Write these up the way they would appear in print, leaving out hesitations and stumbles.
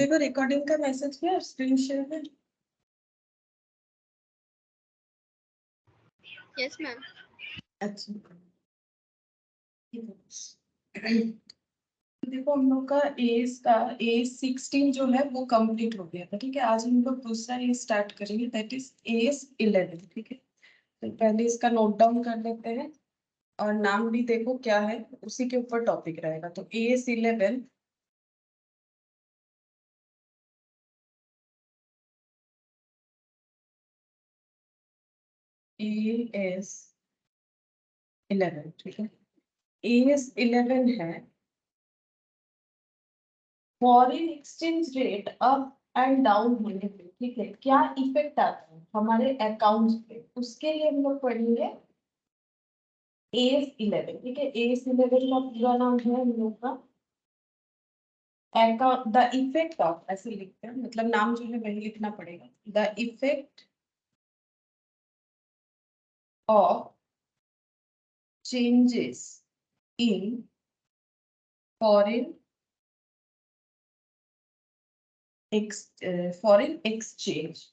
देखो रिकॉर्डिंग का मैसेज किया स्क्रीन शेयर में। Yes ma'am. अच्छा देखो हम लोग का A16 जो है वो कंप्लीट हो गया था, ठीक है। आज हम लोग दूसरा ए स्टार्ट करेंगे, दैट इज A11, ठीक है। तो पहले इसका नोट डाउन कर लेते हैं और नाम भी देखो क्या है, उसी के ऊपर टॉपिक रहेगा। तो AS11 AS11, ठीक है। AS11 है foreign exchange rate up and down होने पे, ठीक है, क्या इफेक्ट आता है हमारे अकाउंट्स पे, उसके लिए हम लोग पढ़ेंगे AS11, ठीक है। AS11 का पूरा नाम है हम लोग का अकाउंट द इफेक्ट ऑफ, ऐसे लिखते हैं, मतलब नाम जो है वही लिखना पड़ेगा, the effect of changes in foreign foreign exchange,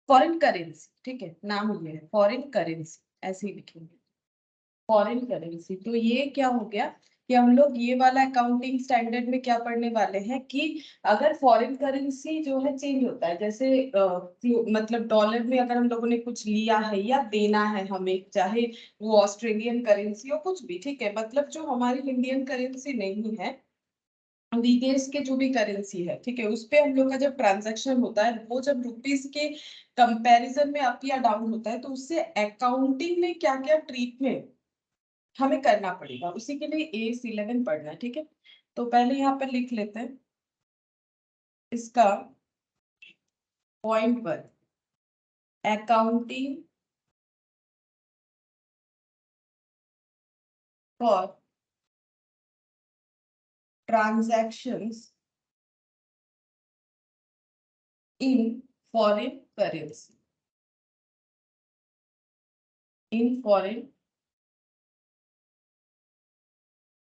foreign currency, ठीक है। नाम ये है फॉरेन करेंसी, ऐसे ही लिखेंगे फॉरेन करेंसी। तो ये क्या हो गया कि हम लोग ये वाला अकाउंटिंग स्टैंडर्ड में क्या पढ़ने वाले हैं कि अगर फॉरेन करेंसी जो है चेंज होता है, जैसे मतलब डॉलर में अगर हम लोगों ने कुछ लिया है या देना है हमें, चाहे वो ऑस्ट्रेलियन करेंसी हो कुछ भी, ठीक है, मतलब जो हमारी इंडियन करेंसी नहीं है, विदेश के जो भी करेंसी है, ठीक है, उस पे हम लोग का जब ट्रांजैक्शन होता है वो जब रुपीस के कंपैरिजन में अप या डाउन होता है, तो उससे अकाउंटिंग में क्या क्या ट्रीटमेंट हमें करना पड़ेगा, उसी के लिए AS11 पढ़ना है, ठीक है। तो पहले यहाँ पर लिख लेते हैं इसका point 1, accounting for transactions in foreign currency, in foreign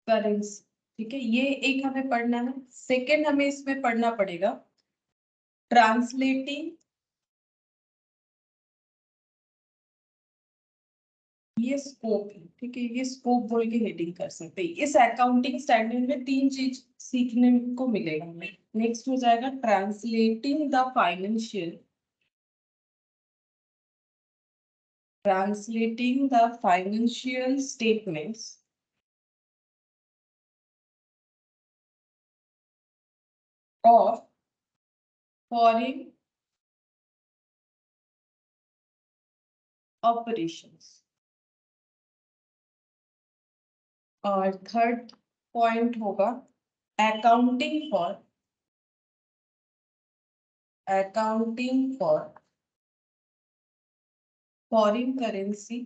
currency, ठीक है, ये एक हमें पढ़ना है। सेकंड हमें इसमें पढ़ना पड़ेगा ट्रांसलेटिंग, ये स्कोप है, ठीक है, ये स्कोप बोल के हेडिंग कर सकते हैं। इस अकाउंटिंग स्टैंडर्ड में 3 चीज सीखने को मिलेगा हमें। नेक्स्ट हो जाएगा translating the financial, translating the financial statements of foreign operations, और थर्ड पॉइंट होगा accounting for foreign currency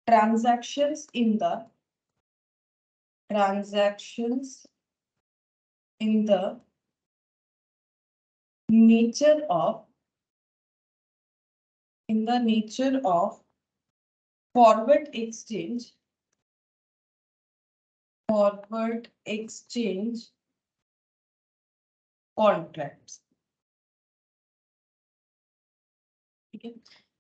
transactions in the nature of forward exchange contracts, ठीक है।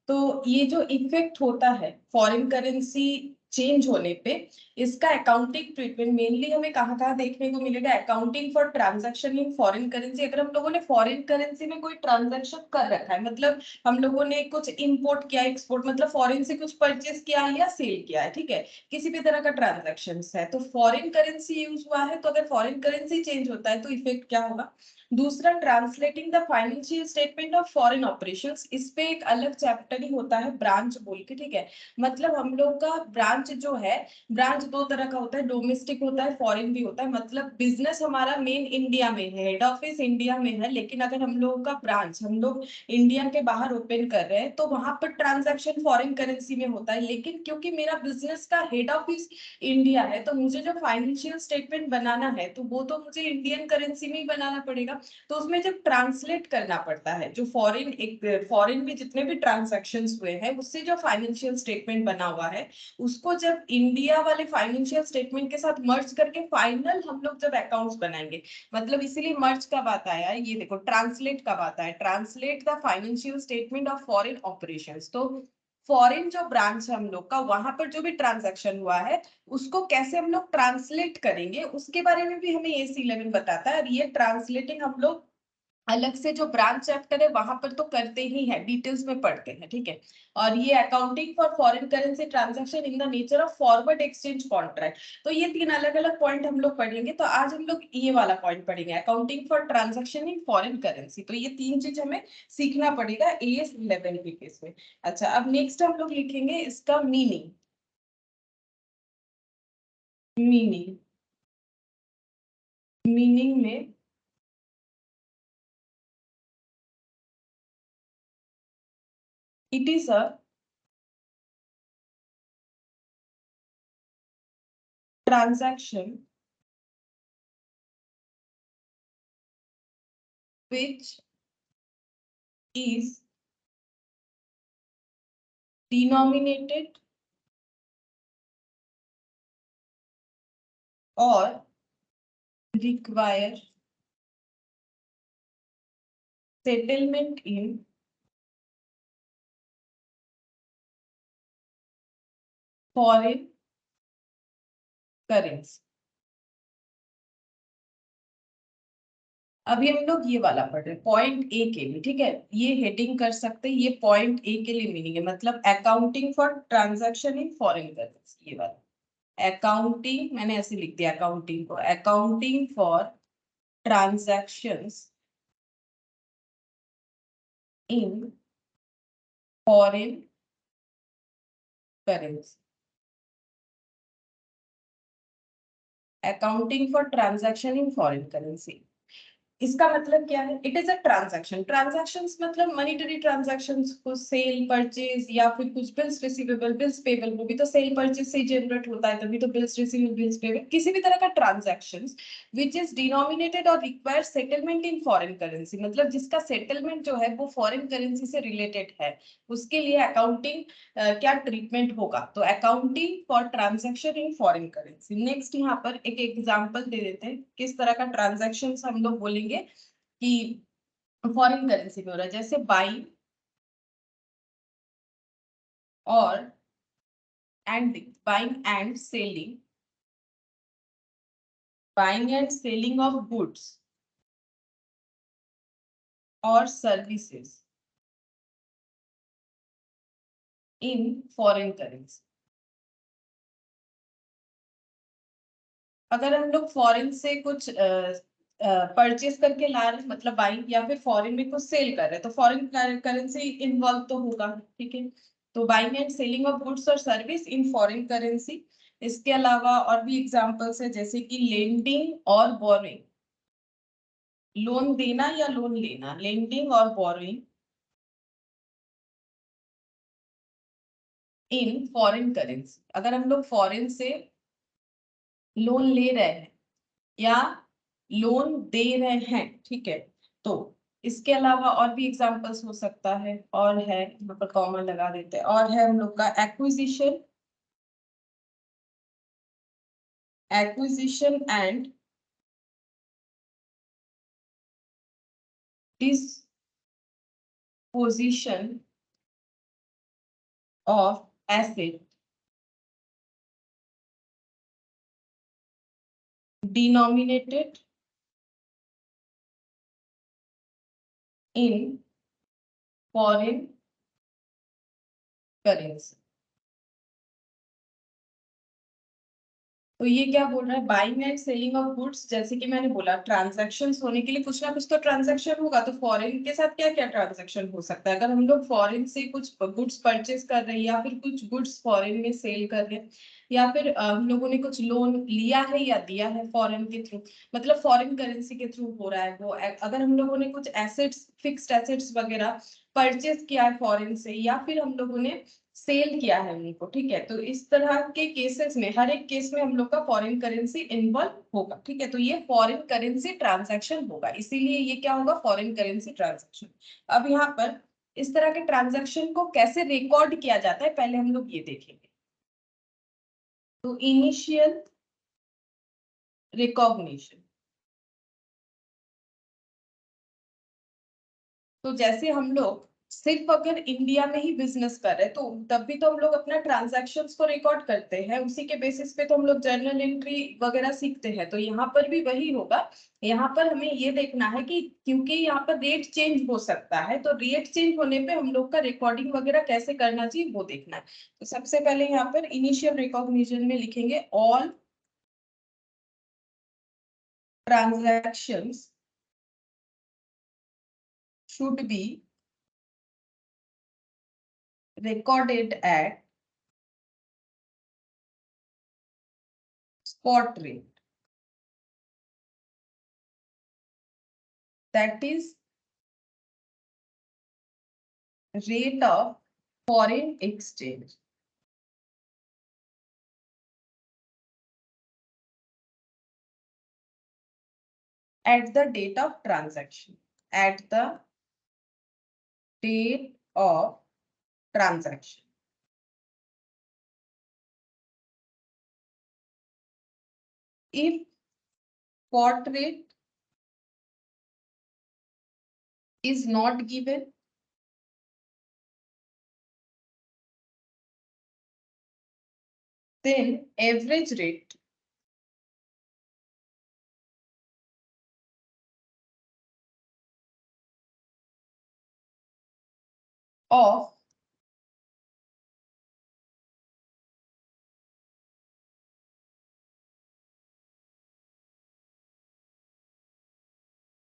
तो ये जो इफेक्ट होता है फॉरेन करेंसी चेंज होने पे, इसका अकाउंटिंग ट्रीटमेंट मेनली हमें कहाँ कहाँ देखने को मिलेगा, accounting for transaction in foreign currency. अगर हम लोगों ने फॉरेन करेंसी में कोई ट्रांजैक्शन कर रखा है, मतलब हम लोगों ने कुछ इंपोर्ट किया, एक्सपोर्ट, मतलब फॉरेन से कुछ परचेज किया है या सेल किया है, ठीक है, किसी भी तरह का ट्रांजैक्शन है, तो फॉरेन करेंसी यूज हुआ है। तो अगर फॉरेन करेंसी चेंज होता है तो इफेक्ट क्या होगा। दूसरा translating the financial statement of foreign operations, इस पे एक अलग चैप्टर ही होता है ब्रांच बोल के, ठीक है। मतलब हम लोग का ब्रांच जो है, ब्रांच दो तरह का होता है, डोमेस्टिक होता है, फॉरेन भी होता है। मतलब बिजनेस हमारा मेन इंडिया में है, हेड ऑफिस इंडिया में है, लेकिन अगर हम लोगों का ब्रांच हम लोग इंडिया के बाहर ओपन कर रहे हैं तो वहां पर ट्रांजैक्शन फॉरेन करेंसी में होता है। लेकिन क्योंकि मेरा बिजनेस का हेड ऑफिस इंडिया है, तो मुझे जो फाइनेंशियल स्टेटमेंट बनाना है तो वो तो मुझे इंडियन करेंसी में ही बनाना पड़ेगा। ना, तो उसमें जब ट्रांसलेट करना पड़ता है, जो फॉरेन में जितने भी ट्रांजैक्शंस हुए हैं उससे जो फाइनेंशियल स्टेटमेंट बना हुआ है, उसको जब इंडिया वाले फाइनेंशियल स्टेटमेंट के साथ मर्ज करके फाइनल हम लोग जब अकाउंट्स बनाएंगे, मतलब इसीलिए मर्ज कब आता है, ये देखो ट्रांसलेट कब आता है, translate the financial statement of foreign operations. तो फॉरेन जो ब्रांच है हम लोग का, वहां पर जो भी ट्रांजैक्शन हुआ है उसको कैसे हम लोग ट्रांसलेट करेंगे उसके बारे में भी हमें ये C11 बताता है। और ये ट्रांसलेटिंग हम लोग अलग से जो ब्रांच चैप्टर है वहां पर तो करते ही है, डिटेल्स में पढ़ते हैं, ठीक है। और ये accounting for foreign currency transaction in the nature of forward exchange contract. तो ये 3 अलग अलग पॉइंट हम लोग पढ़ेंगे। तो आज हम लोग ये वाला पॉइंट पढ़ेंगे, accounting for transaction in foreign currency. तो ये 3 चीज हमें सीखना पड़ेगा AS11 के केस में। अच्छा, अब नेक्स्ट हम लोग लिखेंगे इसका मीनिंग। मीनिंग मीनिंग में it is a transaction which is denominated or require settlement in foreign currency। अभी हम लोग ये वाला पढ़ रहे हैं पॉइंट ए के लिए, ठीक है। ये हेडिंग कर सकते हैं, ये पॉइंट ए के लिए मीनिंग है, मतलब accounting for transaction in foreign currency, ये वाला अकाउंटिंग मैंने ऐसे लिख दिया, अकाउंटिंग को accounting for transactions in foreign currency. Accounting for transaction in foreign currency, इसका मतलब क्या है, it is a transaction. Transactions मतलब मॉनेटरी ट्रांजैक्शंस को सेल परचेज या फिर कुछ बिल्स रिसीवेबल बिल्स पेबल, वो भी तो सेल परचेज से जनरेट होता है, तभी तो बिल्स रिसीवेबल बिल्स पेबल, किसी भी तरह का ट्रांजैक्शंस व्हिच इज डिनोमिनेटेड और require settlement in foreign currency, मतलब जिसका सेटलमेंट जो है वो फॉरेन करेंसी से रिलेटेड है, उसके लिए अकाउंटिंग क्या ट्रीटमेंट होगा। तो accounting for transaction in foreign currency. Next यहाँ पर एक एग्जांपल दे देते हैं किस तरह का ट्रांजैक्शन हम लोग बोलेंगे कि फॉरेन करेंसी में हो रहा है, जैसे बाइंग और buying and selling of goods और सर्विसेज इन फॉरेन करेंसी। अगर हम लोग फॉरेन से कुछ परचेज करके ला रहे हैं, मतलब बाइंग, या फिर फॉरेन में कुछ सेल कर रहे हैं, तो फॉरेन करेंसी इन्वॉल्व तो होगा, ठीक है। तो buying and selling of goods और सर्विस इन फॉरेन करेंसी। इसके अलावा और भी एग्जांपल्स है, जैसे कि लेंडिंग और बोरोइंग, लोन देना या लोन लेना, लेंडिंग और बोरोइंग इन फॉरेन करेंसी। अगर हम लोग फॉरेन से लोन ले रहे हैं या लोन दे रहे हैं, ठीक है, तो इसके अलावा और भी एग्जांपल्स हो सकता है, और है यहाँ पर कॉमन लगा देते हैं, और है हम लोग का acquisition and disposition of asset denominated in foreign currency. तो ये क्या बोल रहा है, buying and selling of goods, जैसे कि मैंने बोला ट्रांजैक्शंस होने के लिए कुछ ना कुछ तो ट्रांजैक्शन होगा, तो फॉरेन के साथ क्या क्या ट्रांजैक्शन हो सकता है। अगर हम लोग फॉरेन से कुछ गुड्स परचेज कर रहे हैं या फिर कुछ गुड्स फॉरेन में सेल कर रहे हैं, या फिर हम लोगों ने कुछ लोन लिया है या दिया है फॉरेन के थ्रू, मतलब फॉरेन करेंसी के थ्रू हो रहा है वो। अगर हम लोगों ने कुछ एसेट्स, फिक्स्ड एसेट्स वगैरह परचेज किया है फॉरेन से, या फिर हम लोगों ने सेल किया है उनको, ठीक है। तो इस तरह के केसेस में, हर एक केस में हम लोग का फॉरेन करेंसी इन्वॉल्व होगा, ठीक है। तो ये फॉरेन करेंसी ट्रांजैक्शन होगा, इसीलिए ये क्या होगा, फॉरेन करेंसी ट्रांजैक्शन। अब यहाँ पर इस तरह के ट्रांजैक्शन को कैसे रिकॉर्ड किया जाता है, पहले हम लोग ये देखेंगे। तो इनिशियल रिकॉग्निशन, तो जैसे हम लोग सिर्फ अगर इंडिया में ही बिजनेस कर रहे हैं तो तब भी तो हम लोग अपना ट्रांजैक्शंस को रिकॉर्ड करते हैं, उसी के बेसिस पे तो हम लोग जर्नल एंट्री वगैरह सीखते हैं। तो यहाँ पर भी वही होगा। यहाँ पर हमें ये देखना है कि क्योंकि यहाँ पर रेट चेंज हो सकता है, तो रेट चेंज होने पे हम लोग का रिकॉर्डिंग वगैरह कैसे करना चाहिए वो देखना है। तो सबसे पहले यहाँ पर इनिशियल रिकॉग्निशन में लिखेंगे all transactions should be recorded at spot rate, that is rate of foreign exchange. At the date of transaction, at the date of transaction. If spot rate is not given, then average rate of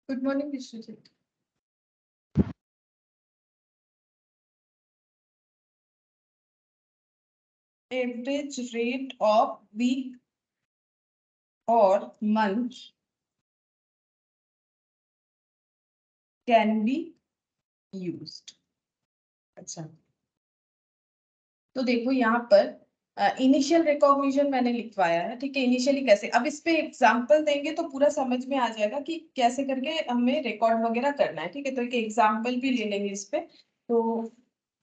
good morning Vishwajit. Average rate of week or month can be used. अच्छा, तो देखो यहाँ पर initial recognition मैंने लिखवाया है, ठीक है। इनिशियली कैसे, अब इस पे एग्जांपल देंगे तो पूरा समझ में आ जाएगा कि कैसे करके हमें रिकॉर्ड वगैरह करना है, ठीक है। तो एक एग्जांपल भी ले लेंगे इस पे। तो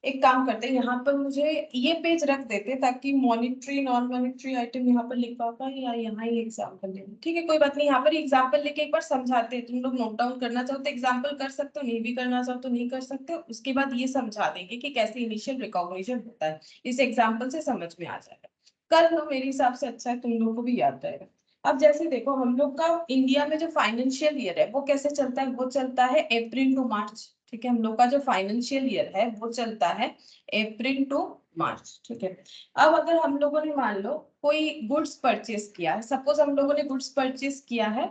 एक काम करते हैं, यहाँ पर मुझे ये पेज रख देते हैं ताकि मॉनिटरी नॉन मॉनिटरी आइटम यहाँ पर लिखवा पाए, या यहाँ ही एग्जाम्पल ले, ठीक है। कोई बात नहीं, यहाँ पर एग्जाम्पल लेके एक बार समझाते हैं। तुम लोग नोट डाउन करना चाहो तो एग्जाम्पल कर सकते हो, नहीं भी करना चाहो तो नहीं कर सकते हो। उसके बाद ये समझा देंगे कि कैसे इनिशियल रिकॉग्निशन होता है, इस एग्जाम्पल से समझ में आ जाएगा। कर लो, मेरे हिसाब से अच्छा है, तुम लोग को भी याद रहेगा। अब जैसे देखो, हम लोग का इंडिया में जो फाइनेंशियल ईयर है वो कैसे चलता है, वो चलता है अप्रैल टू मार्च, ठीक है। हम लोग का जो फाइनेंशियल ईयर है वो चलता है अप्रैल टू मार्च, ठीक है। अब अगर हम लोगों ने मान लो कोई गुड्स परचेज किया है, सपोज हम लोगों ने गुड्स परचेज किया है,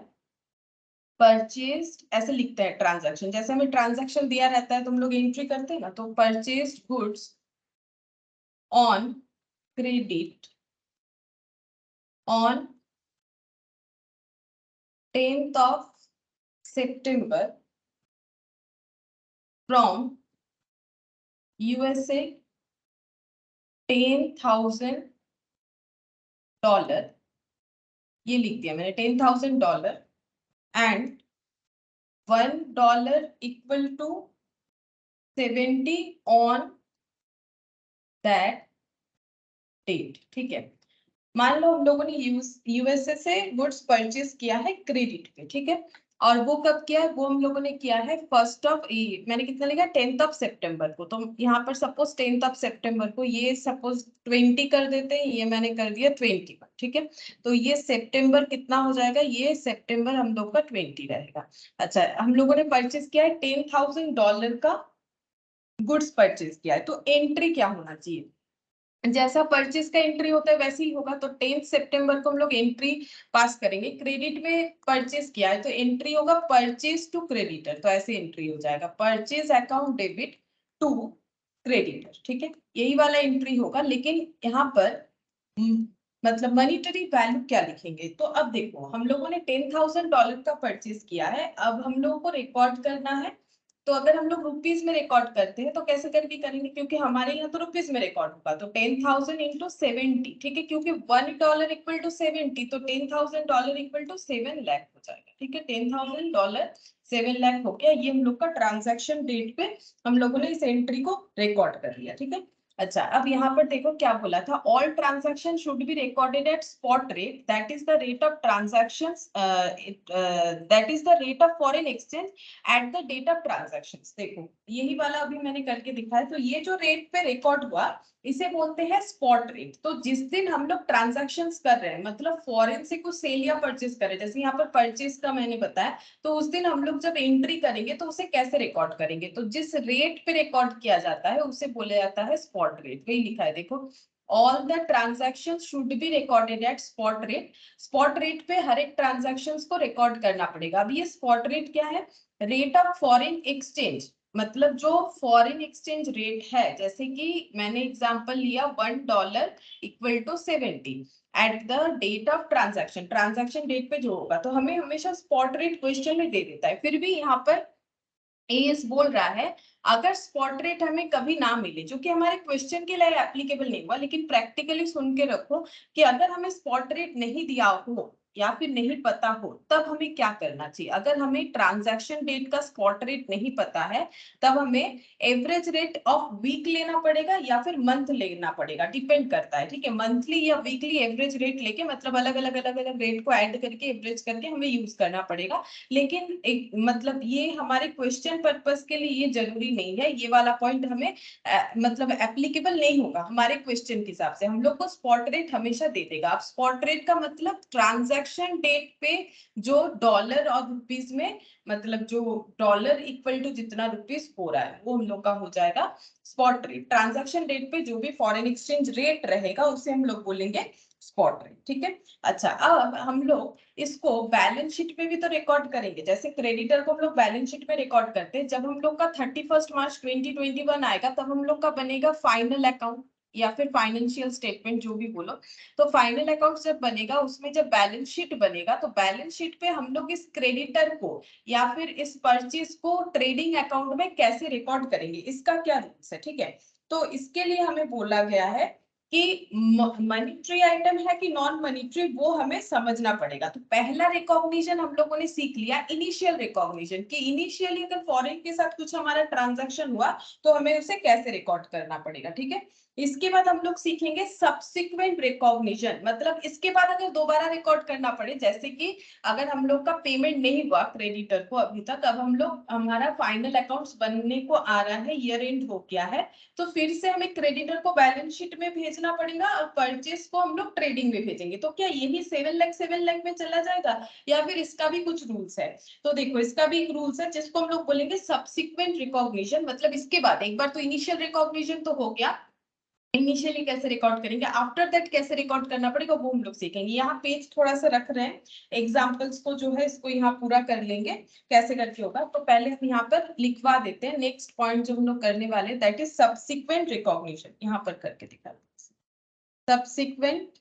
परचेज ऐसे लिखते हैं ट्रांजैक्शन, जैसे हमें ट्रांजैक्शन दिया रहता है तुम लोग एंट्री करते हैं ना, तो purchase goods on credit on 10th of September from USA, $10,000, ये लिख दिया मैंने, $10,000 and $1 equal to 70 on that date, ठीक है। मान लो हम लोगों ने यूएसए से गुड्स परचेज किया है क्रेडिट पे, ठीक है। और वो कब किया है, वो हम लोगों ने किया है मैंने कितना लिखा, 10th of September को। तो यहाँ पर सपोज 10th of September को, ये सपोज 20 कर देते हैं, ये मैंने कर दिया 21, ठीक है। तो ये सितंबर कितना हो जाएगा, ये सितंबर हम लोग का 20 रहेगा। अच्छा, हम लोगों ने परचेज किया है $10,000 का गुड्स परचेज किया है, तो एंट्री क्या होना चाहिए, जैसा परचेज का एंट्री होता है वैसे ही होगा। तो 10 सितंबर को हम लोग एंट्री पास करेंगे, क्रेडिट में परचेज किया है तो एंट्री होगा परचेज टू क्रेडिटर, तो ऐसे एंट्री हो जाएगा purchase account debit to creditor, ठीक है। यही वाला एंट्री होगा। लेकिन यहाँ पर मतलब मॉनिटरी वैल्यू क्या लिखेंगे, तो अब देखो हम लोगों ने $10,000 का परचेज किया है, अब हम लोगों को रिकॉर्ड करना है तो अगर हम लोग रुपीज में रिकॉर्ड करते हैं तो कैसे करके करेंगे, क्योंकि हमारे यहाँ तो रुपीज में रिकॉर्ड होगा, तो 10,000 इंटू 70, ठीक है, क्योंकि $1 इक्वल टू 70, तो $10,000 इक्वल टू 7 लाख हो जाएगा, ठीक है। $10,000 7 लाख हो गया, ये हम लोग का ट्रांजैक्शन डेट पे हम लोगों ने इस एंट्री को रिकॉर्ड कर लिया, ठीक है। अच्छा, अब यहाँ पर देखो क्या बोला था, all transaction should be recorded at spot rate, that is the rate of transactions, that is the rate of foreign exchange at the date of transactions. देखो यही वाला अभी मैंने करके दिखाया, तो ये जो रेट पे रिकॉर्ड हुआ इसे बोलते हैं स्पॉट रेट। तो जिस दिन हम लोग ट्रांजैक्शंस कर रहे हैं, मतलब फॉरेन से कुछ सेल या परचेज कर रहे हैं, जैसे यहाँ पर परचेज का मैंने बताया, तो उस दिन हम लोग जब एंट्री करेंगे तो उसे कैसे रिकॉर्ड करेंगे, तो जिस रेट पे रिकॉर्ड किया जाता है उसे बोला जाता है स्पॉट रेट। वही लिखा है देखो, all the transactions should be recorded at spot rate. Spot rate पे हर एक ट्रांजैक्शंस को रिकॉर्ड करना पड़ेगा। अब ये स्पॉट रेट क्या है, रेट ऑफ फॉरेन एक्सचेंज, मतलब जो फॉरेन एक्सचेंज रेट है, जैसे कि मैंने एग्जांपल लिया $1 equal to 70 at the date of transaction, transaction date पे जो होगा, तो हमें हमेशा स्पॉट रेट क्वेश्चन में दे देता है। फिर भी यहाँ पर एएस बोल रहा है अगर स्पॉट रेट हमें कभी ना मिले, जो कि हमारे क्वेश्चन के लिए एप्लीकेबल नहीं हुआ, लेकिन प्रैक्टिकली सुन के रखो कि अगर हमें स्पॉट रेट नहीं दिया हो या फिर नहीं पता हो, तब हमें क्या करना चाहिए। अगर हमें ट्रांजैक्शन डेट का स्पॉट रेट नहीं पता है, तब हमें एवरेज रेट ऑफ वीक लेना पड़ेगा या फिर मंथ लेना पड़ेगा, डिपेंड करता है, ठीक है। मंथली या वीकली एवरेज रेट लेके, मतलब अलग अलग रेट को ऐड करके एवरेज करके हमें यूज करना पड़ेगा। लेकिन एक मतलब ये हमारे क्वेश्चन पर्पस के लिए ये जरूरी नहीं है, ये वाला पॉइंट हमें मतलब एप्लीकेबल नहीं होगा हमारे क्वेश्चन के हिसाब से। हम लोग को स्पॉट रेट हमेशा दे देगा। अब स्पॉट रेट का मतलब ट्रांजैक्शन डेट पे जो डॉलर और रुपीस में, मतलब जो डॉलर इक्वल टू जितना रुपीस हो रहा है वो हम लोग का हो जाएगा स्पॉट रेट। ट्रांजैक्शन डेट पे जो भी फॉरेन एक्सचेंज रेट रहेगा उसे हम लोग बोलेंगे स्पॉट रेट, ठीक है। अच्छा, अब हम लोग इसको बैलेंस शीट में भी तो रिकॉर्ड करेंगे। जैसे क्रेडिटर को हम लोग बैलेंस शीट में रिकॉर्ड करते हैं, जब हम लोग का 31 मार्च 2021 आएगा तब हम लोग का बनेगा फाइनल अकाउंट या फिर फाइनेंशियल स्टेटमेंट, जो भी बोलो। तो फाइनल अकाउंट जब बनेगा, उसमें जब बैलेंस शीट बनेगा, तो बैलेंस शीट पे हम लोग इस क्रेडिटर को या फिर इस परचेज को ट्रेडिंग अकाउंट में कैसे रिकॉर्ड करेंगे, इसका क्या रूल्स है, ठीक है। तो इसके लिए हमें बोला गया है कि मॉनिटरी आइटम है कि नॉन मॉनिटरी, वो हमें समझना पड़ेगा। तो पहला रिकॉग्निशन हम लोगों ने सीख लिया, इनिशियल रिकॉग्निशन, कि इनिशियली अगर फॉरेन के साथ कुछ हमारा ट्रांजैक्शन हुआ तो हमें उसे कैसे रिकॉर्ड करना पड़ेगा, ठीक है। इसके बाद हम लोग सीखेंगे सब्सिक्वेंट रिकॉग्निशन, मतलब इसके बाद अगर दोबारा रिकॉर्ड करना पड़े, जैसे कि अगर हम लोग का पेमेंट नहीं हुआ क्रेडिटर को अभी तक, अब हम लोग हमारा फाइनल अकाउंट्स बनने को आ रहा है, ईयर एंड हो गया है, तो फिर से हमें क्रेडिटर को बैलेंस शीट में भेजना पड़ेगा और परचेस को हम लोग ट्रेडिंग में भेजेंगे। तो क्या यही 7 लाख में चला जाएगा या फिर इसका भी कुछ रूल्स है? तो देखो, इसका भी एक रूल्स है जिसको हम लोग बोलेंगे सब्सिक्वेंट रिकॉग्निशन। मतलब इसके बाद एक बार तो इनिशियल रिकॉग्निशन तो हो गया, इनिशियली कैसे रिकॉर्ड करेंगे, आफ्टर दैट कैसे रिकॉर्ड करना पड़ेगा वो हम लोग सीखेंगे। यहाँ पेज थोड़ा सा रख रहे हैं, एग्जाम्पल्स को जो है इसको यहाँ पूरा कर लेंगे कैसे करके होगा। तो पहले हम यहाँ पर लिखवा देते हैं नेक्स्ट पॉइंट जो हम लोग करने वाले हैं, दैट इज सब्सिक्वेंट रिकॉग्निशन। यहाँ पर करके दिखा सब्सिक्वेंट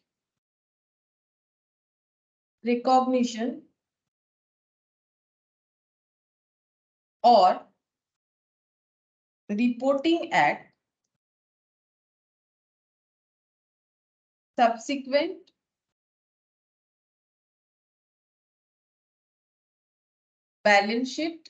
रिकॉग्निशन और reporting at subsequent balance sheet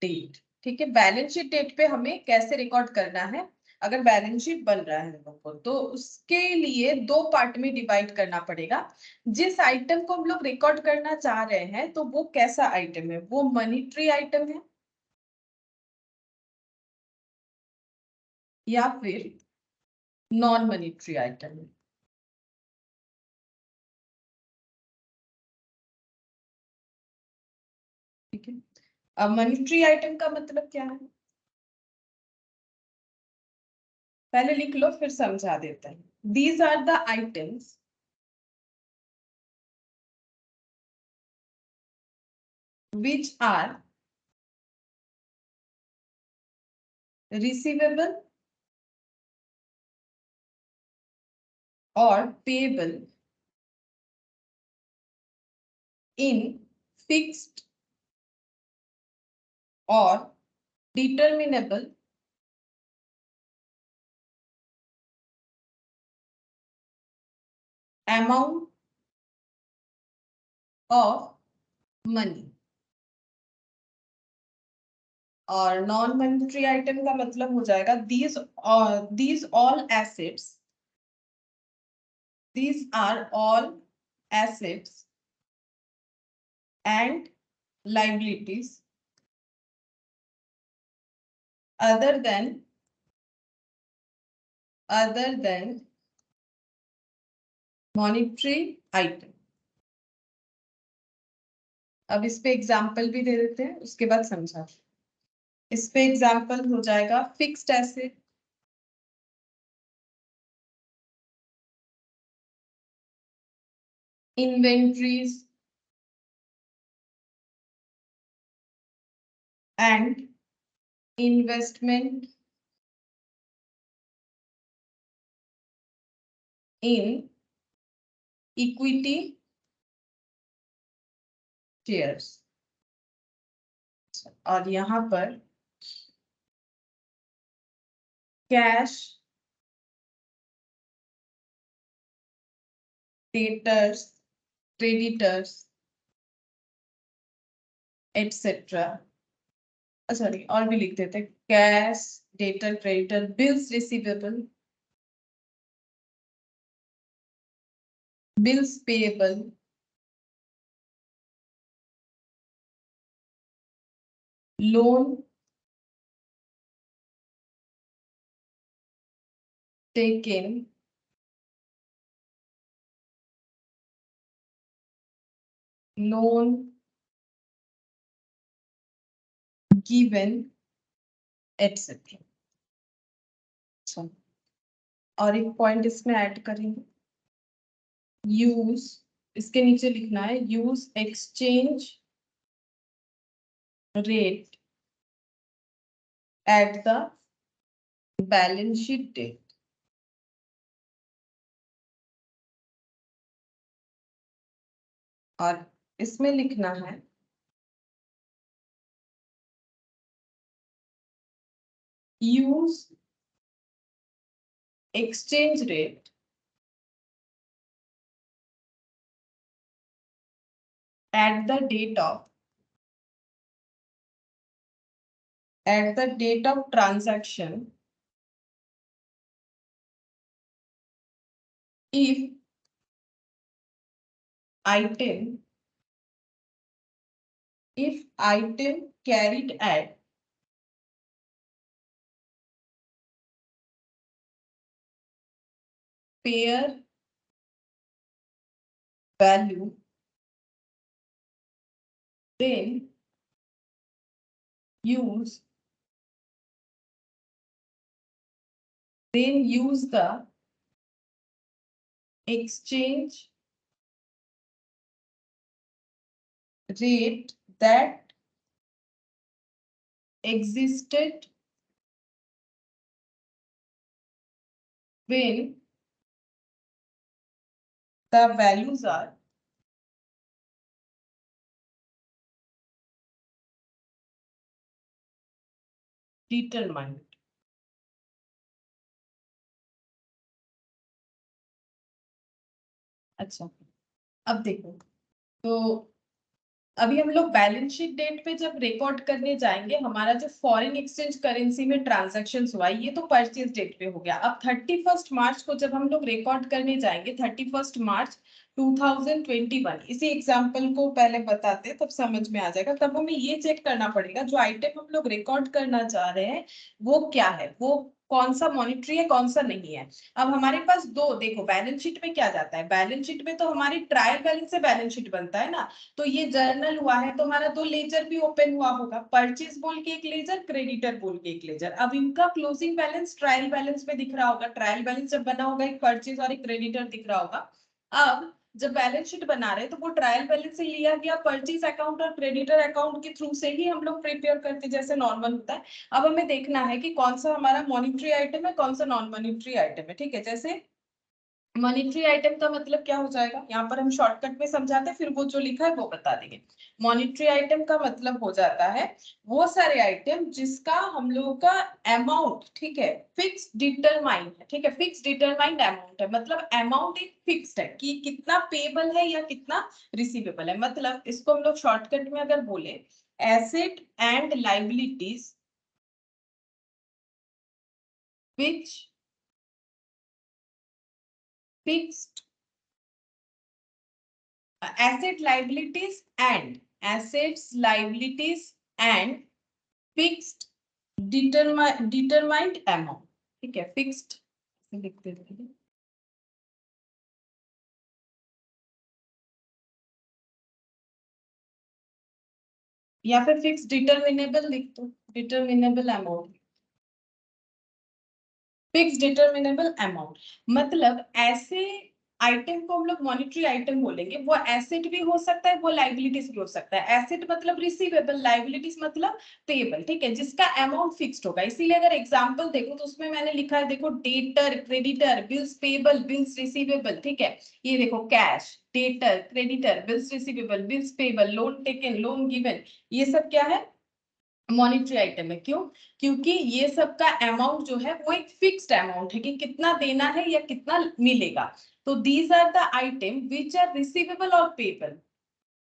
date, ठीक है। बैलेंस शीट डेट पे हमें कैसे रिकॉर्ड करना है, अगर बैलेंस शीट बन रहा है हम लोग को, तो उसके लिए दो पार्ट में डिवाइड करना पड़ेगा। जिस आइटम को हम लोग रिकॉर्ड करना चाह रहे हैं तो वो कैसा आइटम है, वो मॉनिटरी आइटम है या फिर नॉन मॉनिटरी आइटम है, ठीक है। अब मॉनिटरी आइटम का मतलब क्या है, पहले लिख लो फिर समझा देते हैं। These are the items which are receivable or payable in fixed or determinable amount of money। और नॉन मॉनेटरी आइटम का मतलब हो जाएगा these all assets, these are all assets and liabilities other than monetary item। अब इस पे example भी दे देते हैं, उसके बाद समझा। इस पे एग्जाम्पल हो जाएगा fixed asset, inventories and investment in equity shares. और यहां पर cash, debtors, creditors etcetera, sorry और भी लिख देते हैं, cash, debtor, creditor, bills receivable, bills payable, loan taken, loan given, etc। और एक पॉइंट इसमें ऐड करेंगे, यूज, इसके नीचे लिखना है use exchange rate at the balance sheet date. और इसमें लिखना है use exchange rate at the date of transaction if item carried at fair value, then use the exchange rate that existed when the values are determined। अच्छा, अब देखो, तो अभी हम लोग बैलेंस शीट डेट पे जब रिकॉर्ड करने जाएंगे, हमारा जो फॉरेन एक्सचेंज करेंसी में ट्रांजैक्शंस हुआ ये तो परचेज डेट पे हो गया। अब 31 मार्च को जब हम लोग रिकॉर्ड करने जाएंगे, 31 मार्च 2021, इसी एग्जांपल को पहले बताते तब समझ में आ जाएगा। तब हमें ये चेक करना पड़ेगा जो आइटम हम लोग रिकॉर्ड करना चाह रहे हैं वो क्या है, वो कौन सा मॉनिटरी है कौन सा नहीं है। अब हमारे पास दो, देखो बैलेंस शीट में क्या जाता है, बैलेंस शीट में तो हमारी ट्रायल बैलेंस से बैलेंस शीट बनता है ना। तो ये जर्नल हुआ है तो हमारा दो लेजर भी ओपन हुआ होगा, परचेज बोल के एक लेजर, क्रेडिटर बोल के एक लेजर। अब इनका क्लोजिंग बैलेंस ट्रायल बैलेंस में दिख रहा होगा, ट्रायल बैलेंस जब बना होगा एक परचेज और एक क्रेडिटर दिख रहा होगा। अब जब बैलेंस शीट बना रहे तो वो ट्रायल बैलेंस से लिया गया परचेज अकाउंट और क्रेडिटर अकाउंट के थ्रू से ही हम लोग प्रिपेयर करते जैसे नॉर्मल होता है। अब हमें देखना है कि कौन सा हमारा मॉनिटरी आइटम है कौन सा नॉन मॉनिटरी आइटम है, ठीक है। जैसे मॉनिटरी आइटम का मतलब क्या हो जाएगा, यहाँ पर हम शॉर्टकट में समझाते हैं, फिर वो जो लिखा है वो बता देंगे। मॉनिटरी आइटम का मतलब हो जाता है वो सारे आइटम जिसका हम लोगों का अमाउंट, ठीक है, फिक्स डिटरमाइंड है, ठीक है, फिक्स डिटरमाइंड अमाउंट है, मतलब अमाउंट एक फिक्स्ड है कि कितना पेबल है या कितना रिसीवेबल है। मतलब इसको हम लोग शॉर्टकट में अगर बोले, asset and liabilities which fixed, asset liabilities and assets liabilities and fixed determined amount, ठीक है, फिक्स्ड लिख देते हैं, या फिर फिक्स डिटरमिनेबल लिख दो, डिटरमिनेबल अमाउंट, फिक्स डिटरमिनेबल अमाउंट। मतलब ऐसे आइटम को हम लोग मॉनिटरी आइटम बोलेंगे, वो एसेट भी हो सकता है, वो लाइबिलिटीज भी हो सकता है। एसेट मतलब रिसीवेबल, लाइबिलिटीज मतलब पेएबल, ठीक है, जिसका अमाउंट फिक्स्ड होगा। इसीलिए अगर एग्जांपल देखो तो उसमें मैंने लिखा है, देखो, debtor, creditor, bills payable, bills receivable, ठीक है। ये देखो, cash, debtor, creditor, bills receivable, bills payable, loan taken, loan given, ये सब क्या है, मॉनिटरी आइटम है। क्यों? क्योंकि ये सब का अमाउंट जो है वो एक फिक्स्ड अमाउंट है कि कितना देना है या कितना मिलेगा। तो these are the item which are receivable और पेएबल।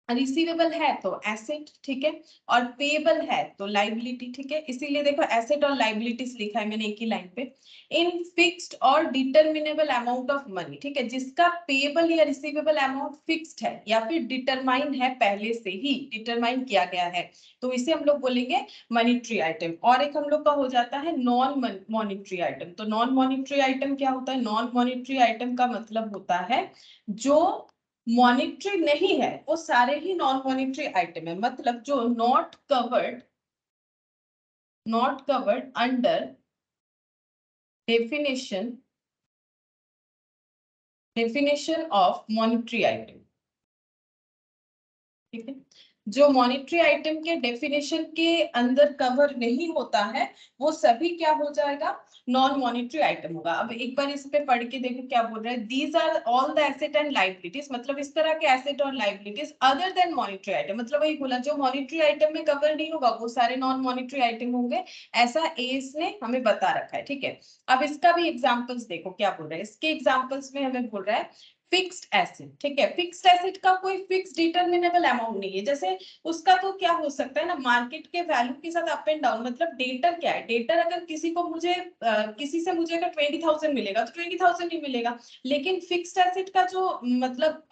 रिसीवेबल है तो एसेट, ठीक है, और पेएबल है तो लाइबिलिटी, ठीक है। इसीलिए देखो एसेट और लाइबिलिटीज लिखा है मैंने एक ही लाइन पे। इन फिक्स्ड और डिटरमिनेबल अमाउंट ऑफ मनी, ठीक है, जिसका पेएबल या रिसीवेबल अमाउंट फिक्स्ड है या फिर डिटरमाइन है, पहले से ही डिटरमाइन किया गया है, तो इसे हम लोग बोलेंगे मॉनिटरी आइटम। और एक हम लोग का हो जाता है नॉन मॉनिटरी आइटम। तो नॉन मॉनिटरी आइटम क्या होता है? नॉन मॉनिटरी आइटम का मतलब होता है जो मॉनिटरी नहीं है, वो सारे ही नॉन मॉनिटरी आइटम है। मतलब जो not covered under definition of monetary item, ठीक है। जो मॉनिटरी आइटम के डेफिनेशन के अंदर कवर नहीं होता है, वो सभी क्या हो जाएगा, नॉन मॉनिटरी आइटम होगा। अब एक बार इस पे पढ़ के देखो क्या बोल रहा है। These are all the asset and liabilities, मतलब इस तरह के एसेट और liabilities other than monetary item, मतलब वही बोला, जो मॉनिटरी आइटम में कवर नहीं होगा वो सारे नॉन मॉनिटरी आइटम होंगे, ऐसा एस ने हमें बता रखा है, ठीक है। अब इसका भी एग्जांपल्स देखो क्या बोल रहा है। इसके एग्जांपल्स में हमें बोल रहा है फिक्स्ड एसेट, ठीक है। फिक्स्ड एसेट का कोई फिक्स डिटरमिनेबल अमाउंट नहीं है। जैसे उसका तो क्या हो सकता है ना, मार्केट के वैल्यू के साथ अप एंड डाउन। मतलब डेटर क्या है, डेटर अगर किसी को मुझे किसी से मुझे अगर 20,000 मिलेगा तो 20,000 ही मिलेगा। लेकिन फिक्स्ड एसेट का जो मतलब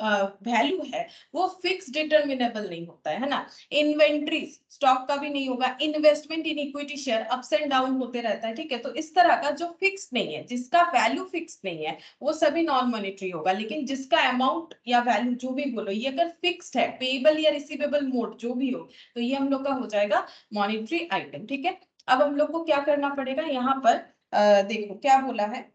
वैल्यू है वो फिक्स डिटरमिनेबल नहीं होता है ना। इन्वेंट्री स्टॉक का भी नहीं होगा। Investment in equity share ups and down होते रहता है, ठीक है। तो इस तरह का जो फिक्स नहीं है, जिसका वैल्यू फिक्स नहीं है, वो सभी नॉन मॉनिटरी होगा। लेकिन जिसका अमाउंट या वैल्यू जो भी बोलो, ये अगर फिक्स्ड है, पेएबल या रिसीवेबल मोड जो भी हो, तो ये हम लोग का हो जाएगा मॉनिटरी आइटम, ठीक है। अब हम लोग को क्या करना पड़ेगा यहाँ पर, देखो क्या बोला है।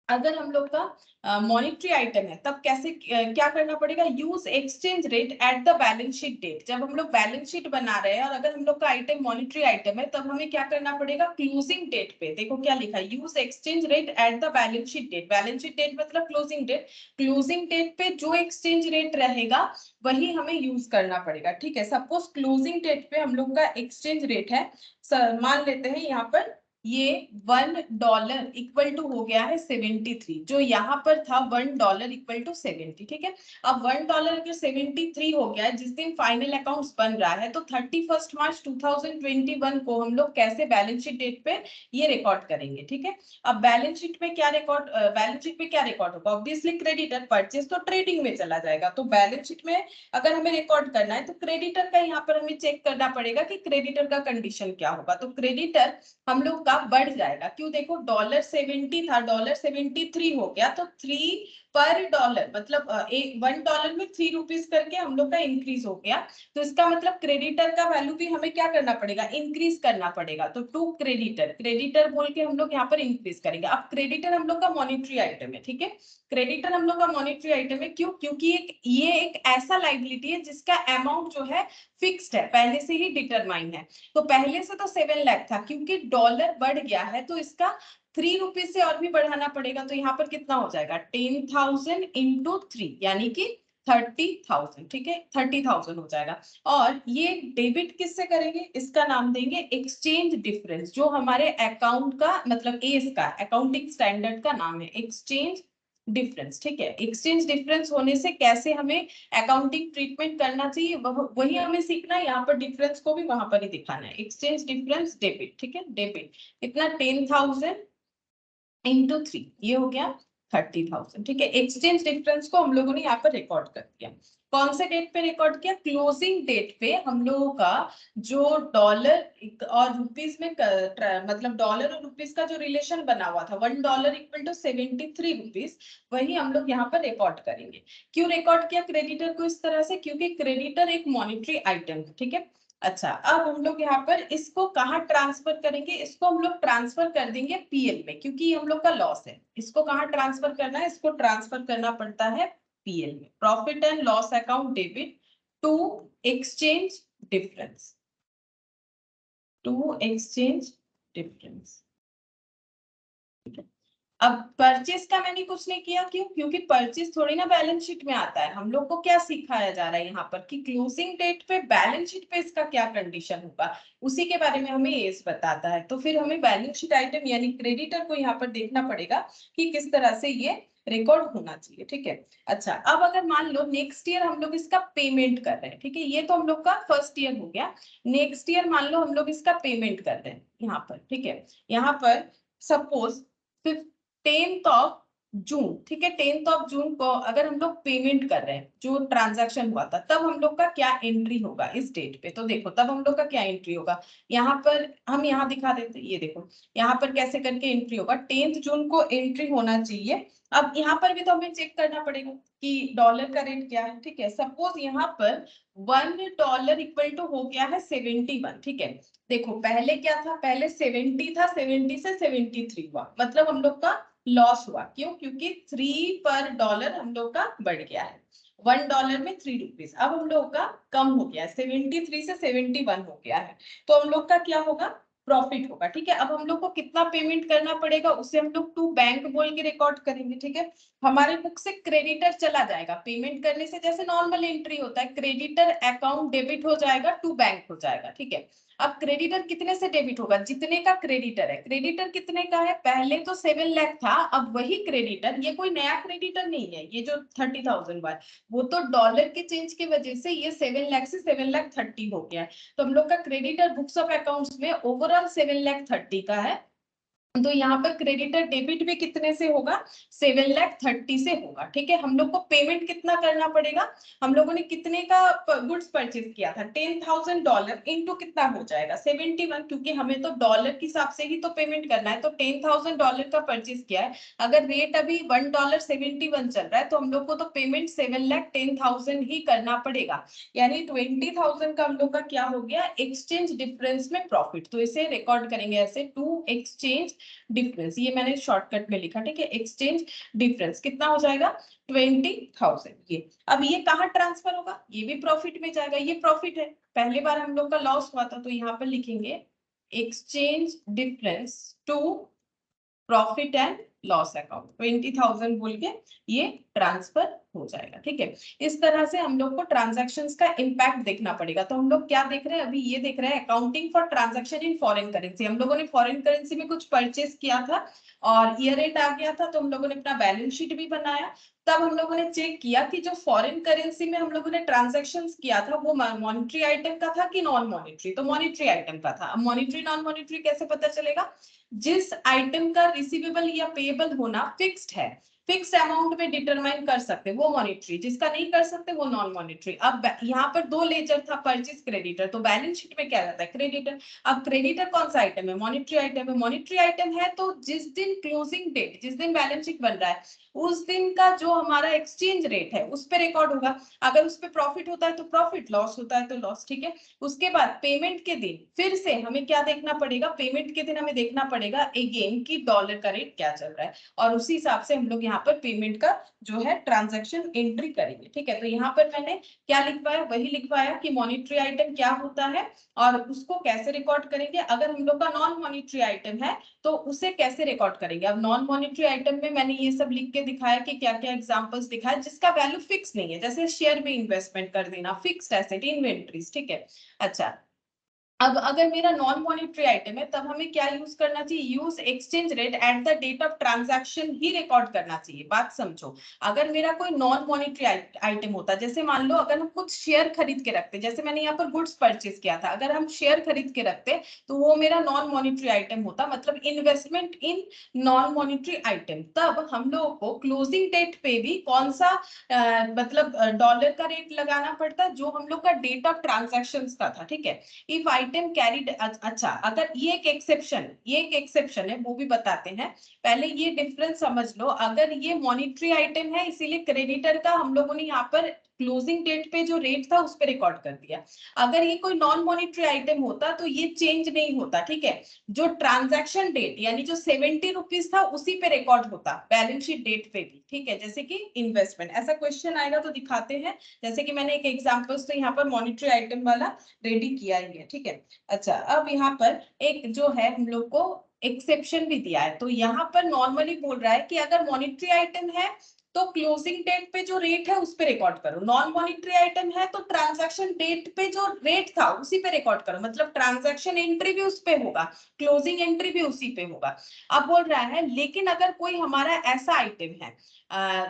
अगर हम लोग का मॉनिटरी आइटम है तब कैसे क्या करना पड़ेगा, use exchange rate at the balance sheet date. जब हम लोग बैलेंस शीट बना रहे हैं और अगर हम लोग का आइटम मॉनिटरी आइटम है, तब हमें क्या करना पड़ेगा, क्लोजिंग डेट पे। देखो क्या लिखा है, use exchange rate at the balance sheet date. Balance sheet date मतलब क्लोजिंग डेट। क्लोजिंग डेट पे जो एक्सचेंज रेट रहेगा वही हमें यूज करना पड़ेगा, ठीक है। सपोज क्लोजिंग डेट पे हम लोग का एक्सचेंज रेट है, मान लेते हैं यहाँ पर ये $1 इक्वल टू हो गया है 73, जो यहाँ पर था $1 इक्वल टू 70, ठीक है। अब $1 अगर 73 हो गया है, जिस दिन फाइनल अकाउंट्स बन रहा है, तो 31 मार्च 2021 को हम लोग कैसे बैलेंस शीट डेट पे ये रिकॉर्ड करेंगे, ठीक है। अब बैलेंस शीट में क्या रिकॉर्ड, बैलेंस शीट में क्या रिकॉर्ड होगा, ऑब्वियसली क्रेडिटर, परचेज तो ट्रेडिंग में चला जाएगा। तो बैलेंस शीट में अगर हमें रिकॉर्ड करना है तो क्रेडिटर का यहाँ पर हमें चेक करना पड़ेगा कि क्रेडिटर का कंडीशन क्या होगा। तो क्रेडिटर हम लोग का बढ़ जाएगा। क्यों? देखो $70 था, $73 हो गया, तो 3 पर डॉलर, मतलब $1 में 3 रुपीज करके हम लोग का इंक्रीज हो गया। तो इसका मतलब क्रेडिटर का वैल्यू भी हमें क्या करना पड़ेगा, इंक्रीज करना पड़ेगा। तो टू क्रेडिटर, क्रेडिटर बोल के हम लोग यहाँ पर इंक्रीज करेंगे। अब क्रेडिटर हम लोग का मॉनिटरी आइटम है, ठीक है। क्रेडिटर हम लोग का मॉनिटरी आइटम है। क्यों? क्योंकि ये एक ऐसा लाइबिलिटी है जिसका अमाउंट जो है फिक्स्ड है, पहले से ही डिटरमाइन है। तो पहले से तो 7 लाख था, क्योंकि डॉलर बढ़ गया है तो इसका ₹3 से और भी बढ़ाना पड़ेगा, तो यहाँ पर कितना हो जाएगा 10,000 इंटू 3 यानी कि 30,000, ठीक है 30,000 हो जाएगा। और ये डेबिट किससे करेंगे, इसका नाम देंगे एक्सचेंज डिफरेंस, जो हमारे अकाउंट का मतलब एस का अकाउंटिंग स्टैंडर्ड का नाम है एक्सचेंज डिफरेंस, ठीक है। एक्सचेंज डिफरेंस होने से कैसे हमें अकाउंटिंग ट्रीटमेंट करना चाहिए वही हमें सीखना है, यहाँ पर डिफरेंस को भी वहां पर ही दिखाना है। एक्सचेंज डिफरेंस डेबिट, ठीक है डेबिट इतना 10,000 इंटू 3 ये हो गया 30,000, ठीक है। एक्सचेंज डिफरेंस को हम लोगों ने यहाँ पर रिकॉर्ड कर दिया। कौन से डेट पे रिकॉर्ड किया, क्लोजिंग डेट पे हम लोगों का जो डॉलर और रुपीस में मतलब डॉलर और रुपीस का जो रिलेशन बना हुआ था $1 इक्वल टू 73 रुपीस, वही हम लोग यहाँ पर रिकॉर्ड करेंगे। क्यों रिकॉर्ड किया क्रेडिटर को इस तरह से, क्योंकि क्रेडिटर एक मॉनिटरी आइटम है, ठीक है। अच्छा अब हम लोग यहाँ पर इसको कहाँ ट्रांसफर करेंगे, इसको हम लोग ट्रांसफर कर देंगे पीएल में, क्योंकि हम लोग का लॉस है। इसको कहाँ ट्रांसफर करना है, इसको ट्रांसफर करना पड़ता है पीएल में, profit and loss account debit to exchange difference, to exchange difference. अब परचेज का मैंने कुछ नहीं किया, क्यों, क्योंकि परचेज थोड़ी ना बैलेंस शीट में आता है। हम लोग को क्या सिखाया जा रहा है यहाँ पर कि क्लोजिंग डेट पे बैलेंस शीट पे इसका क्या कंडीशन होगा, उसी के बारे में हमें एस बताता है। तो फिर हमें बैलेंस शीट आइटम यानी क्रेडिटर को यहाँ पर देखना पड़ेगा कि किस तरह से ये रिकॉर्ड होना चाहिए, ठीक है। अच्छा अब अगर मान लो नेक्स्ट ईयर हम लोग इसका पेमेंट कर रहे हैं, ठीक है, ये तो हम लोग का फर्स्ट ईयर हो गया। नेक्स्ट ईयर मान लो हम लोग इसका पेमेंट कर रहे हैं यहाँ पर, ठीक है। यहाँ पर सपोज 10th ऑफ जून, ठीक है, 10th ऑफ जून को अगर हम लोग पेमेंट कर रहे हैं, जो ट्रांजैक्शन हुआ था, तब हम लोग का क्या एंट्री होगा इस डेट पे, तो देखो तब हम लोग का क्या एंट्री होगा। यहाँ पर हम यहाँ दिखा देते, ये देखो यहाँ पर कैसे करके एंट्री होगा, 10th जून को एंट्री होना चाहिए। अब यहाँ पर भी तो हमें चेक करना पड़ेगा कि डॉलर का रेट क्या है, ठीक है। सपोज यहाँ पर $1 इक्वल टू हो गया है 71, ठीक है। देखो पहले क्या था, पहले 70 था, 70 से 73 हुआ, मतलब हम लोग का लॉस हुआ। क्यों, क्योंकि 3 पर डॉलर हम लोग का बढ़ गया है, $1 में 3 रुपीज। अब हम लोग का कम हो गया है, 73 से 71 हो गया है, तो हम लोग का क्या होगा, प्रॉफिट होगा, ठीक है। अब हम लोग को कितना पेमेंट करना पड़ेगा, उसे हम लोग टू बैंक बोल के रिकॉर्ड करेंगे, ठीक है। हमारे बुक से क्रेडिटर चला जाएगा, पेमेंट करने से जैसे नॉर्मल एंट्री होता है, क्रेडिटर अकाउंट डेबिट हो जाएगा टू बैंक हो जाएगा, ठीक है। अब क्रेडिटर कितने से डेबिट होगा, जितने का क्रेडिटर है। क्रेडिटर कितने का है, पहले तो 7 लाख था, अब वही क्रेडिटर, ये कोई नया क्रेडिटर नहीं है, ये जो 30,000 बार, वो तो डॉलर के चेंज की वजह से ये 7 लाख से 7,30,000 हो गया है। तो हम लोग का क्रेडिटर बुक्स ऑफ अकाउंट्स में ओवरऑल 7,30,000 का है, तो यहाँ पर क्रेडिटर डेबिट भी कितने से होगा, 7,30,000 से होगा, ठीक है। हम लोग को पेमेंट कितना करना पड़ेगा, हम लोगों ने कितने का गुड्स परचेज किया था, $10,000 इंटू कितना हो जाएगा 71, क्योंकि हमें तो डॉलर के हिसाब से ही तो पेमेंट करना है। तो $10,000 का परचेज किया है, अगर रेट अभी $1.71 चल रहा है, तो हम लोग को तो पेमेंट 7,10,000 ही करना पड़ेगा, यानी 20,000 का हम लोग का क्या हो गया, एक्सचेंज डिफरेंस में प्रॉफिट। तो इसे रिकॉर्ड करेंगे ऐसे, टू एक्सचेंज डिफरेंस, ये मैंने शॉर्टकट में लिखा, ठीक है। एक्सचेंज डिफरेंस कितना हो जाएगा 20,000। ये अब ये कहाँ ट्रांसफर होगा, ये भी प्रॉफिट में जाएगा, ये प्रॉफिट है, पहले बार हम लोग का लॉस हुआ था, तो यहाँ पर लिखेंगे exchange difference to profit and loss account, 20,000 बोल के ये ट्रांसफर हो जाएगा, ठीक है। इस तरह से हम लोग को ट्रांजैक्शंस का इंपैक्ट देखना पड़ेगा। तो हम लोग क्या देख रहे हैं अभी, ये देख रहे हैं accounting for transaction in foreign currency. हम लोगों ने फॉरेन करेंसी में कुछ परचेस किया था और ईयर एंड आ गया था, तो हम लोगों ने अपना बैलेंस शीट भी बनाया। तब हम लोगों ने चेक किया कि जो फॉरेन करेंसी में हम लोगों ने ट्रांजैक्शंस किया था वो मॉनिटरी आइटम का था कि नॉन मॉनिटरी, तो मॉनिटरी आइटम का था। अब मॉनिटरी नॉन मॉनिटरी कैसे पता चलेगा, जिस आइटम का रिसीवेबल या पेएबल होना फिक्स्ड है, फिक्स अमाउंट में डिटरमाइन कर सकते वो मॉनिटरी, जिसका नहीं कर सकते वो नॉन मॉनिटरी। अब यहाँ पर दो लेजर था, परचेज क्रेडिटर, तो बैलेंस शीट में क्या रहता है, क्रेडिटर। अब क्रेडिटर कौन सा आइटम है, मॉनिटरी आइटम है। मॉनिटरी आइटम है तो जिस दिन क्लोजिंग डेट, जिस दिन बैलेंस शीट बन रहा है, उस दिन का जो हमारा एक्सचेंज रेट है उस पर रिकॉर्ड होगा। अगर उस पर प्रॉफिट होता है तो प्रॉफिट, लॉस होता है तो लॉस, ठीक है। उसके बाद पेमेंट के दिन फिर से हमें क्या देखना पड़ेगा, पेमेंट के दिन हमें देखना पड़ेगा अगेन कि डॉलर का रेट क्या चल रहा है, और उसी हिसाब से हम लोग यहाँ यहाँ पर पेमेंट का जो है ट्रांजैक्शन एंट्री करेंगे। ठीक है, तो यहाँ पर मैंने क्या लिखवाया, वही लिखवाया कि मॉनिटरी आइटम क्या होता है और उसको कैसे रिकॉर्ड करेंगे। अगर हम लोग का नॉन मॉनिटरी आइटम है तो उसे कैसे रिकॉर्ड करेंगे। अब नॉन मॉनिटरी आइटम में मैंने ये सब लिख के दिखाया कि क्या क्या एग्जांपल्स दिखाया जिसका वैल्यू फिक्स नहीं है, जैसे शेयर में इन्वेस्टमेंट कर देना, फिक्स्ड एसेट, इन्वेंट्रीज। ठीक है, अच्छा अब अगर मेरा नॉन मॉनिटरी आइटम है तब हमें क्या यूज करना चाहिए, use exchange rate at the date of transaction ही रिकॉर्ड करना चाहिए। बात समझो, अगर मेरा कोई नॉन मॉनिटरी आइटम होता, जैसे मान लो अगर हम कुछ शेयर खरीद के रखते, जैसे मैंने यहाँ पर गुड्स परचेज किया था, अगर हम शेयर खरीद के रखते तो वो मेरा नॉन मॉनिटरी आइटम होता, मतलब investment in non monetary item. तब हम लोगों को क्लोजिंग डेट पे भी कौन सा मतलब डॉलर का रेट लगाना पड़ता जो हम लोग का डेट ऑफ ट्रांजैक्शन का था। ठीक है, इफ आइटम कैरीड, अच्छा अगर ये एक एक्सेप्शन है वो भी बताते हैं। पहले ये डिफरेंस समझ लो, अगर ये मॉनिटरी आइटम है इसीलिए क्रेडिटर का हम लोगों ने यहाँ पर क्लोजिंग डेट पे जो रेट था उस पे रिकॉर्ड कर दिया। अगर ये कोई नॉन मॉनिटरी आइटम होता तो ये चेंज नहीं होता। ठीक है, जो ट्रांजैक्शन डेट यानी जो 70 रुपीज था उसी पे रिकॉर्ड होता बैलेंस शीट डेट पे भी। ठीक है, जैसे कि इन्वेस्टमेंट, ऐसा क्वेश्चन आएगा तो दिखाते हैं। जैसे कि मैंने एक एग्जांपल्स तो यहाँ पर मॉनिटरी आइटम वाला रेडी किया ही है। ठीक है, अच्छा अब यहाँ पर एक जो है हम लोग को एक्सेप्शन भी दिया है, तो यहाँ पर नॉर्मली बोल रहा है कि अगर मॉनिटरी आइटम है तो क्लोजिंग डेट पे जो रेट है उस पे रिकॉर्ड करो, नॉन मॉनिटरी आइटम है तो ट्रांजैक्शन डेट पे जो रेट था उसी पे रिकॉर्ड करो, मतलब ट्रांजैक्शन एंट्री भी उस पे होगा, क्लोजिंग एंट्री भी उसी पे होगा। अब बोल रहा है लेकिन अगर कोई हमारा ऐसा आइटम है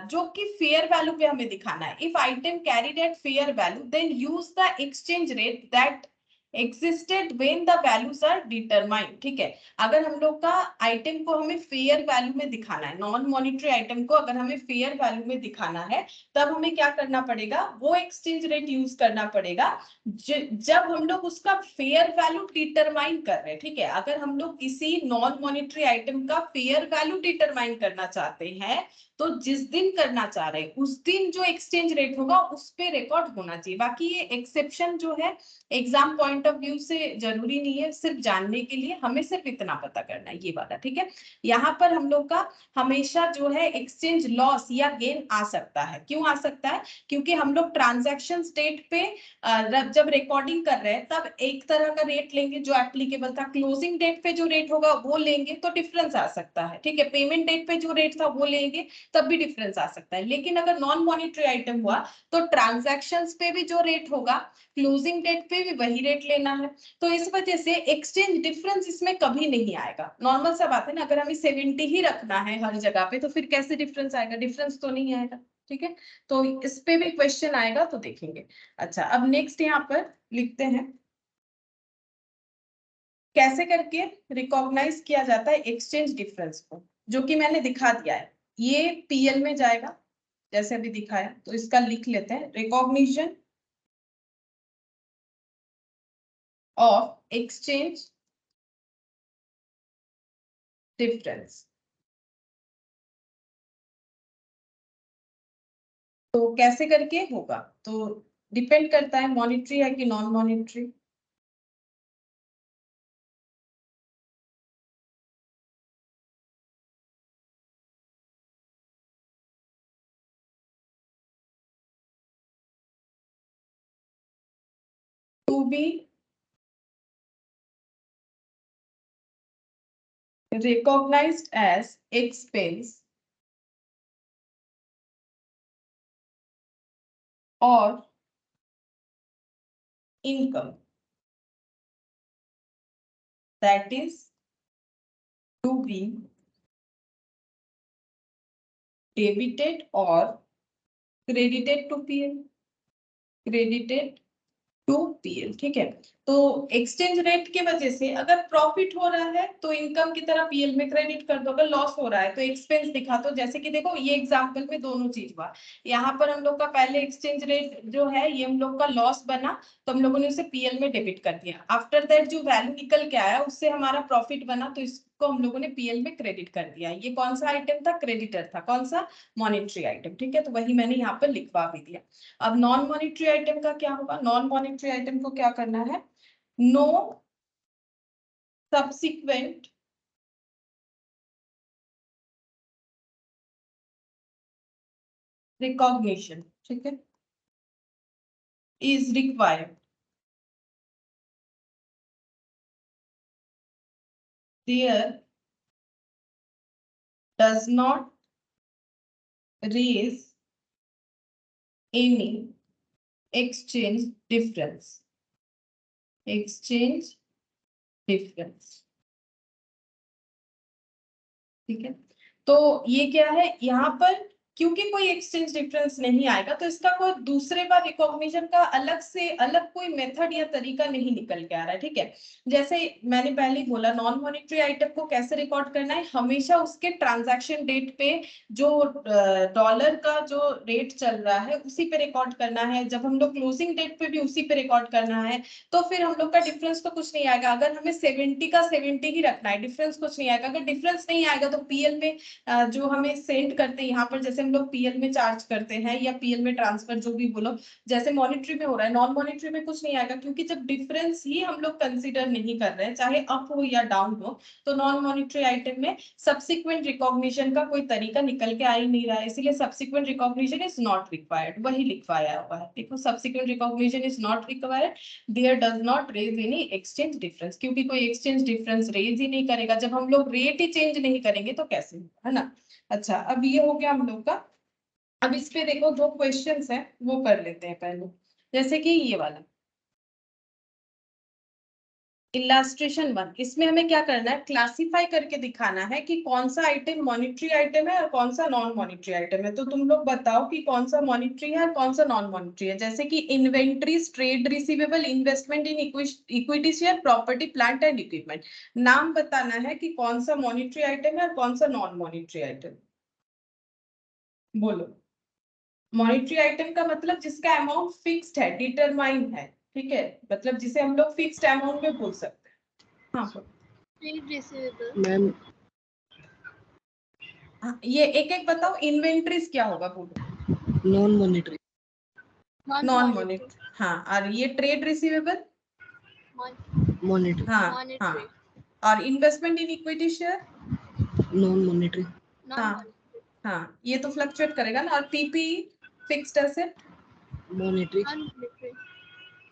जो कि फेयर वैल्यू पे हमें दिखाना है, if item carried at fair value then use the exchange rate that existed when the values are determined। ठीक है, अगर हम लोग का आइटम को हमें फेयर वैल्यू में दिखाना है, नॉन मॉनिटरी आइटम को अगर हमें फेयर वैल्यू में दिखाना है तब हमें क्या करना पड़ेगा, वो एक्सचेंज रेट यूज करना पड़ेगा जब हम लोग उसका फेयर वैल्यू डिटरमाइन कर रहे हैं। ठीक है, अगर हम लोग किसी नॉन मॉनिटरी आइटम का फेयर वैल्यू डिटरमाइन करना चाहते हैं तो जिस दिन करना चाह रहे हैं उस दिन जो एक्सचेंज रेट होगा उस पे रिकॉर्ड होना चाहिए। बाकी ये एक्सेप्शन जो है एग्जाम पॉइंट ऑफ व्यू से जरूरी नहीं है, सिर्फ जानने के लिए हमें सिर्फ इतना पता करना है ये वाला। ठीक है, यहाँ पर हम लोग का हमेशा जो है एक्सचेंज लॉस या गेन आ सकता है। क्यों आ सकता है, क्योंकि हम लोग ट्रांजैक्शन डेट पे जब रिकॉर्डिंग कर रहे हैं तब एक तरह का रेट लेंगे जो एप्लीकेबल था, क्लोजिंग डेट पे जो रेट होगा वो लेंगे तो डिफरेंस आ सकता है। ठीक है, पेमेंट डेट पे जो रेट था वो लेंगे तब भी डिफरेंस आ सकता है। लेकिन अगर नॉन मॉनिटरी आइटम हुआ तो ट्रांजैक्शंस पे भी जो रेट होगा क्लोजिंग डेट पे भी वही रेट लेना है, तो इस वजह से एक्सचेंज डिफरेंस इसमें कभी नहीं आएगा। नॉर्मल सा बात है ना, अगर हमें 70 ही रखना है हर जगह पे तो फिर कैसे डिफरेंस आएगा, डिफरेंस तो नहीं आएगा। ठीक है, तो इस पे भी क्वेश्चन आएगा तो देखेंगे। अच्छा अब नेक्स्ट यहाँ पर लिखते हैं कैसे करके रिकॉग्नाइज किया जाता है एक्सचेंज डिफरेंस को, जो कि मैंने दिखा दिया है। ये पीएल में जाएगा जैसे अभी दिखाया, तो इसका लिख लेते हैं, रिकॉग्निशन ऑफ एक्सचेंज डिफरेंस। तो कैसे करके होगा, तो डिपेंड करता है मॉनिटरी है कि non monetary. To be recognized as expense or income, that is to be debited or credited to PL, credited to PL. ठीक है, तो एक्सचेंज रेट की वजह से अगर प्रॉफिट हो रहा है तो इनकम की तरह पीएल में क्रेडिट कर दो, अगर लॉस हो रहा है तो एक्सपेंस दिखा दो। जैसे कि देखो ये एग्जांपल में दोनों चीज हुआ, यहाँ पर हम लोग का पहले एक्सचेंज रेट जो है ये हम लोग का लॉस बना तो हम लोगों ने उसे पीएल में डेबिट कर दिया, आफ्टर दैट जो वैल्यू निकल के आया उससे हमारा प्रॉफिट बना तो इसको हम लोगों ने पीएल में क्रेडिट कर दिया। ये कौन सा आइटम था, क्रेडिटर था, कौन सा, मॉनिटरी आइटम। ठीक है, तो वही मैंने यहाँ पर लिखवा भी दिया। अब नॉन मॉनिटरी आइटम का क्या होगा, नॉन मॉनिटरी आइटम को क्या करना है, नो सब्सिक्वेंट रिकॉग्निशन, ठीक है, is required, there does not raise any exchange difference, exchange difference, ठीक है। तो ये क्या है यहाँ पर, क्योंकि कोई एक्सचेंज डिफरेंस नहीं आएगा तो इसका कोई दूसरे बार रिकॉग्निशन का अलग से अलग कोई मेथड या तरीका नहीं निकल के आ रहा है, ठीक है। जैसे मैंने पहले ही बोला, नॉन मॉनेटरी आइटम को कैसे रिकॉर्ड करना है, हमेशा उसके ट्रांजैक्शन डेट पे जो डॉलर का जो रेट चल रहा है उसी पे रिकॉर्ड करना है। जब हम लोग क्लोजिंग डेट पे भी उसी पे रिकॉर्ड करना है, तो फिर हम लोग का डिफरेंस तो कुछ नहीं आएगा। अगर हमें 70 का 70 ही रखना है, डिफरेंस कुछ नहीं आएगा। अगर डिफरेंस नहीं आएगा तो पीएल में जो हमें सेंड करते हैं यहाँ पर, जैसे हम लोग पीएल में चार्ज करते हैं या पीएल में ट्रांसफर, जो भी बोलो, जैसे मॉनेटरी में हो रहा है, नॉन मॉनेटरी में कुछ नहीं आएगा, क्योंकि जब डिफरेंस ही हम लोग कंसीडर नहीं कर रहे हैं, चाहे अप हो या डाउन हो, तो नॉन मॉनेटरी आइटम में सब्सिक्वेंट रिकॉग्निशन का कोई तरीका निकल के आ ही नहीं रहा है, इसीलिए subsequent recognition is not required, वही लिखवाया हुआ है। देखो, subsequent recognition is not required, there does not raise any exchange difference, क्योंकि कोई एक्सचेंज डिफरेंस रेज ही नहीं करेगा। जब हम लोग रेट ही चेंज नहीं करेंगे तो कैसे होगा, है ना। अच्छा, अब ये हो गया हम लोग का। अब इस पे देखो, जो क्वेश्चंस है वो कर लेते हैं पहले। जैसे कि ये वाला इलास्ट्रेशन 1, इसमें हमें क्या करना है, क्लासिफाई करके दिखाना है कि कौन सा आइटम मॉनिटरी आइटम है और कौन सा नॉन मॉनिटरी आइटम है। तो तुम लोग बताओ कि कौन सा मॉनिटरी है और कौन सा नॉन मॉनिटरी है। जैसे कि inventories, trade receivable, investment in equity share, property, plant and equipment. नाम बताना है कि कौन सा मॉनिटरी आइटम है और कौन सा नॉन मॉनिटरी आइटम। बोलो। मॉनिटरी आइटम का मतलब जिसका अमाउंट फिक्स्ड है, डिटरमाइन है, ठीक है, मतलब जिसे हम लोग फिक्स्ड अमाउंट में बोल सकते हैं। हाँ मैम, हाँ, ये एक एक बताओ, इन्वेंट्रीज क्या होगा, बोलो। Non monetary. नॉन मॉनिटरी, हाँ। और ये ट्रेड रिसीवेबल, मॉनेटरी। हाँ हाँ। और investment in equity share, non monetary. हाँ हाँ, ये तो फ्लक्चुएट करेगा ना। और PP, fixed asset, monetary.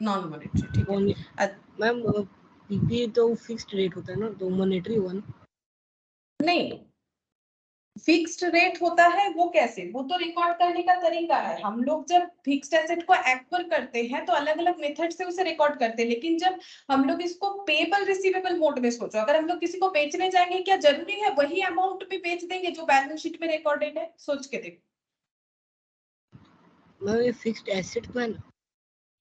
Non monetary, ठीक है। मैम, पीपी तो फिक्स्ड रेट होता है ना, तो मॉनेटरी हुआ ना। नहीं, फिक्स्ड रेट होता है वो कैसे, वो तो रिकॉर्ड करने का तरीका है। हम लोग जब फिक्स्ड एसेट को एक्वायर करते हैं तो अलग अलग मेथड से उसे रिकॉर्ड करते हैं, लेकिन जब हम लोग इसको पेबल रिसीवेबल मोड में, सोचो अगर हम लोग किसी को बेचने जाएंगे, क्या जरूरी है वही अमाउंट भी बेच देंगे जो बैलेंस शीट में रिकॉर्डेड है? सोच के देखो। मैम, ये फिक्स्ड एसेट तो है ना।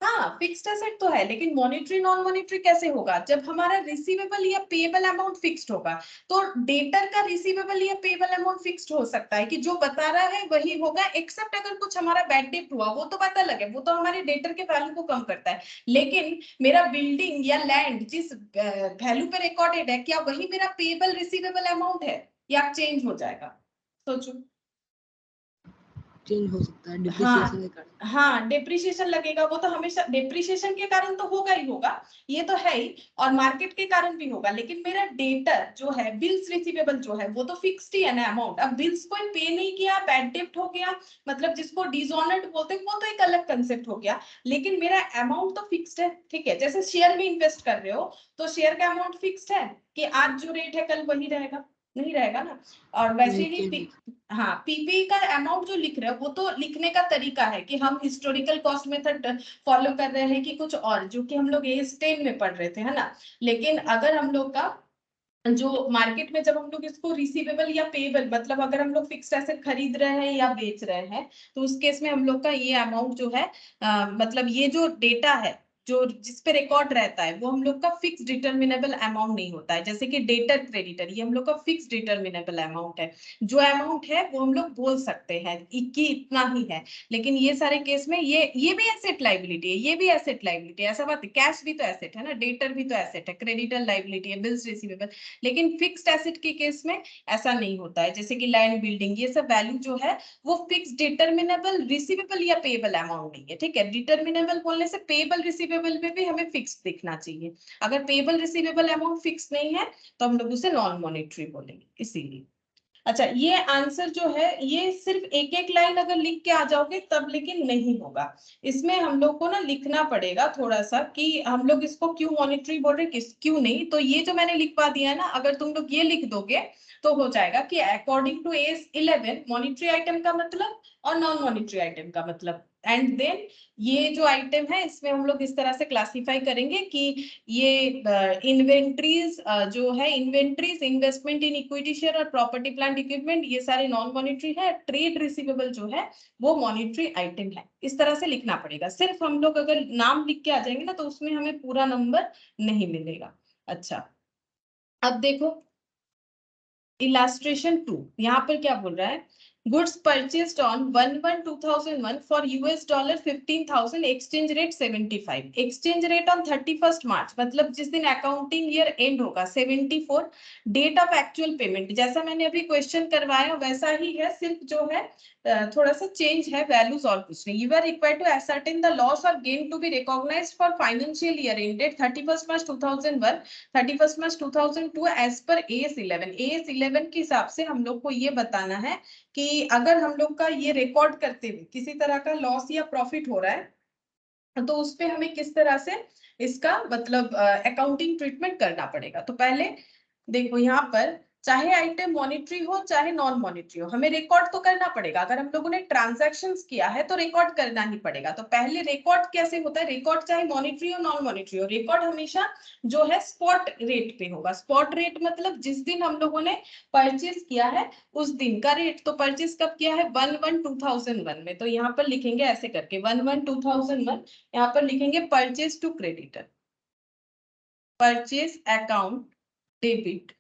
हाँ, फिक्स्ड एसेट तो है, लेकिन मॉनिटरी नॉन मॉनिटरी कैसे होगा? जब हमारा रिसीवेबल या पेबल अमाउंट फिक्स्ड होगा, तो डेटर का रिसीवेबल या पेबल अमाउंट फिक्स्ड हो सकता है कि जो बता रहा है वही होगा, एक्सेप्ट अगर कुछ हमारा बैड डेट हुआ, वो तो बात अलग है, वो तो हमारे डेटर के वैल्यू को कम करता है। लेकिन मेरा बिल्डिंग या लैंड जिस वैल्यू पे रिकॉर्डेड है, क्या वही मेरा पेबल रिसीवेबल अमाउंट है या चेंज हो जाएगा? सोचो। चेंज हो सकता है डिप्रिसिएशन के हाँ कारण। हाँ, डिप्रिसिएशन लगेगा, वो तो हमेशा डिप्रिसिएशन के कारण तो होगा ही होगा, ये तो है ही, और मार्केट के कारण भी होगा। लेकिन मेरा डेटर जो है, बिल्स रिसीवेबल जो है, वो तो फिक्स्ड ही है ना अमाउंट। अब बिल्स कोई पे नहीं किया, बैड डेब्ट हो गया, मतलब जिसको डिसऑनर्ड बोलते हैं, वो तो एक अलग कंसेप्ट हो गया, लेकिन मेरा अमाउंट तो फिक्स्ड है, ठीक है। जैसे शेयर में इन्वेस्ट कर रहे हो, तो शेयर का अमाउंट फिक्स्ड है कि आज जो रेट है कल वही रहेगा? नहीं रहेगा ना। और वैसे नहीं, ही चेंज। हाँ, पीपी का अमाउंट जो लिख रहे हो, वो तो लिखने का तरीका है कि हम हिस्टोरिकल कॉस्ट मेथड फॉलो कर रहे हैं कि कुछ और, जो कि हम लोग एज 10 में पढ़ रहे थे, है ना। लेकिन अगर हम लोग का जो मार्केट में, जब हम लोग इसको रिसीवेबल या पेबल, मतलब अगर हम लोग फिक्स्ड एसेट खरीद रहे हैं या बेच रहे हैं, तो उस केस में हम लोग का ये अमाउंट जो है, मतलब ये जो डेटा है जो जिस पे रिकॉर्ड रहता है, वो हम लोग का फिक्स डिटर्मिनेबल अमाउंट नहीं होता है। जैसे कि डेटर क्रेडिटर, ये हम लोग का फिक्स डिटर्मिनेबल अमाउंट है। जो अमाउंट है वो हम लोग बोल सकते हैं कि इतना ही है। लेकिन ये सारे केस में ये भी एसेट लाइबिलिटी है, ये भी एसेट लाइबिलिटी है, ऐसा बात है। कैश भी तो एसेट है ना, डेटर भी तो एसेट है, क्रेडिटर लाइबिलिटी है, बिल्स रिसीवेबल। लेकिन फिक्स्ड एसेट के केस में ऐसा नहीं होता है। जैसे कि लैंड, बिल्डिंग, ये सब वैल्यू जो है वो फिक्स डिटर्मिनेबल रिसीवेबल या पेबल अमाउंट नहीं है, ठीक है। डिटर्मिनेबल बोलने से पेबल रिसीवेबल में भी हमें फिक्स दिखना चाहिए। अगर पेबल रिसीवेबल अमाउंट फिक्स नहीं है तो हम लोग उसे नॉन मॉनिटरी बोलेंगे, इसीलिए। अच्छा, ये आंसर जो है ये सिर्फ एक एक लाइन अगर लिख के आ जाओगे तब, लेकिन नहीं होगा। इसमें हम लोग को ना लिखना पड़ेगा थोड़ा सा कि हम लोग इसको क्यों मॉनिटरी बोल रहे, किस क्यों नहीं। तो ये जो मैंने लिखवा दिया है ना, अगर तुम लोग ये लिख दोगे तो हो जाएगा कि according to AS 11 monetary item का मतलब और नॉन मॉनिटरी आइटम का मतलब। एंड देन ये जो आइटम है इसमें हम लोग इस तरह से क्लासिफाई करेंगे कि ये इन्वेंट्रीज जो है, inventories, investment in equity share और प्रॉपर्टी प्लांट इक्विपमेंट, ये सारे नॉन मॉनिटरी है। ट्रेड रिसीवेबल जो है वो मॉनिटरी आइटम है। इस तरह से लिखना पड़ेगा। सिर्फ हम लोग अगर नाम लिख के आ जाएंगे ना तो उसमें हमें पूरा नंबर नहीं मिलेगा। अच्छा, अब देखो इलास्ट्रेशन 2, यहाँ पर क्या बोल रहा है, goods purchased on 1/1/2001 for $15,000, exchange rate 75, exchange rate on 31 मार्च, मतलब जिस दिन अकाउंटिंग ईयर एंड होगा 74, डेट ऑफ एक्चुअल पेमेंट जैसा मैंने अभी क्वेश्चन करवाया वैसा ही है, सिर्फ जो है थोड़ा सा चेंज है वैल्यूज और कुछ नहीं। You are required to ascertain the loss और gain to be recognised for financial year ended 31 March 2001, 31 March 2002 एज पर AS11। AS11 के हिसाब से हम लोग को ये बताना है कि अगर हम लोग का ये रिकॉर्ड करते हुए किसी तरह का लॉस या प्रॉफिट हो रहा है तो उस पे हमें किस तरह से इसका मतलब अकाउंटिंग ट्रीटमेंट करना पड़ेगा। तो पहले देखो यहाँ पर चाहे आइटम मॉनिटरी हो चाहे नॉन मॉनिटरी हो, हमें रिकॉर्ड तो करना पड़ेगा। अगर हम लोगों ने ट्रांजैक्शंस किया है तो रिकॉर्ड करना ही पड़ेगा। तो पहले रिकॉर्ड कैसे होता है, रिकॉर्ड चाहे मॉनिटरी हो नॉन मॉनिटरी हो, रिकॉर्ड हमेशा जो है स्पॉट रेट पे होगा। स्पॉट रेट मतलब जिस दिन हम लोगों ने परचेज किया है उस दिन का रेट। तो परचेज कब किया है, 1/1/2001 में। तो यहाँ पर लिखेंगे ऐसे करके 1/1/2001, यहाँ पर लिखेंगे purchase to creditor, purchase account debit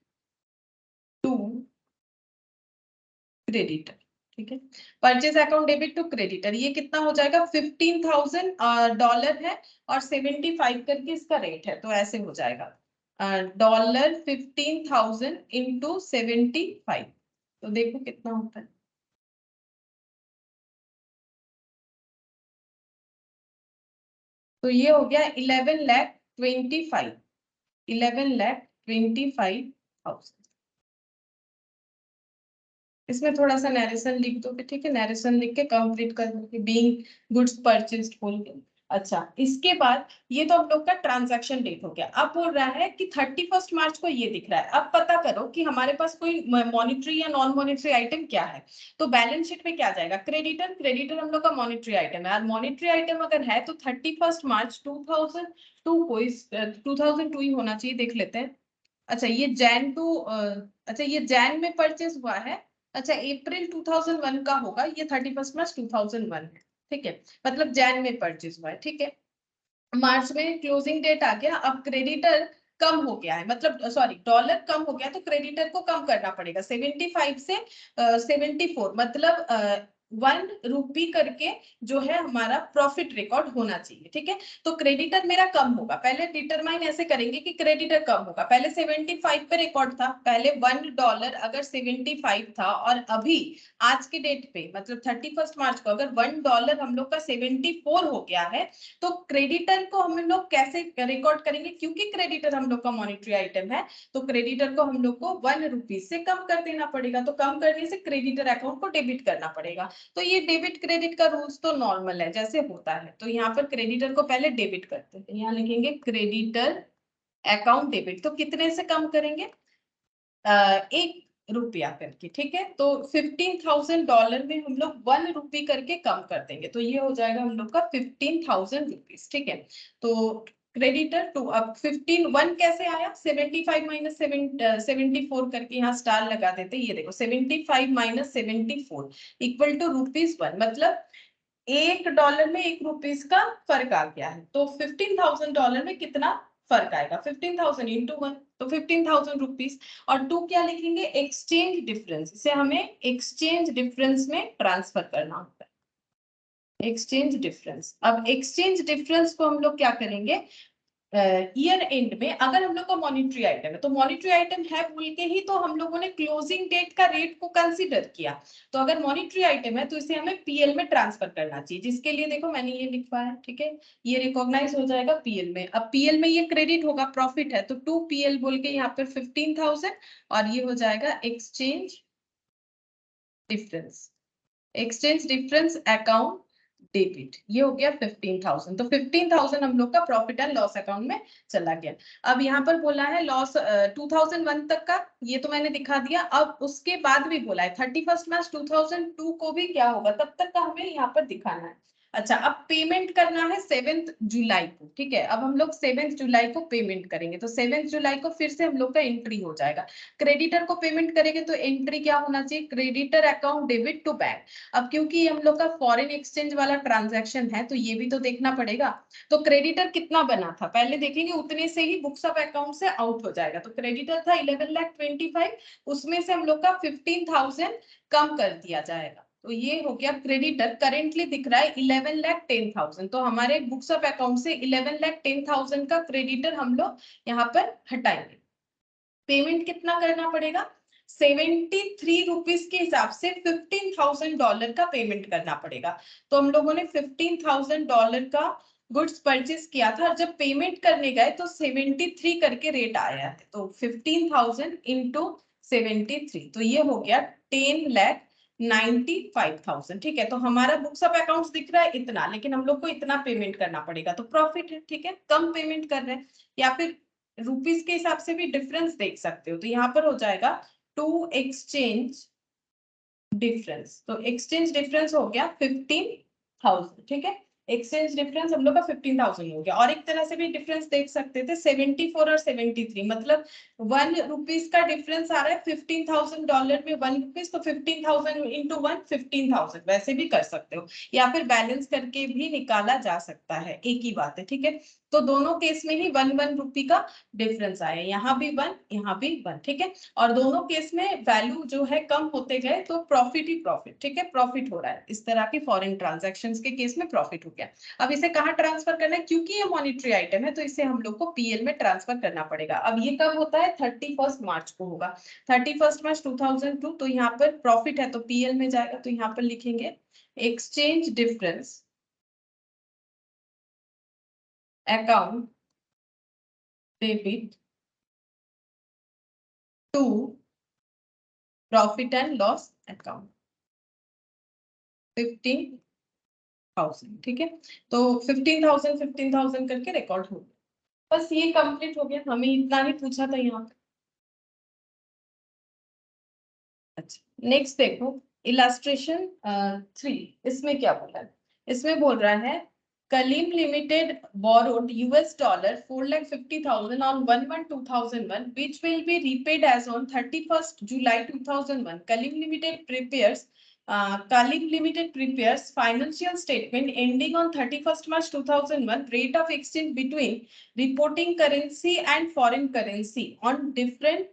to creditor. ठीक है, purchase account debit to creditor, ये कितना हो जाएगा, $15,000 है और 75 करके इसका रेट है। तो ऐसे हो जाएगा $15,000 इंटू 75। तो देखो कितना होता है, तो ये हो गया 11,25,000, 11,25,000। इसमें थोड़ा सा नरेशन लिख दो, ठीक है, नरेशन लिख के कंप्लीट कर दो, बीइंग गुड्स परचेज्ड बोल के। अच्छा, इसके बाद ये तो हम लोग का ट्रांजैक्शन डेट हो गया। अब बोल रहा है कि 31 मार्च को ये दिख रहा है। अब पता करो कि हमारे पास कोई मॉनिटरी या नॉन मॉनिटरी आइटम क्या है। तो बैलेंस शीट में क्या जाएगा, क्रेडिटर, क्रेडिटर हम लोग का मॉनिटरी आइटम है। और मॉनिटरी आइटम अगर है तो 31 मार्च 2002 को, इस 2002 ही होना चाहिए, देख लेते हैं। अच्छा ये जैन टू, अच्छा ये जैन में परचेज हुआ है। अच्छा अप्रैल 2001 का होगा, ये 31 मार्च 2001 है। ठीक है, मतलब जैन में परचेज हुआ है। ठीक है, मार्च में क्लोजिंग डेट आ गया। अब क्रेडिटर कम हो गया है, मतलब सॉरी डॉलर कम हो गया तो क्रेडिटर को कम करना पड़ेगा 75 से 74, मतलब 1 रुपी करके जो है हमारा प्रॉफिट रिकॉर्ड होना चाहिए। ठीक है, तो क्रेडिटर मेरा कम होगा। पहले डिटरमाइन ऐसे करेंगे कि क्रेडिटर कम होगा। पहले 75 पे रिकॉर्ड था, पहले $1 अगर 75 था और अभी आज के डेट पे मतलब 31 मार्च को अगर $1 हम लोग का 74 हो गया है तो क्रेडिटर को हम लोग कैसे रिकॉर्ड करेंगे, क्योंकि क्रेडिटर हम लोग का मॉनिटरी आइटम है तो क्रेडिटर को हम लोग को 1 रुपी से कम कर देना पड़ेगा। तो कम करने से क्रेडिटर अकाउंट को डेबिट करना पड़ेगा। तो ये डेबिट क्रेडिट का रूल्स तो नॉर्मल है जैसे होता है। तो यहाँ पर क्रेडिटर को पहले डेबिट करते हैं, यहाँ लिखेंगे क्रेडिटर अकाउंट डेबिट। तो कितने से कम करेंगे, 1 रुपया करके। ठीक है, तो $15,000 में हम लोग 1 रुपी करके कम कर देंगे। तो ये हो जाएगा हम लोग का 15,000 रुपीज। ठीक है, तो क्रेडिटर टू, अब 1 कैसे आया, 75 माइनस 74 करके यहाँ स्टार लगा देते। ये देखो 75 माइनस 74 इक्वल टू ₹1, मतलब $1 में 1 रुपीज का फर्क आ गया है। तो $15,000 में कितना फर्क आएगा, 15,000 इंटू 1, तो 15,000 रुपीज। और 2 क्या लिखेंगे, एक्सचेंज डिफरेंस, इसे हमें एक्सचेंज डिफरेंस में ट्रांसफर करना होता है, एक्सचेंज डिफरेंस। अब एक्सचेंज डिफरेंस को हम लोग क्या करेंगे, ईयर एंड में अगर हम लोग का मॉनिटरी आइटम है तो मॉनिटरी आइटम है बोल के ही तो हम लोगों ने क्लोजिंग डेट का रेट को कंसीडर किया। तो अगर मॉनिटरी आइटम है तो इसे हमें पीएल में ट्रांसफर करना चाहिए, जिसके लिए देखो मैंने ये लिखा है। ठीक है, ये रिकॉग्नाइज हो जाएगा पीएल में। अब पीएल में ये क्रेडिट होगा, प्रॉफिट है तो 2 PL बोल के यहाँ पर 15,000 और ये हो जाएगा exchange difference, exchange difference account debit, ये हो गया 15,000। तो 15,000 हम लोग का प्रॉफिट एंड लॉस अकाउंट में चला गया। अब यहाँ पर बोला है लॉस 2001 तक का, ये तो मैंने दिखा दिया। अब उसके बाद भी बोला है 31 मार्च 2002 को भी क्या होगा, तब तक का हमें यहाँ पर दिखाना है। अच्छा, अब पेमेंट करना है 7 जुलाई को, ठीक है। अब हम लोग 7 जुलाई को पेमेंट करेंगे, तो 7 जुलाई को फिर से हम लोग का एंट्री हो जाएगा। क्रेडिटर को पेमेंट करेंगे तो एंट्री क्या होना चाहिए, creditor account debit to bank. अब क्योंकि हम लोग का फॉरेन एक्सचेंज वाला ट्रांजैक्शन है तो ये भी तो देखना पड़ेगा। तो क्रेडिटर कितना बना था पहले देखेंगे, उतने से ही बुक्स ऑफ अकाउंट से आउट हो जाएगा। तो क्रेडिटर था 11,25,000, उसमें से हम लोग का 15,000 कम कर दिया जाएगा। तो ये हो गया क्रेडिटर, करेंटली दिख रहा है 11,10,000। तो हमारे बुक्स ऑफ अकाउंट से 11,10,000 का क्रेडिटर हम लोग यहाँ पर हटाएंगे। पेमेंट कितना करना पड़ेगा, 73 रुपीज के हिसाब से $15,000 का पेमेंट करना पड़ेगा। तो हम लोगों ने $15,000 का गुड्स परचेज किया था, और जब पेमेंट करने गए तो 73 करके रेट आया है। तो 15,000 इंटू 73, तो ये हो गया 10,95,000। ठीक है, तो हमारा बुक्स ऑफ अकाउंट्स दिख रहा है इतना, लेकिन हम लोग को इतना पेमेंट करना पड़ेगा, तो प्रॉफिट है। ठीक है, कम पेमेंट कर रहे हैं, या फिर रुपीस के हिसाब से भी डिफरेंस देख सकते हो। तो यहाँ पर हो जाएगा टू एक्सचेंज डिफरेंस, तो एक्सचेंज डिफरेंस हो गया 15,000। ठीक है, एक्सचेंज डिफरेंस हम लोग का 15,000 हो गया। और एक तरह से भी डिफरेंस देख सकते थे 74 और 73, मतलब 1 रुपीस का डिफरेंस आ रहा है $15,000 में 1 रुपीस, तो 15,000 इंटू 1 15,000, वैसे भी कर सकते हो, या फिर बैलेंस करके भी निकाला जा सकता है, एक ही बात है। ठीक है, तो दोनों केस में ही 1 रुपी का डिफरेंस आया, यहाँ भी 1, यहाँ भी 1। ठीक है, और दोनों केस में वैल्यू जो है कम होते गए, तो प्रॉफिट ही प्रॉफिट। ठीक है, प्रॉफिट हो रहा है, इस तरह की फॉरेन ट्रांजैक्शंस के केस में प्रॉफिट हो गया। अब इसे कहाँ ट्रांसफर करना है, क्योंकि ये मॉनिटरी आइटम है तो इसे हम लोग को पीएल में ट्रांसफर करना पड़ेगा। अब ये कब होता है, 31 मार्च को होगा, 31 मार्च 2002। तो यहाँ पर प्रॉफिट है तो पीएल में जाएगा, तो यहाँ पर लिखेंगे exchange difference account debit to profit and loss account 15,000। ठीक है, तो 15,000 करके रिकॉर्ड हो गया। बस ये कंप्लीट हो गया, हमें इतना ही पूछा था यहाँ पे। अच्छा, नेक्स्ट देखो इलास्ट्रेशन 3, इसमें क्या बोला है, इसमें बोल रहा है Kaleem limited borrowed $4,50,000 on 1/1/2001 which will be repaid as on 31st July 2001. Kalim Limited prepares financial statement ending on 31st March 2001. Rate of exchange between reporting currency and foreign currency on different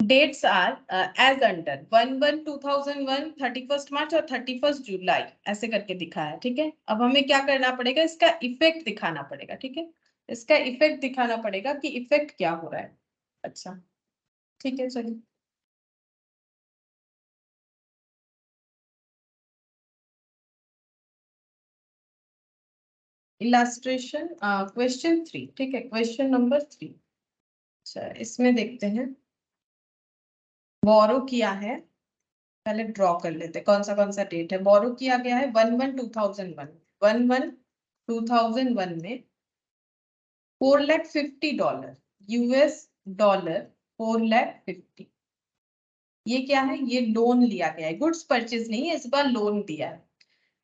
dates are as under 1/1/2001, 31st March और 31st जुलाई, ऐसे करके दिखा है। ठीक है, अब हमें क्या करना पड़ेगा, इसका इफेक्ट दिखाना पड़ेगा। ठीक है, इसका इफेक्ट दिखाना पड़ेगा कि इफेक्ट क्या हो रहा है। अच्छा, ठीक है, चलिए इलास्ट्रेशन क्वेश्चन 3। ठीक है, क्वेश्चन नंबर 3। अच्छा, इसमें देखते हैं बोरो किया है, पहले ड्रॉ कर लेते हैं कौन सा डेट है। बोरो किया गया है 1/1/2001, 1/1/2001 में $450 US $, 450। ये क्या है, ये लोन लिया गया है, गुड्स परचेज नहीं है, इस बार लोन दिया है।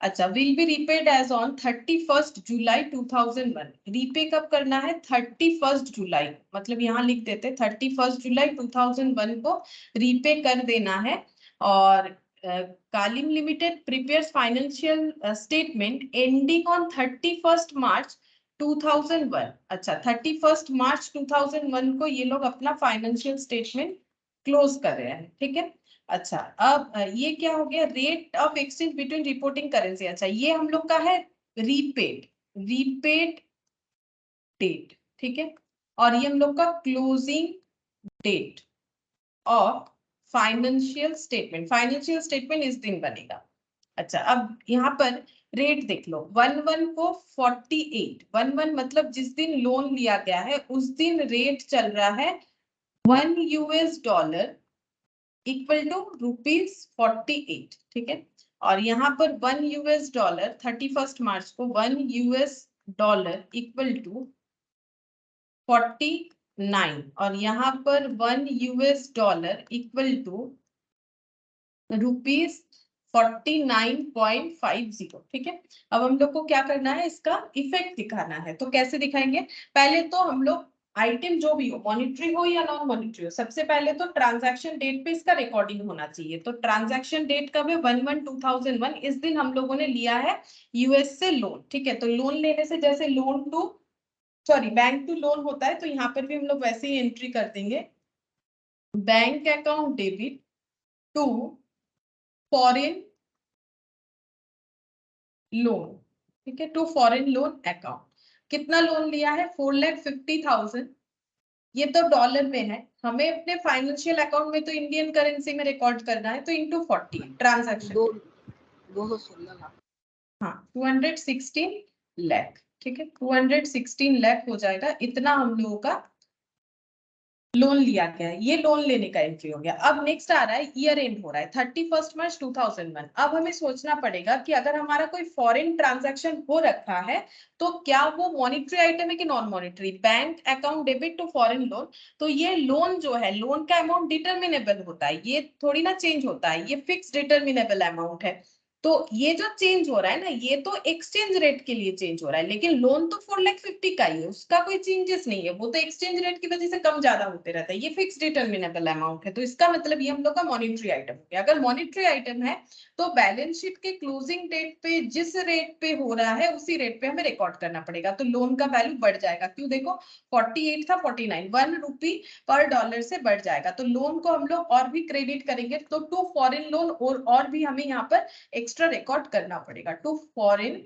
अच्छा, will be repaid as on 31st July 2001। Repay कब करना है, 31st जुलाई, मतलब यहाँ लिख देते 31st जुलाई 2001 को रीपे कर देना है। और Kalim limited prepares financial statement ending on 31st March 2001। अच्छा, 31st मार्च 2001 को ये लोग अपना फाइनेंशियल स्टेटमेंट क्लोज कर रहे हैं। ठीक है, अच्छा, अब ये क्या हो गया, rate of exchange between reporting currency. अच्छा, ये हम लोग का है रीपेड डेट। ठीक है, और ये हम लोग का closing date of financial statement इस दिन बनेगा। अच्छा, अब यहाँ पर रेट देख लो, 1/1 को 48, 1/1 मतलब जिस दिन लोन लिया गया है उस दिन रेट चल रहा है 1 US डॉलर इक्वल टू ₹48, ठीक है। और यहाँ पर 1 US डॉलर 31 मार्च को 1 US डॉलर इक्वल टू 49 और यहाँ पर 1 US डॉलर इक्वल टू ₹49.50, ठीक है। अब हम लोग को क्या करना है, इसका इफेक्ट दिखाना है। तो कैसे दिखाएंगे, पहले तो हम लोग आइटम जो भी हो, मॉनिटरी हो या नॉन मॉनिटरी हो, सबसे पहले तो ट्रांजैक्शन डेट पे इसका रिकॉर्डिंग होना चाहिए। तो ट्रांजैक्शन डेट कब है, 1/1/2001। इस दिन हम लोगों ने लिया है यूएस से लोन, ठीक है। तो लोन लेने से जैसे बैंक टू लोन होता है, तो यहाँ पर भी हम लोग वैसे ही एंट्री कर देंगे, bank account debit to foreign loan, ठीक है, टू फॉरेन लोन अकाउंट। कितना लोन लिया है, 4,50,000। ये तो डॉलर में है, हमें अपने फाइनेंशियल अकाउंट में तो इंडियन करेंसी में रिकॉर्ड करना है, तो इंटू 40 ट्रांजैक्शन 216 लाख। हाँ 216 लाख, ठीक है। 216 लाख हो जाएगा, इतना हम लोगों का लोन लिया गया है। ये लोन लेने का एंट्री हो गया। अब नेक्स्ट आ रहा है, ईयर एंड हो रहा है 31 मार्च 2001। अब हमें सोचना पड़ेगा कि अगर हमारा कोई फॉरेन ट्रांजैक्शन हो रखा है तो क्या वो मॉनिटरी आइटम है कि non monetary. Bank account debit to foreign loan, तो ये लोन जो है, लोन का अमाउंट डिटर्मिनेबल होता है, ये थोड़ी ना चेंज होता है, ये फिक्स डिटर्मिनेबल अमाउंट है। तो ये जो चेंज हो रहा है ना, ये तो एक्सचेंज रेट के लिए चेंज हो रहा है, लेकिन लोन तो 4,50,000 का ही है, उसका कोई चेंजेस नहीं है, वो तो एक्सचेंज रेट की वजह से कम ज्यादा होते रहता है। ये फिक्स डिटर्मिनेबल अमाउंट है, तो इसका मतलब ये हम लोग का मॉनिटरी आइटम हो गया। अगर मॉनिटरी आइटम है तो बैलेंस शीट के क्लोजिंग डेट पे जिस रेट पे हो रहा है उसी रेट पे हमें रिकॉर्ड करना पड़ेगा। तो लोन का वैल्यू बढ़ जाएगा, क्यों, देखो 48 था 49, ₹1 पर डॉलर से बढ़ जाएगा। तो लोन को हम लोग और भी क्रेडिट करेंगे, तो टू फॉरेन लोन और भी हमें यहाँ पर एक्स्ट्रा रिकॉर्ड करना पड़ेगा, टू फॉरेन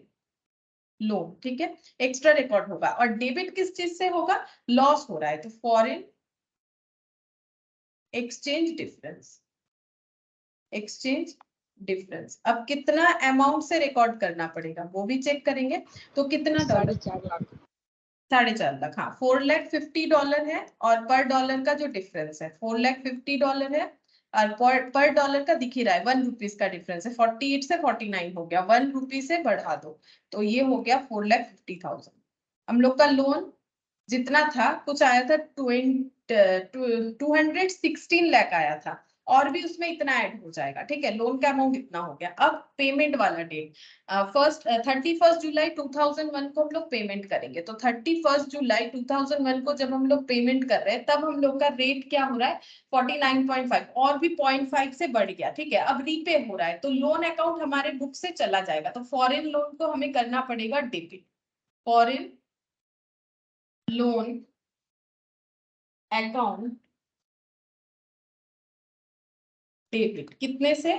लोन, ठीक है, एक्स्ट्रा रिकॉर्ड होगा। और डेबिट किस चीज से होगा, लॉस हो रहा है, तो foreign exchange difference, exchange difference. अब कितना अमाउंट से रिकॉर्ड करना पड़ेगा वो भी चेक करेंगे। तो कितना डॉलर, 4.5 लाख। 4.5 लाख, हाँ $4,50 है। और पर डॉलर का जो डिफरेंस है $4,50 है, और पर डॉलर का दिख ही रहा है ₹1 का डिफरेंस है, 48 से 49 हो गया, ₹1 से बढ़ा दो, तो ये हो गया 4,50,000। हम लोग का लोन जितना था, कुछ आया था 216 लाख आया था, और भी उसमें इतना ऐड हो जाएगा, ठीक है। लोन का अमाउंट इतना हो गया। अब पेमेंट वाला डेट, 31 जुलाई 2001 को हम लोग पेमेंट करेंगे। तो 31 जुलाई 2001 को जब हम लोग पेमेंट कर रहे हैं, तब हम लोग का रेट क्या हो रहा है, 49.5, और भी 0.5 से बढ़ गया, ठीक है। अब रीपे हो रहा है, तो लोन अकाउंट हमारे बुक से चला जाएगा। तो फॉरेन लोन को हमें करना पड़ेगा debit, foreign loan account debit, कितने से,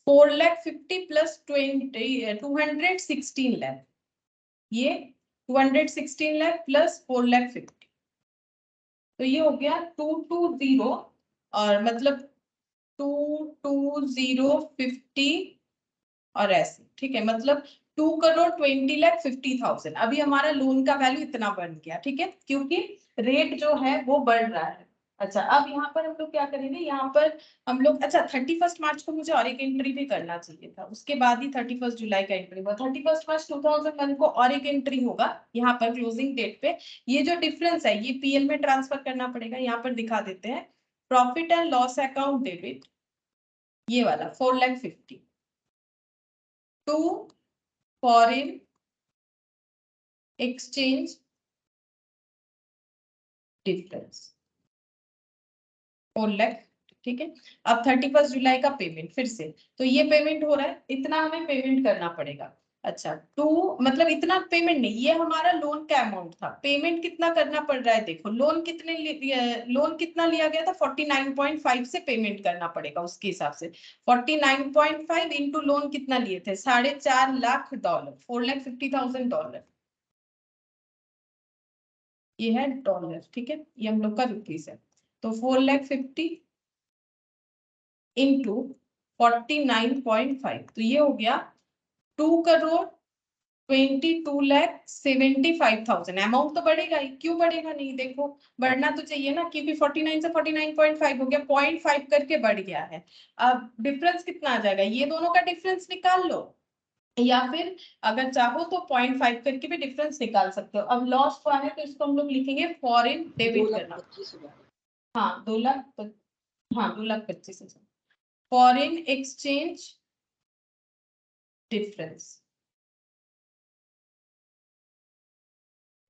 4,50,000 प्लस 216 लाख, ये 216 लाख प्लस 4,50,000, तो ये हो गया 220, और मतलब 22050 और ऐसे, ठीक है, मतलब 2,20,50,000। अभी हमारा लोन का वैल्यू इतना बढ़ गया, ठीक है, क्योंकि रेट जो है वो बढ़ रहा है। अच्छा, अब यहाँ पर हम लोग क्या करेंगे, यहाँ पर हम लोग, अच्छा 31 मार्च को मुझे और एक एंट्री भी करना चाहिए था, उसके बाद ही 31 जुलाई का एंट्री हुआ। 31 मार्च 2001 को और एक एंट्री होगा यहाँ पर क्लोजिंग डेट पे। ये जो डिफरेंस है ये पीएल में ट्रांसफर करना पड़ेगा, यहाँ पर दिखा देते हैं, profit and loss account debit, ये वाला 4,50,000 टू फॉरेन एक्सचेंज डिफरेंस 4,00,000, ठीक है। अब 31 जुलाई का पेमेंट फिर से, तो ये पेमेंट हो रहा है, इतना हमें पेमेंट करना पड़ेगा। अच्छा, टू मतलब इतना पेमेंट नहीं, ये हमारा लोन का अमाउंट था, पेमेंट कितना करना पड़ रहा है, देखो लोन कितना लिया गया था, 49.5 से पेमेंट करना पड़ेगा उसके हिसाब से। 49.5 इंटू लोन कितना लिए थे, $4.5 लाख, $4,50,000, ये है डॉलर, ठीक है, ये हम लोग का रुपीस है। तो 4,50,000 इंटू 49.5, तो ये हो गया 2 करोड़ 22,75,000। अमाउंट तो बढ़ेगा ही, क्यों बढ़ेगा नहीं, देखो बढ़ना तो चाहिए ना, क्योंकि 49 से 49.5 हो गया, 0.5 करके बढ़ गया है। अब डिफरेंस कितना आ जाएगा, ये दोनों का डिफरेंस निकाल लो, या फिर अगर चाहो तो 0.5 करके भी डिफरेंस निकाल सकते हो। अब लॉस हुआ है तो इसको हम लोग लिखेंगे फॉरेन डेबिट करना। 2,25,000। हाँ 2 लाख, हाँ 2,25,000 फॉरेन एक्सचेंज डिफरेंस,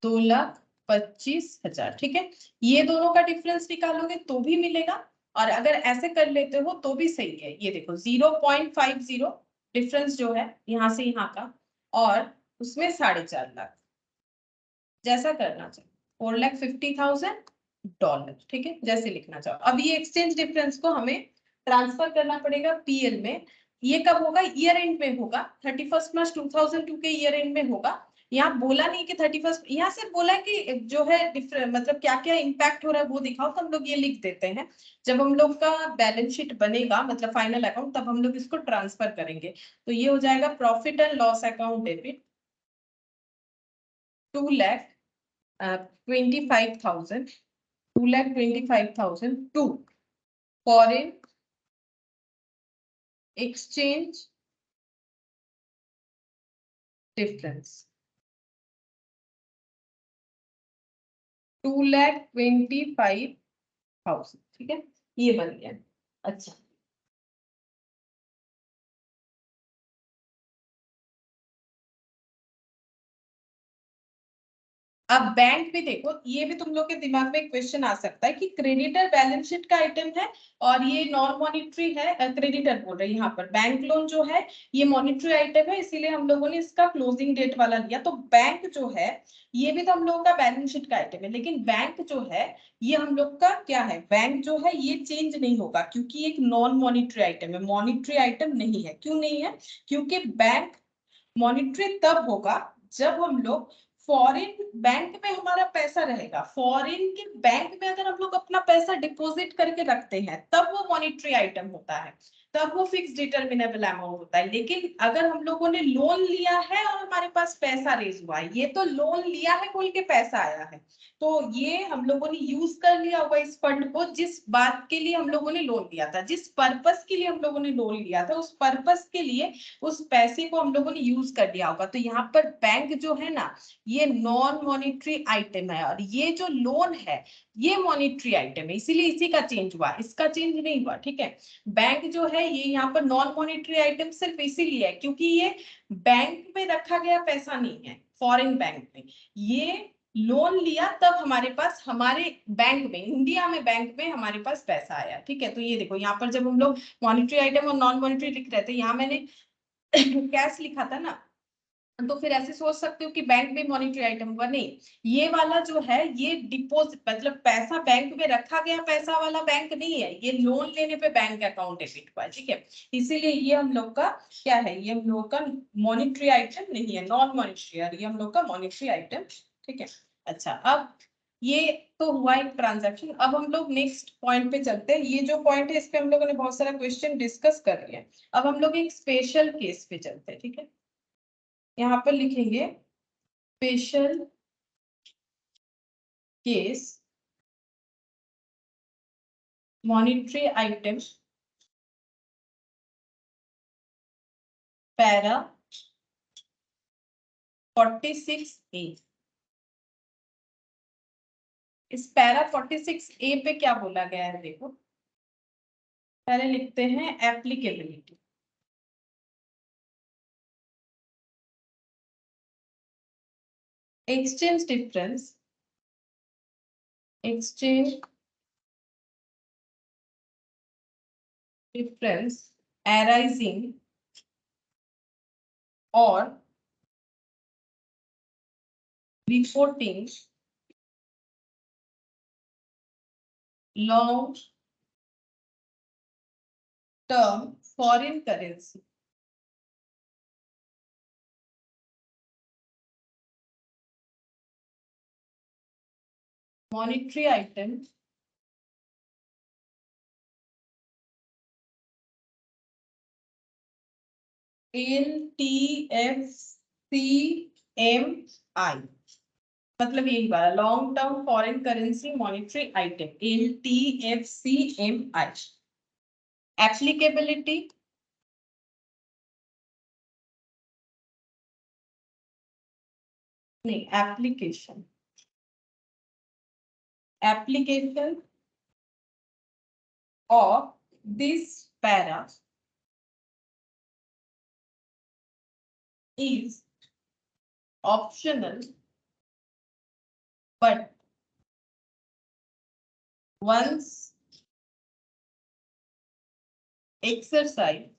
2,25,000, ठीक है। ये दोनों का डिफरेंस निकालोगे तो भी मिलेगा, और अगर ऐसे कर लेते हो तो भी सही है। ये देखो 0.50 डिफरेंस जो है यहाँ से यहाँ का, और उसमें 4.5 लाख, जैसा करना चाहो, $4,50,000, ठीक है, जैसे लिखना चाहो। अब ये एक्सचेंज डिफरेंस को हमें ट्रांसफर करना पड़ेगा पीएल में। ये कब होगा, ईयर एंड में होगा, 31 मार्च 2002 के ईयर एंड में होगा। यहाँ बोला नहीं कि 31, यहाँ से बोला कि जो है मतलब क्या क्या इंपैक्ट हो रहा है वो दिखाओ, तो हम लोग ये लिख देते हैं। जब हम लोग का बैलेंस शीट बनेगा, मतलब फाइनल अकाउंट, तब हम लोग इसको ट्रांसफर करेंगे। तो ये हो जाएगा profit and loss account debit 2,25,000, 2,25,000 to foreign exchange difference, 2,25,000, ठीक है, ये बन गया। अच्छा, अब बैंक भी देखो, ये भी तुम लोग के दिमाग में क्वेश्चन आ सकता है कि क्रेडिटर बैलेंस शीट का आइटम है और ये नॉन मॉनिटरी है, क्रेडिटर बोल रहे हैं यहाँ पर, बैंक लोन जो है ये मॉनिटरी आइटम है, इसीलिए हम लोगों ने इसका क्लोजिंग डेट वाला लिया। तो बैंक जो है ये भी तो हम लोगों का बैलेंस शीट का आइटम है, लेकिन बैंक जो है ये हम लोग का क्या है, बैंक जो है ये चेंज नहीं होगा, क्योंकि एक नॉन मॉनिटरी आइटम है, मॉनिटरी आइटम नहीं है। क्यों नहीं है, क्योंकि बैंक मॉनिटरी तब होगा जब हम लोग फॉरेन बैंक में हमारा पैसा रहेगा, फॉरेन के बैंक में अगर हम लोग अपना पैसा डिपॉजिट करके रखते हैं तब वो मॉनिटरी आइटम होता है, तब वो फिक्स डिटर्मिनेबल अमाउंट होता है। लेकिन अगर हम लोगों ने लोन लिया है और हमारे पास पैसा रेज हुआ है, ये तो लोन लिया है बोल के पैसा आया है, तो ये हम लोगों ने यूज कर लिया होगा इस फंड को, जिस बात के लिए हम लोगों ने लोन लिया था, जिस पर्पस के लिए हम लोगों ने लोन लिया था, उस पर्पस के लिए उस पैसे को हम लोगों ने यूज कर लिया होगा। तो यहाँ पर बैंक जो है ना ये नॉन मॉनिटरी आइटम है, और ये जो लोन है ये मॉनिटरी आइटम है, इसीलिए इसी का चेंज हुआ, इसका चेंज नहीं हुआ, ठीक है। बैंक जो है ये यहाँ पर नॉन मॉनिटरी आइटम सिर्फ इसीलिए है क्योंकि ये बैंक में रखा गया पैसा नहीं है, फॉरेन बैंक में ये लोन लिया, तब हमारे पास हमारे बैंक में, इंडिया में बैंक में हमारे पास पैसा आया, ठीक है। तो ये देखो यहाँ पर जब हम लोग मॉनिटरी आइटम और नॉन मॉनिटरी लिख रहे थे, यहाँ मैंने कैश लिखा था ना, तो फिर ऐसे सोच सकते हो कि बैंक में मॉनिटरी आइटम हुआ, नहीं, ये वाला जो है ये डिपॉजिट मतलब पैसा बैंक में रखा गया पैसा वाला बैंक नहीं है, ये लोन लेने पे बैंक अकाउंट डेबिट हुआ है, ठीक है। इसीलिए ये हम लोग का क्या है, ये हम लोग का मॉनिटरी आइटम नहीं है, नॉन मॉनिटरी, ये हम लोग का मॉनिटरी आइटम, ठीक है। अच्छा, अब ये तो हुआ एक ट्रांजैक्शन। अब हम लोग नेक्स्ट पॉइंट पे चलते हैं। ये जो पॉइंट है इस पे हम लोगों ने बहुत सारा क्वेश्चन डिस्कस कर लिया। अब हम लोग एक स्पेशल केस पे चलते हैं, ठीक है। यहाँ पर लिखेंगे special case monetary item para 46A। इस पैरा 46A पे क्या बोला गया है, देखो पहले लिखते हैं applicability. Exchange difference, exchange difference arising और reporting long term foreign currency, monetary item LTFC LTFCMI, मतलब यही वाला long term foreign currency monetary item, LTFCMI। Applicability, नहीं application, application of this para is optional, but once exercised,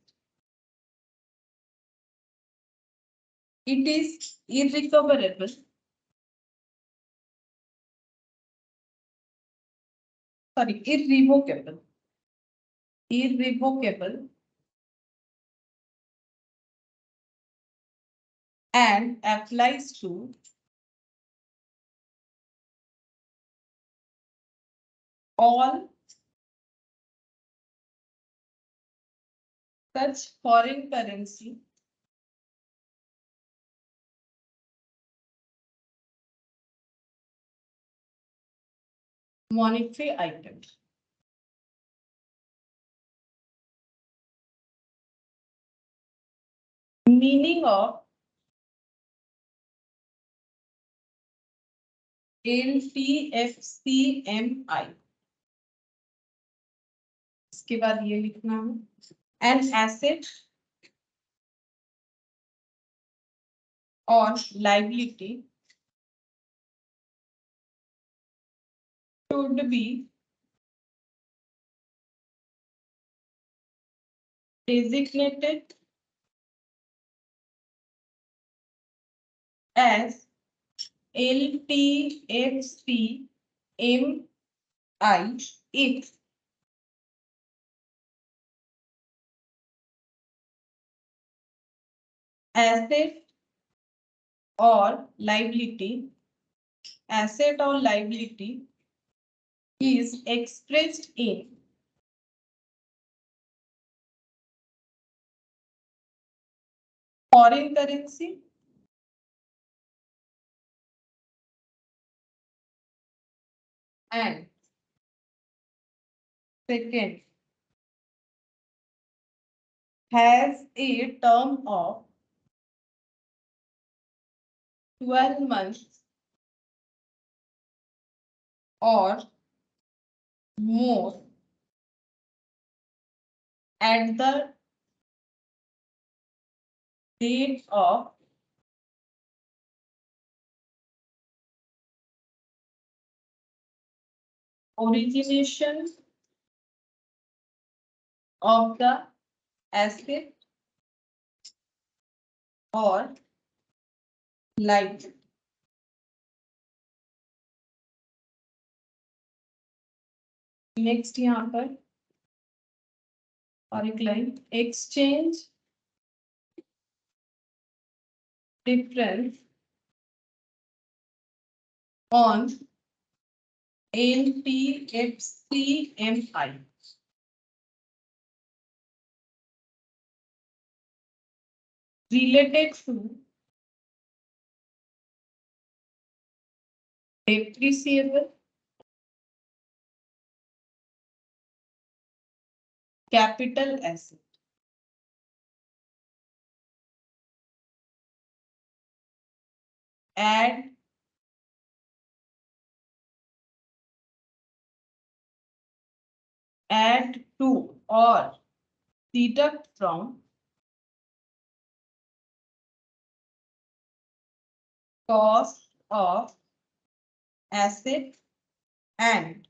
it is irrecoverable, sorry, irrevocable, and applies to all such foreign currency monetary items. Meaning of LTFCMI, इसके बाद ये लिखना है, an asset or liability should be designated as LTFCMI if asset or liability is expressed in foreign currency and second has a term of 12 months or more at the date of origination of the asset or liability. Next यहाँ पर और एक line, exchange difference on LTFCMI related to depreciable capital asset add to or deduct from cost of asset and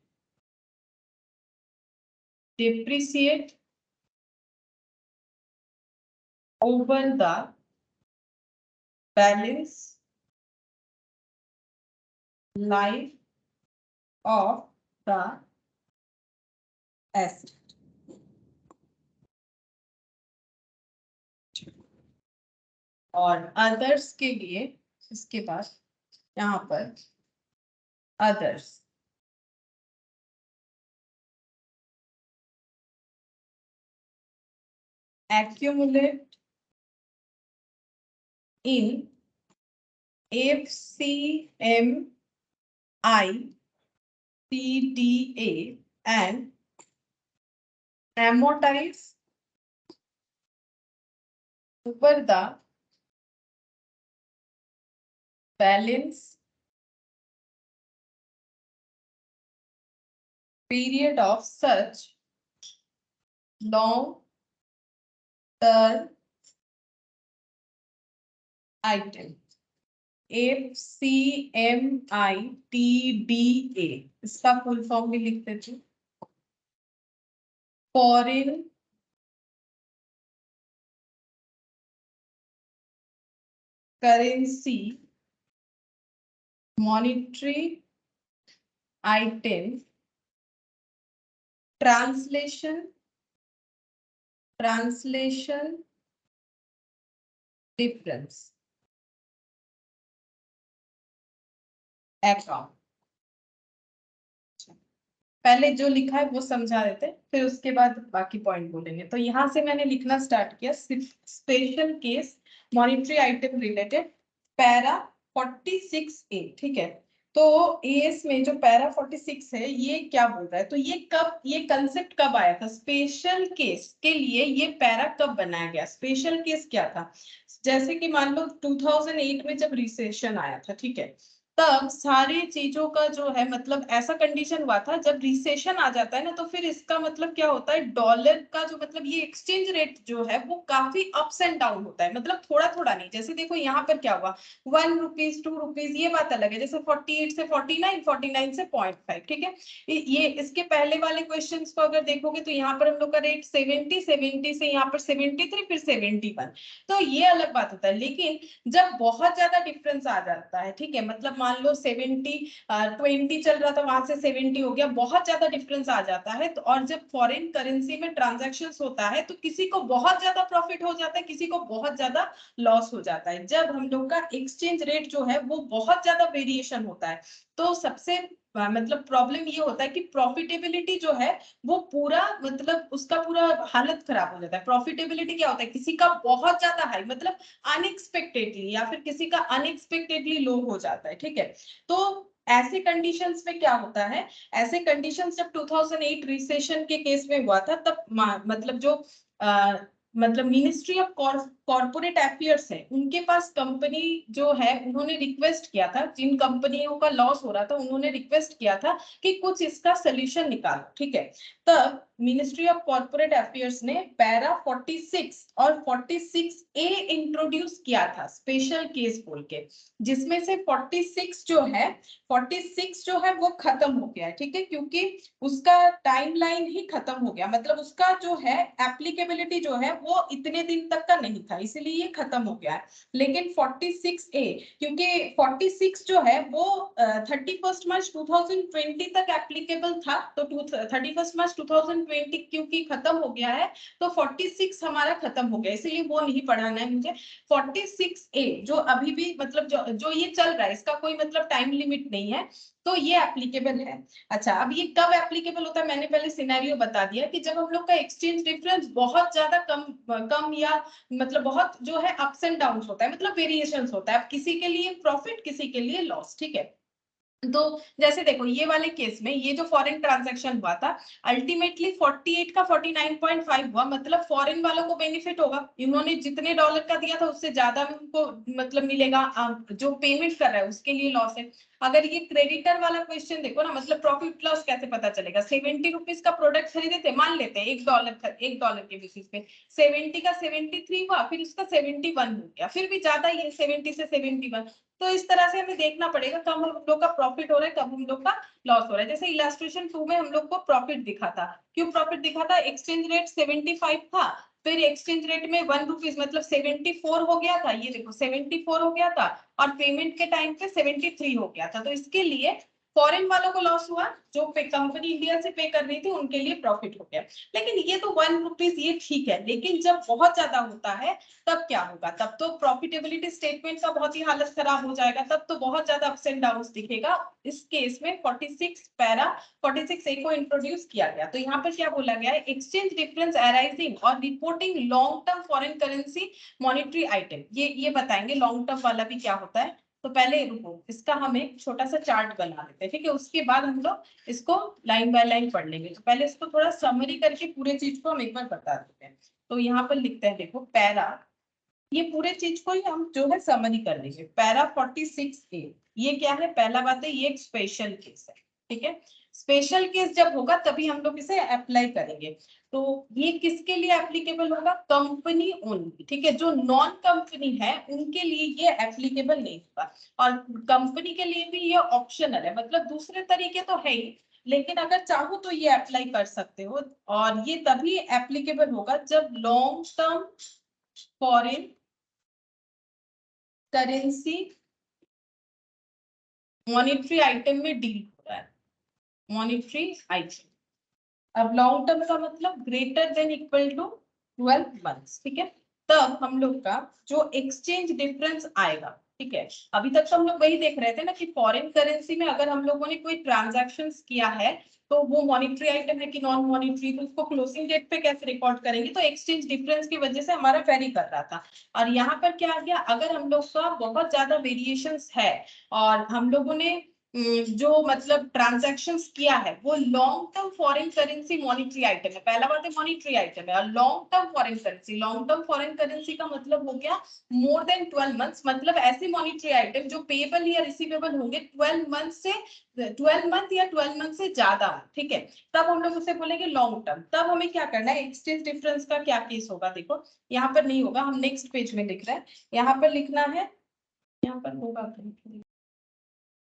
depreciate over the balance life of the asset. और others के लिए इसके बाद यहाँ पर others accumulate in FCMI TDA and amortize over the balance period of such long term item. FCMI TDA, इसका full form भी लिख देते हैं, foreign currency monetary item translation difference account. पहले जो लिखा है वो समझा देते, फिर उसके बाद बाकी पॉइंट बोलेंगे। तो यहाँ से मैंने लिखना स्टार्ट किया, special case monetary item related para 46A, ठीक है। तो एएस में जो पैरा 46 है ये क्या बोल रहा है, तो ये कब, ये कंसेप्ट कब आया था, स्पेशल केस के लिए ये पैरा कब बनाया गया। स्पेशल केस क्या था, जैसे कि मान लो 2008 में जब रिसेशन आया था, ठीक है, तब सारी चीजों का जो है मतलब ऐसा कंडीशन हुआ था, जब रिसेशन आ जाता है ना तो फिर इसका मतलब क्या होता है, डॉलर का जो मतलब ये एक्सचेंज रेट जो है वो काफी अप्स एंड डाउन होता है, मतलब थोड़ा थोड़ा नहीं। जैसे देखो यहाँ पर क्या हुआ, 1 रुपीज 2 रुपीज ये बात अलग है, जैसे 48 से 49, 49 से 0.5, ठीक है। ये इसके पहले वाले क्वेश्चंस को अगर देखोगे तो यहाँ पर हम लोग का रेट 70, 70 से यहाँ पर 73, फिर 71, तो ये अलग बात होता है। लेकिन जब बहुत ज्यादा डिफरेंस आ जाता है, ठीक है, मतलब मान लो 20 चल रहा था, वहां से 70 हो गया, बहुत ज्यादा डिफरेंस आ जाता है। तो और जब फॉरेन करेंसी में ट्रांजैक्शंस होता है तो किसी को बहुत ज्यादा प्रॉफिट हो जाता है, किसी को बहुत ज्यादा लॉस हो जाता है। जब हम लोग का एक्सचेंज रेट जो है वो बहुत ज्यादा वेरिएशन होता है, तो सबसे मतलब प्रॉब्लम ये होता है कि प्रॉफिटेबिलिटी जो है वो पूरा मतलब उसका पूरा हालत खराब हो जाता है। प्रॉफिटेबिलिटी क्या होता है, किसी का बहुत ज्यादा हाई मतलब अनएक्सपेक्टेडली, या फिर किसी का अनएक्सपेक्टेडली लो हो जाता है, ठीक है। तो ऐसे कंडीशंस में क्या होता है, ऐसे कंडीशंस जब 2008 रिसेशन के केस में हुआ था, तब मतलब जो मतलब मिनिस्ट्री ऑफ कॉर्पोरेट अफेयर्स है, उनके पास कंपनी जो है उन्होंने रिक्वेस्ट किया था, जिन कंपनियों का लॉस हो रहा था उन्होंने रिक्वेस्ट किया था कि कुछ इसका सोल्यूशन निकालो, ठीक है। तब मिनिस्ट्री ऑफ कॉर्पोरेट अफेयर्स ने पैरा 46 और 46A इंट्रोड्यूस किया था स्पेशल केस बोल के, जिसमें से 46 जो है, 46 जो है वो खत्म हो गया है, ठीक है, क्योंकि उसका टाइमलाइन ही खत्म हो गया, मतलब उसका जो है एप्लीकेबिलिटी जो है वो इतने दिन तक का नहीं था, इसलिए ये खत्म हो गया है। लेकिन 46A, क्योंकि 46 जो है वो 31 मार्च 2020 तक एप्लीकेबल था, तो 31 मार्च 2020 क्योंकि खत्म हो गया है तो 46 हमारा खत्म हो गया, इसलिए वो नहीं पढ़ाना है मुझे। 46A जो अभी भी मतलब जो ये चल रहा है, इसका कोई मतलब टाइम लिमिट नहीं है, तो ये एप्लीकेबल है। अच्छा, अब ये कब एप्लीकेबल होता है, मैंने पहले सिनेरियो बता दिया कि जब हम लोग का एक्सचेंज डिफरेंस बहुत ज्यादा कम या मतलब बहुत जो है अप्स एंड डाउन होता है, मतलब वेरिएशंस होता है, अब किसी के लिए प्रॉफिट किसी के लिए लॉस, ठीक है। तो जैसे देखो ये वाले केस में ये जो फॉरेन ट्रांजैक्शन हुआ था, अल्टीमेटली 48 का 49.5 हुआ, मतलब फॉरेन वालों को बेनिफिट होगा, इन्होंने जितने डॉलर का दिया था उससे ज्यादा में उनको मतलब मिलेगा, जो पेमेंट कर रहा है उसके लिए लॉस है। अगर ये क्रेडिटर वाला क्वेश्चन देखो ना, मतलब प्रॉफिट लॉस कैसे पता चलेगा, 70 रुपीज का प्रोडक्ट खरीदे थे, मान लेते हैं $1 के बेसिस पे, 70 का 73 हुआ, फिर उसका 71 हो गया, फिर भी ज्यादा ही है 70 से 71, तो इस तरह से हमें देखना पड़ेगा कब हम लोग का प्रॉफिट हो रहा है, कब हम लोग का लॉस हो रहा है। जैसे इलास्ट्रेशन 2 में हम लोग को प्रॉफिट दिखा था, क्यों प्रॉफिट दिखा था, एक्सचेंज रेट 75 था, फिर एक्सचेंज रेट में 1 रुपीज मतलब 74 हो गया था, ये देखो 74 हो गया था, और पेमेंट के टाइम पे 73 हो गया था, तो इसके लिए फॉरेन वालों को लॉस हुआ, जो कंपनी इंडिया से पे कर रही थी उनके लिए प्रॉफिट हो गया। लेकिन ये तो 1 रुपीज ये ठीक है, लेकिन जब बहुत ज्यादा होता है तब क्या होगा, तब तो प्रॉफिटेबिलिटी स्टेटमेंट का बहुत ही हालत खराब हो जाएगा, तब तो बहुत ज्यादा अप्स एंड डाउन्स दिखेगा। इस केस में 46 पैरा 46A को इंट्रोड्यूस किया गया। तो यहाँ पर क्या बोला गया है, एक्सचेंज डिफरेंस अराइजिंग और reporting long term foreign currency monetary item, ये बताएंगे लॉन्ग टर्म वाला भी क्या होता है। तो पहले रुको, इसका हम एक छोटा सा चार्ट बना लेते हैं, ठीक है, उसके बाद हम लोग इसको लाइन बाय लाइन पढ़ लेंगे। तो पहले इसको थोड़ा समरी करके पूरे चीज को हम एक बार बता देते हैं। तो यहाँ पर लिखते हैं, देखो पैरा, ये पूरे चीज को ही हम जो है समरी कर लेंगे। पैरा 46A, ये क्या है, पहला बात है ये एक स्पेशल केस है, ठीक है। स्पेशल केस जब होगा तभी हम लोग इसे अप्लाई करेंगे। तो ये किसके लिए एप्लीकेबल होगा, कंपनी ओनली, ठीक है। जो नॉन कंपनी है उनके लिए ये एप्लीकेबल नहीं होगा, और कंपनी के लिए भी ये ऑप्शनल है, मतलब दूसरे तरीके तो है ही, लेकिन अगर चाहो तो ये अप्लाई कर सकते हो। और ये तभी एप्लीकेबल होगा जब long term foreign currency monetary item में डील हो रहा है, मॉनिटरी आइटम। अब लॉन्ग टर्म का मतलब greater than equal to 12 months, ठीक है। तब हम लोग का जो एक्सचेंज डिफरेंस आएगा, ठीक है, अभी तक तो हम लोग वही देख रहे थे ना कि फॉरेन करेंसी में अगर हम लोगों ने कोई ट्रांजैक्शंस किया है तो वो मॉनिटरी आइटम है कि नॉन मॉनिटरी, तो उसको क्लोजिंग डेट पे कैसे रिकॉर्ड करेंगे, तो एक्सचेंज डिफरेंस की वजह से हमारा वेरी कर रहा था। और यहाँ पर क्या आ गया, अगर हम लोग का बहुत ज्यादा वेरिएशंस है और हम लोगों ने जो मतलब ट्रांजैक्शंस किया है वो long term foreign currency monetary item है, पहला बात है मॉनिटरी आइटम है, और long term foreign currency, long term foreign currency का मतलब हो गया मोर देन 12 मंथ्स, मतलब ऐसी मॉनिटरी आइटम जो पेबल या रिसीवेबल होंगे 12 मंथ से 12 मंथ या 12 मंथ से ज्यादा, ठीक है, तब हम लोग उसे बोलेंगे लॉन्ग टर्म। तब हमें क्या करना है, एक्सचेंज डिफरेंस का क्या केस होगा, देखो यहाँ पर नहीं होगा, हम नेक्स्ट पेज में लिख रहे हैं, यहाँ पर लिखना है, यहाँ पर होगा,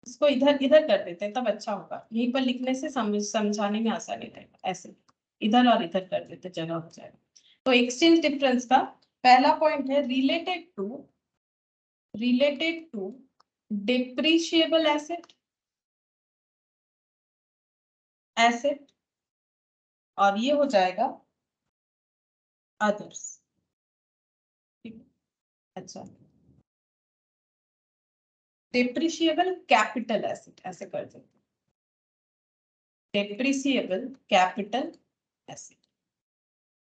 इसको इधर इधर कर देते हैं तब अच्छा होगा, यहीं पर लिखने से समझाने में आसानी रहेगा, ऐसे इधर और इधर कर देते जगह हो जाएगा। तो एक्सचेंज डिफरेंस का पहला पॉइंट है रिलेटेड टू डिप्रिशिएबल एसेट, और ये हो जाएगा अदर्स, ठीक है। अच्छा, डिप्रिशिएबल कैपिटल एसेट ऐसे कर देते, डिप्रिशिएबल कैपिटल एसेट।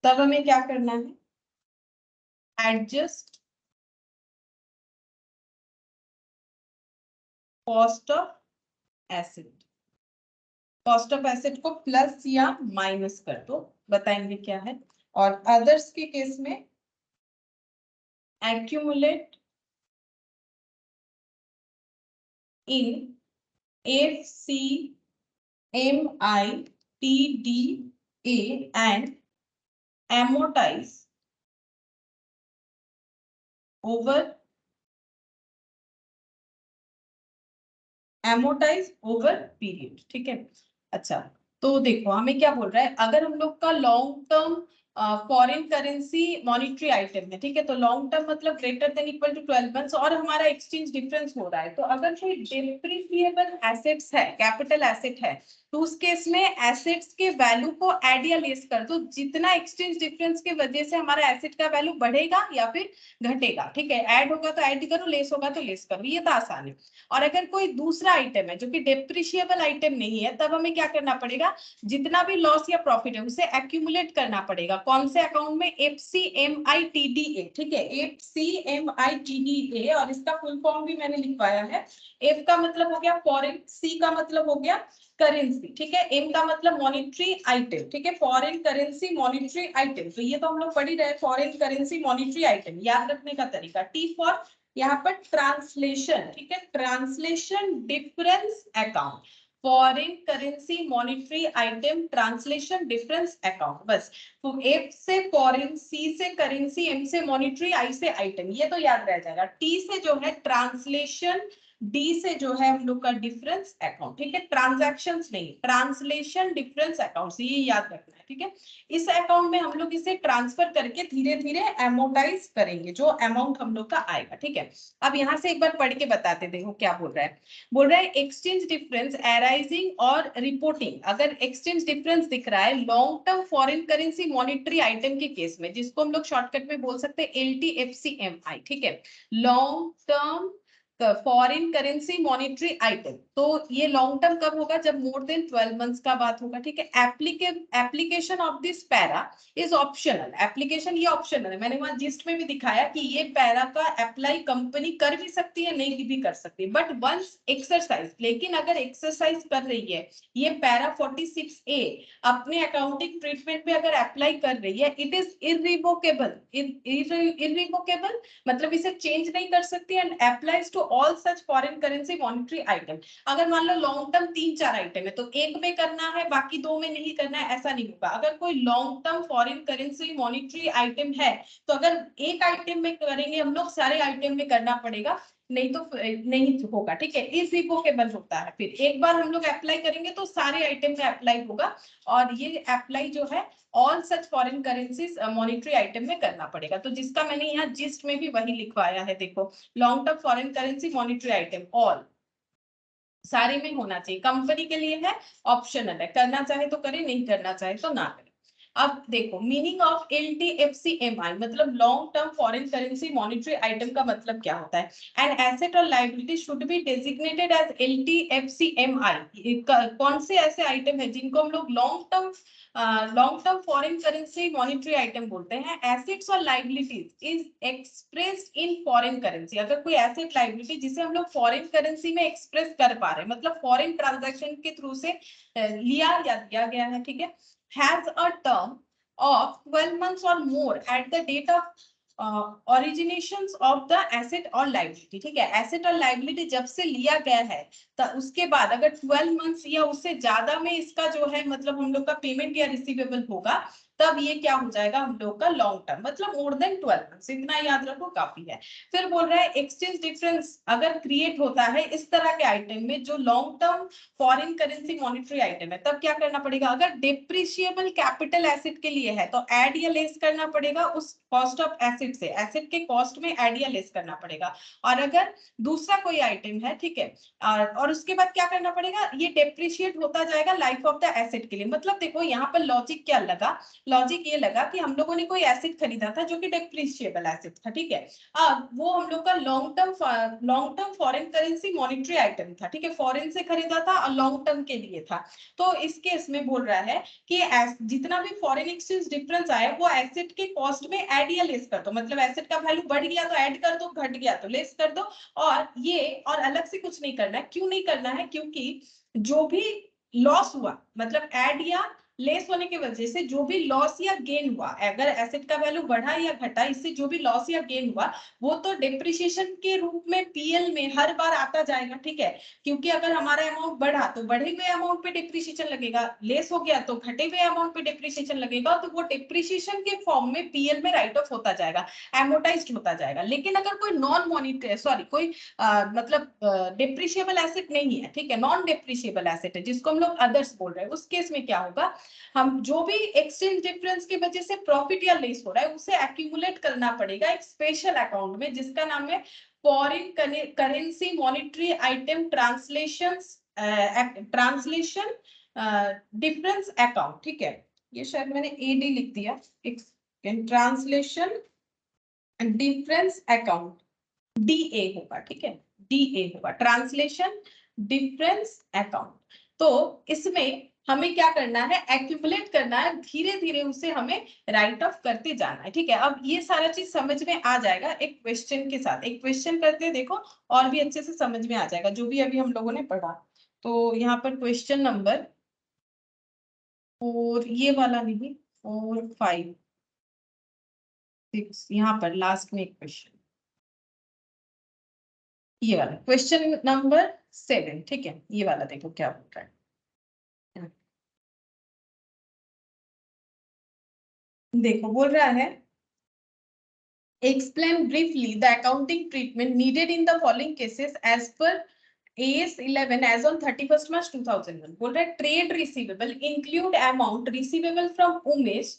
तब हमें क्या करना है, adjust cost of asset, cost of asset को प्लस या माइनस कर दो, बताएंगे क्या है। और अदर्स के केस में accumulate in FCMITDA and amortize over period, ठीक है। अच्छा, तो देखो हमें क्या बोल रहा है, अगर हम लोग का long term foreign currency monetary item है, ठीक है, तो लॉन्ग टर्म मतलब greater than equal to 12 months, और हमारा एक्सचेंज डिफरेंस हो रहा है, तो अगर कोई डिप्रिशिएबल एसेट्स है, कैपिटल एसेट है, तो उस केस में एसेट्स के वैल्यू को ऐड या लेस कर दो, जितना एक्सचेंज डिफरेंस के वजह से हमारा एसेट का वैल्यू बढ़ेगा या फिर घटेगा, ठीक है, ऐड होगा तो ऐड करो, लेस होगा तो लेस करो, ये तो आसान है। और अगर कोई दूसरा आइटम है जो कि डिप्रिशिएबल आइटम नहीं है, तब हमें क्या करना पड़ेगा, जितना भी लॉस या प्रॉफिट है उसे एक्यूमुलेट करना पड़ेगा, कौन से अकाउंट में, FCMITDA, ठीक है, FCMITDA, और इसका फुल फॉर्म भी मैंने लिखवाया है। F का मतलब हो गया फॉरेन, C का मतलब हो गया करेंसी, ठीक है, M का मतलब मॉनिटरी आइटम, ठीक है, फॉरेन करेंसी मॉनिटरी आइटम, तो ये तो हम लोग पढ़ ही रहे, फॉरेन करेंसी मॉनिटरी आइटम, याद रखने का तरीका। T फॉर यहाँ पर ट्रांसलेशन, ठीक है, translation difference account, foreign currency monetary item translation difference account, बस। तो F से फॉरेन, C से करेंसी, M से मॉनिटरी, I से आइटम, ये तो याद रह जाएगा। T से जो है ट्रांसलेशन, D से जो है हम लोग का डिफरेंस अकाउंट, ठीक है, ट्रांजैक्शंस नहीं, ट्रांसलेशन डिफरेंस अकाउंट, ये याद रखना है, ठीक है। इस अकाउंट में हम लोग इसे ट्रांसफर करके धीरे धीरे एमोटाइज करेंगे जो अमाउंट हम लोग का आएगा, ठीक है। अब यहाँ से एक बार पढ़ के बताते, देखो क्या बोल रहा है, बोल रहा है एक्सचेंज डिफरेंस अराइजिंग और रिपोर्टिंग, अगर एक्सचेंज डिफरेंस दिख रहा है long term foreign currency monetary item के केस में, जिसको हम लोग शॉर्टकट में बोल सकते हैं LTFCMI, ठीक है, long term foreign currency monetary item, तो ये लॉन्ग टर्म कब होगा, जब मोर देन 12 मंथ्स का बात होगा, ठीक है। Application of this para is optional, application ये ऑप्शनल है, मैंने वहां जिस्ट में भी दिखाया कि ये पैरा का अप्लाई कंपनी कर भी सकती है, नहीं भी कर सकती, बट वंस एक्सरसाइज, लेकिन अगर एक्सरसाइज कर रही है ये पैरा 46A अपने अकाउंटिंग ट्रीटमेंट पे अगर अप्लाई कर रही है, इट इज इररिवोकेबल, इररिवोकेबल मतलब इसे चेंज नहीं कर सकती, and applies to all such foreign currency monetary item. अगर मान लो लॉन्ग टर्म 3-4 आइटम है तो एक में करना है, बाकी 2 में नहीं करना है, ऐसा नहीं होगा। अगर कोई long term foreign currency monetary item है तो अगर एक आइटम में करेंगे हम लोग, सारे आइटम में करना पड़ेगा, नहीं तो नहीं होगा, ठीक है। इररिवोकेबल होता है, फिर एक बार हम लोग अप्लाई करेंगे तो सारे आइटम में अप्लाई होगा, और ये अप्लाई जो है all such foreign currencies monetary item में करना पड़ेगा। तो जिसका मैंने यहाँ जिस्ट में भी वही लिखवाया है, देखो long term foreign currency monetary item all सारे में होना चाहिए, कंपनी के लिए है, ऑप्शनल है, करना चाहे तो करे, नहीं करना चाहे तो ना करे। अब देखो मीनिंग ऑफ LTFCMI मतलब long term foreign currency monetary item का मतलब क्या होता है, एंड एसेट और liability should be designated as LTFCMI। कौन से ऐसे आइटम है जिनको हम लोग long term foreign currency monetary item बोलते हैं। एसेट्स और liabilities is expressed in foreign currency, अगर कोई एसेट लायबिलिटी जिसे हम लोग फॉरेन करेंसी में एक्सप्रेस कर पा रहे हैं, मतलब फॉरेन ट्रांजैक्शन के थ्रू से लिया या दिया गया है, ठीक है, has a term of 12 months or more at the date of originations of the asset or liability, ठीक है। एसेट और लाइबिलिटी जब से लिया गया है तो उसके बाद अगर 12 मंथ्स या उससे ज्यादा में इसका जो है मतलब हम लोग का पेमेंट या रिसीवेबल होगा, तब ये क्या हो जाएगा हम लोग का लॉन्ग टर्म, मतलब मोर देन 12 मंथ्स, इतना याद रखो काफी है। फिर बोल रहा है एक्सचेंज डिफरेंस अगर क्रिएट होता है इस तरह के आइटम में जो long term foreign currency monetary item है, तब क्या करना पड़ेगा, अगर डेप्रिशिएबल कैपिटल एसेट के लिए है तो ऐड या लेस करना पड़ेगा उस कॉस्ट ऑफ एसेट से, एसेट के कॉस्ट में ऐड या लेस करना पड़ेगा। और अगर दूसरा कोई आइटम है, ठीक है, और उसके बाद क्या करना पड़ेगा, ये डेप्रिशिएट होता जाएगा लाइफ ऑफ द एसेट के लिए। मतलब देखो यहाँ पर लॉजिक क्या लगा, लॉजिक ये लगा कि हम लोगों ने कोई एसेट खरीदा था जो कि डेप्रिशिएबल एसेट था, ठीक है, अब वो हम लोग का long term foreign currency monetary item था, ठीक है, फॉरेन से खरीदा था और लॉन्ग टर्म के लिए था। तो इस केस में बोल रहा है कि जितना भी फॉरेन एक्सचेंज डिफरेंस आए वो एसेट के कॉस्ट में ऐड या लेस कर दो, मतलब एसेट का वैल्यू बढ़ गया तो ऐड कर दो, घट गया तो लेस कर दो, और ये और अलग से कुछ नहीं करना है। क्यों नहीं करना है, क्योंकि जो भी लॉस हुआ मतलब ऐड या लेस होने की वजह से जो भी लॉस या गेन हुआ, अगर एसेट का वैल्यू बढ़ा या घटा, इससे जो भी लॉस या गेन हुआ वो तो डेप्रिसिएशन के रूप में पीएल में हर बार आता जाएगा, ठीक है, क्योंकि अगर हमारा अमाउंट बढ़ा तो बढ़े हुए अमाउंट पे डेप्रिसिएशन लगेगा, लेस हो गया तो घटे हुए अमाउंट पे डेप्रिसिएशन लगेगा, तो वो डेप्रिसिएशन के फॉर्म में पीएल में राइट ऑफ होता जाएगा, एमोटाइज्ड होता जाएगा। लेकिन अगर कोई नॉन मॉनिटरी कोई मतलब डेप्रिशिएबल एसेट नहीं है, ठीक है, नॉन डेप्रिशिएबल एसेट है जिसको हम लोग अदर्स बोल रहे हैं, उस केस में क्या होगा, हम जो भी एक्सचेंज डिफरेंस की वजह से प्रॉफिट या लॉस हो रहा है उसे एक्यूमुलेट करना पड़ेगा एक स्पेशल अकाउंट में जिसका नाम है foreign currency monetary item translation difference account, ठीक है, ये शायद मैंने एडी लिख दिया, ट्रांसलेशन डिफरेंस अकाउंट, DA होगा, ठीक है, DA होगा, ट्रांसलेशन डिफरेंस अकाउंट। तो इसमें हमें क्या करना है, एक्यूमुलेट करना है, धीरे धीरे उसे हमें राइट ऑफ करते जाना है, ठीक है। अब ये सारा चीज समझ में आ जाएगा एक क्वेश्चन के साथ, एक क्वेश्चन करते हैं, देखो और भी अच्छे से समझ में आ जाएगा जो भी अभी हम लोगों ने पढ़ा। तो यहाँ पर क्वेश्चन नंबर 4, ये वाला नहीं, 4, 5, 6, यहाँ पर लास्ट में एक क्वेश्चन, ये वाला क्वेश्चन नंबर 7, ठीक है, ये वाला देखो क्या बोल रहा है। देखो बोल रहा है explain briefly the accounting treatment needed in the following cases as per AS 11 as on 31st March 2001। बोल रहा है trade receivable include amount receivable from Umesh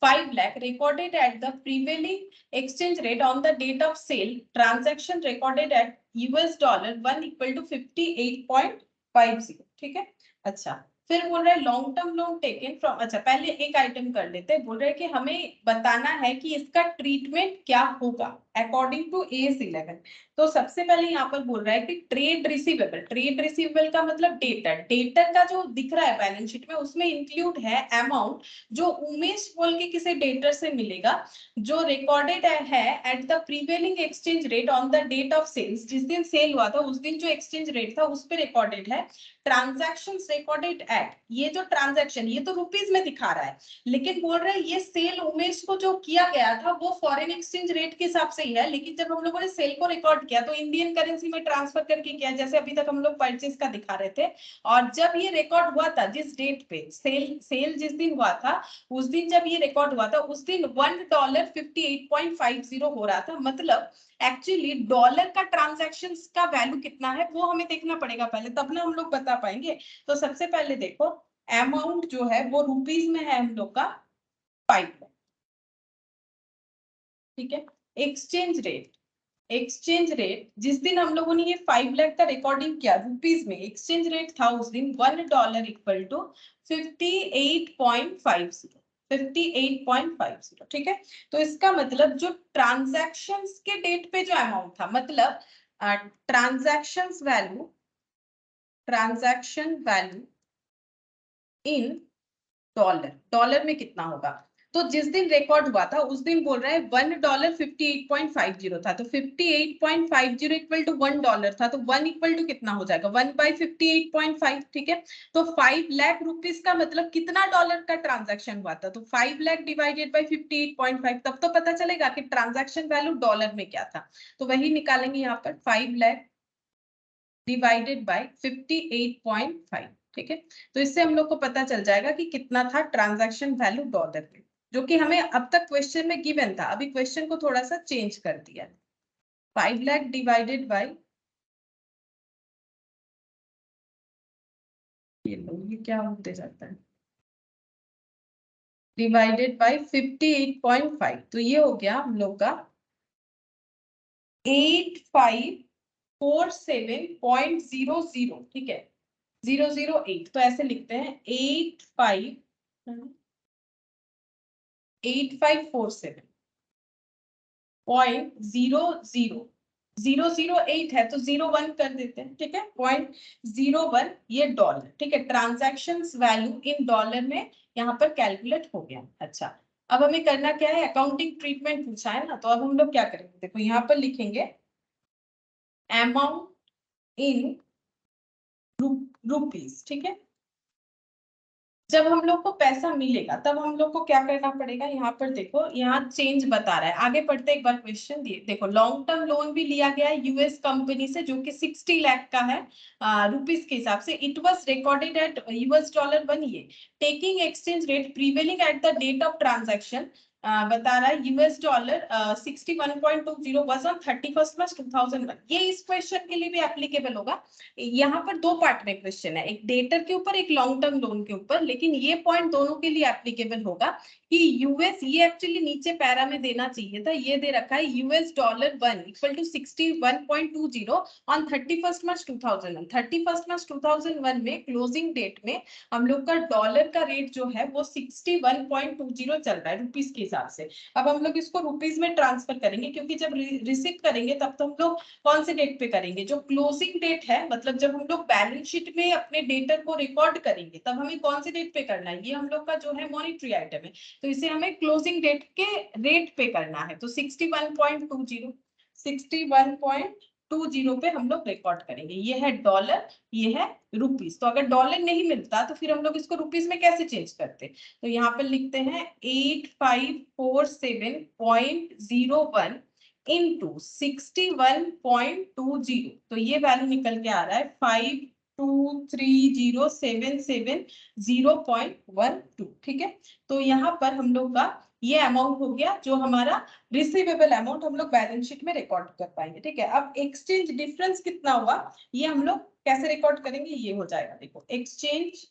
5 lakh recorded at the prevailing exchange rate on the date of sale, transaction recorded at $1 equal to 58.50, ठीक है। अच्छा फिर बोल रहा है long term loan taken from, अच्छा पहले एक आइटम कर लेते हैं, बोल रहे हैं कि हमें बताना है कि इसका ट्रीटमेंट क्या होगा, अकॉर्डिंग टू AS11। तो सबसे पहले यहाँ पर बोल रहा है कि ट्रेड रिसीवेबल का मतलब डेटर का जो दिख रहा है बैलेंस शीट में उसमें इंक्लूड है अमाउंट जो उमेश बोल के किसी डेटर से मिलेगा, जो रिकॉर्डेड है at the prevailing exchange rate on the date of sales, जिस दिन सेल हुआ था उस दिन जो एक्सचेंज रेट था उस पर रिकॉर्डेड है। ट्रांजैक्शंस रिकॉर्डेड एट, ये जो ट्रांजैक्शन ये तो रुपीज में दिखा रहा है, लेकिन बोल रहे हैं ये सेल उमेश को जो किया गया था वो फॉरेन एक्सचेंज रेट के हिसाब से ही है, लेकिन जब हम लोगों ने सेल को रिकॉर्ड किया तो इंडियन करेंसी में ट्रांसफर करके किया, जैसे अभी तक हम लोग परचेज का दिखा रहे थे। और जब ये रिकॉर्ड हुआ था जिस डेट पे सेल जिस दिन हुआ था उस दिन जब ये रिकॉर्ड हुआ था उस दिन $1.5850 हो रहा था। मतलब एक्चुअली डॉलर का ट्रांजैक्शन का वैल्यू कितना है वो हमें देखना पड़ेगा पहले, तब ना हम लोग बता पाएंगे। तो सबसे पहले देखो अमाउंट जो है वो रुपीज में है हम लोग का 5 लाख, ठीक है। एक्सचेंज रेट जिस दिन हम लोगों ने ये 5 लाख का रिकॉर्डिंग किया रुपीज में, एक्सचेंज रेट था उस दिन $1 इक्वल टू 58.50, ठीक है। तो इसका मतलब जो ट्रांजैक्शंस के डेट पे जो अमाउंट था, मतलब ट्रांजैक्शन वैल्यू इन डॉलर में कितना होगा। तो जिस दिन रिकॉर्ड हुआ था उस दिन बोल रहा है $1.5850 था, तो 58.50 इक्वल टू $1 था, तो 1 इक्वल टू कितना हो जाएगा 1/58.5, ठीक है। तो 5 लाख रुपीस का मतलब कितना डॉलर का ट्रांजैक्शन हुआ था, तो 5 लाख डिवाइडेड बाई 58.5, तब तो पता चलेगा कि ट्रांजैक्शन वैल्यू डॉलर में क्या था। तो वही निकालेंगे यहाँ पर 5 लाख डिवाइडेड बाय 58.5, ठीक है। तो इससे हम लोग को पता चल जाएगा कि कितना था ट्रांजैक्शन वैल्यू डॉलर में, जो कि हमें अब तक क्वेश्चन में गिवन था, अभी क्वेश्चन को थोड़ा सा चेंज कर दिया। 5 लाख डिवाइडेड बाय, ये क्या होते जाता है, डिवाइडेड बाय 58.5, तो ये हो गया हम लोग का 8547.00, ठीक है, 008। तो ऐसे लिखते हैं 8547.00, 008 है तो 01 कर देते हैं, ठीक है, 0.01 ये डॉलर, ठीक है। ट्रांजैक्शंस वैल्यू इन डॉलर में यहाँ पर कैलकुलेट हो गया। अच्छा, अब हमें करना क्या है, अकाउंटिंग ट्रीटमेंट पूछा है ना, तो अब हम लोग क्या करेंगे, देखो यहाँ पर लिखेंगे अमाउंट इन रुपीज, ठीक है। जब हम लोग को पैसा मिलेगा तब हम लोग को क्या करना पड़ेगा, यहाँ पर देखो यहाँ चेंज बता रहा है, आगे पढ़ते एक बार क्वेश्चन दिए, देखो लॉन्ग टर्म लोन भी लिया गया है यूएस कंपनी से जो कि 60 लाख का है रुपीस के हिसाब से। इट वाज रिकॉर्डेड एट $1 ये taking exchange rate prevailing at the date of transaction, बता रहा है $61.20 वाज ऑन 31 मार्च 2001। ये इस क्वेश्चन के लिए भी एप्लीकेबल होगा। यहाँ पर दो पार्ट में क्वेश्चन है, एक डेटर के ऊपर एक लॉन्ग टर्म लोन के ऊपर, लेकिन ये पॉइंट दोनों के लिए एप्लीकेबल होगा कि यूएस, ये एक्चुअली नीचे पैरा में देना चाहिए था, ये दे रखा है $1 equal to 61.20 on 31 March 2001। 31 March 2001 में क्लोजिंग डेट में हम लोग का डॉलर का रेट जो है वो 61.20 चल रहा है रुपीस के हिसाब से। अब हम लोग इसको रुपीस में ट्रांसफर करेंगे, क्योंकि जब रिसीव करेंगे तब तो हम लोग कौन से डेट पे करेंगे, जो क्लोजिंग डेट है, मतलब जब हम लोग बैलेंस शीट में अपने डेटर को रिकॉर्ड करेंगे तब हमें कौन से डेट पे करना है, ये हम लोग का जो है मॉनिटरी आइटम है, तो इसे हमें क्लोजिंग डेट के रेट पे करना है। तो 61.20 पे हम लोग रिकॉर्ड करेंगे। ये है डॉलर, ये है रुपीस। तो अगर डॉलर नहीं मिलता तो फिर हम लोग इसको रुपीस में कैसे चेंज करते, तो यहाँ पर लिखते हैं 8547.01 इंटू 61.20, तो ये वैल्यू निकल के आ रहा है 523077 ठीक है। तो यहाँ पर हम लोग का ये अमाउंट हो गया जो हमारा रिसीवेबल अमाउंट हम लोग बैलेंस शीट में रिकॉर्ड कर पाएंगे, ठीक है। अब एक्सचेंज डिफरेंस कितना हुआ ये हम लोग कैसे रिकॉर्ड करेंगे, ये हो जाएगा, देखो एक्सचेंज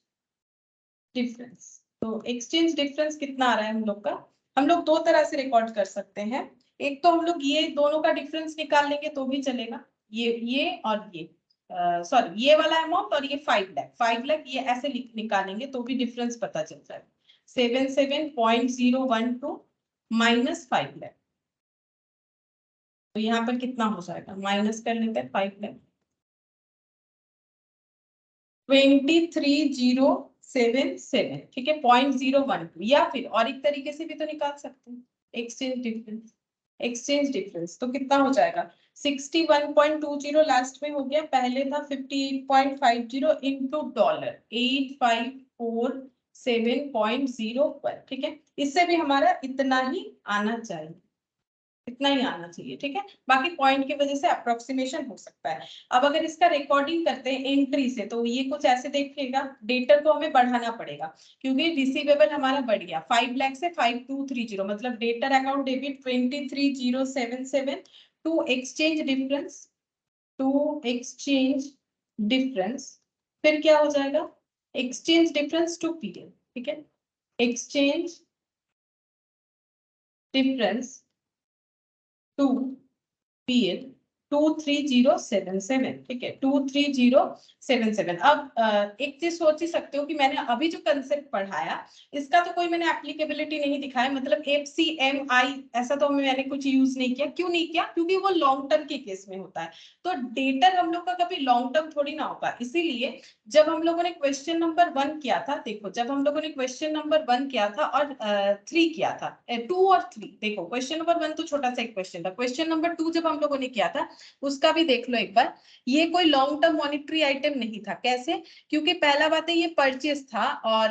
डिफरेंस। तो एक्सचेंज डिफरेंस कितना आ रहा है हम लोग का, हम लोग दो तरह से रिकॉर्ड कर सकते हैं। एक तो हम लोग ये दोनों का डिफरेंस निकाल लेंगे तो भी चलेगा, ये और ये सॉरी ये वाला अमाउंट और ये 5 लाख ये ऐसे निकालेंगे तो भी डिफरेंस पता चल जाएगा। 77.012 माइनस 5 लाख, तो यहाँ पर कितना हो जाएगा, माइनस कर लेते हैं 5 लाख 23,077, ठीक है 0.012, या फिर और एक तरीके से भी तो निकाल सकते हैं, एक्सचेंज डिफरेंस। एक्सचेंज डिफरेंस तो कितना हो जाएगा, 61.20 लास्ट में हो गया, पहले था 58.50 इंटू डॉलर 8547.01, ठीक है। इससे भी हमारा इतना ही आना चाहिए, इतना ही आना चाहिए, ठीक है। बाकी पॉइंट की वजह से अप्रोक्सीमेशन हो सकता है। अब अगर इसका रिकॉर्डिंग करते हैं एंट्री से, तो ये कुछ ऐसे देखिएगा, डेटर को हमें बढ़ाना पड़ेगा क्योंकि रिसीवेबल हमारा बढ़ गया 5 लाख से 5230, मतलब debtor account debit 23,077 to exchange difference, to exchange difference, फिर क्या हो जाएगा, एक्सचेंज डिफरेंस टू पीरियड, ठीक है, एक्सचेंज डिफरेंस टू पीएल 23077, ठीक है 23077। अब एक चीज सोच ही सकते हो कि मैंने अभी जो कंसेप्ट पढ़ाया इसका तो कोई मैंने एप्लीकेबिलिटी नहीं दिखाया, मतलब FCMI ऐसा तो मैंने कुछ यूज नहीं किया। क्यों नहीं किया, क्योंकि वो लॉन्ग टर्म के केस में होता है, तो डेटर हम लोग का कभी लॉन्ग टर्म थोड़ी ना होगा। इसीलिए जब हम लोगों ने क्वेश्चन नंबर 1 किया था, देखो जब हम लोगों ने क्वेश्चन नंबर 1 किया था और 3 किया था, 2 और 3, देखो क्वेश्चन नंबर 1 तो छोटा सा एक क्वेश्चन था, क्वेश्चन नंबर 2 जब हम लोगों ने किया था उसका भी देख लो एक बार। ये कोई लॉन्ग टर्म मॉनिटरी आइटम नहीं था, कैसे, क्योंकि पहला बात है ये परचेज था, और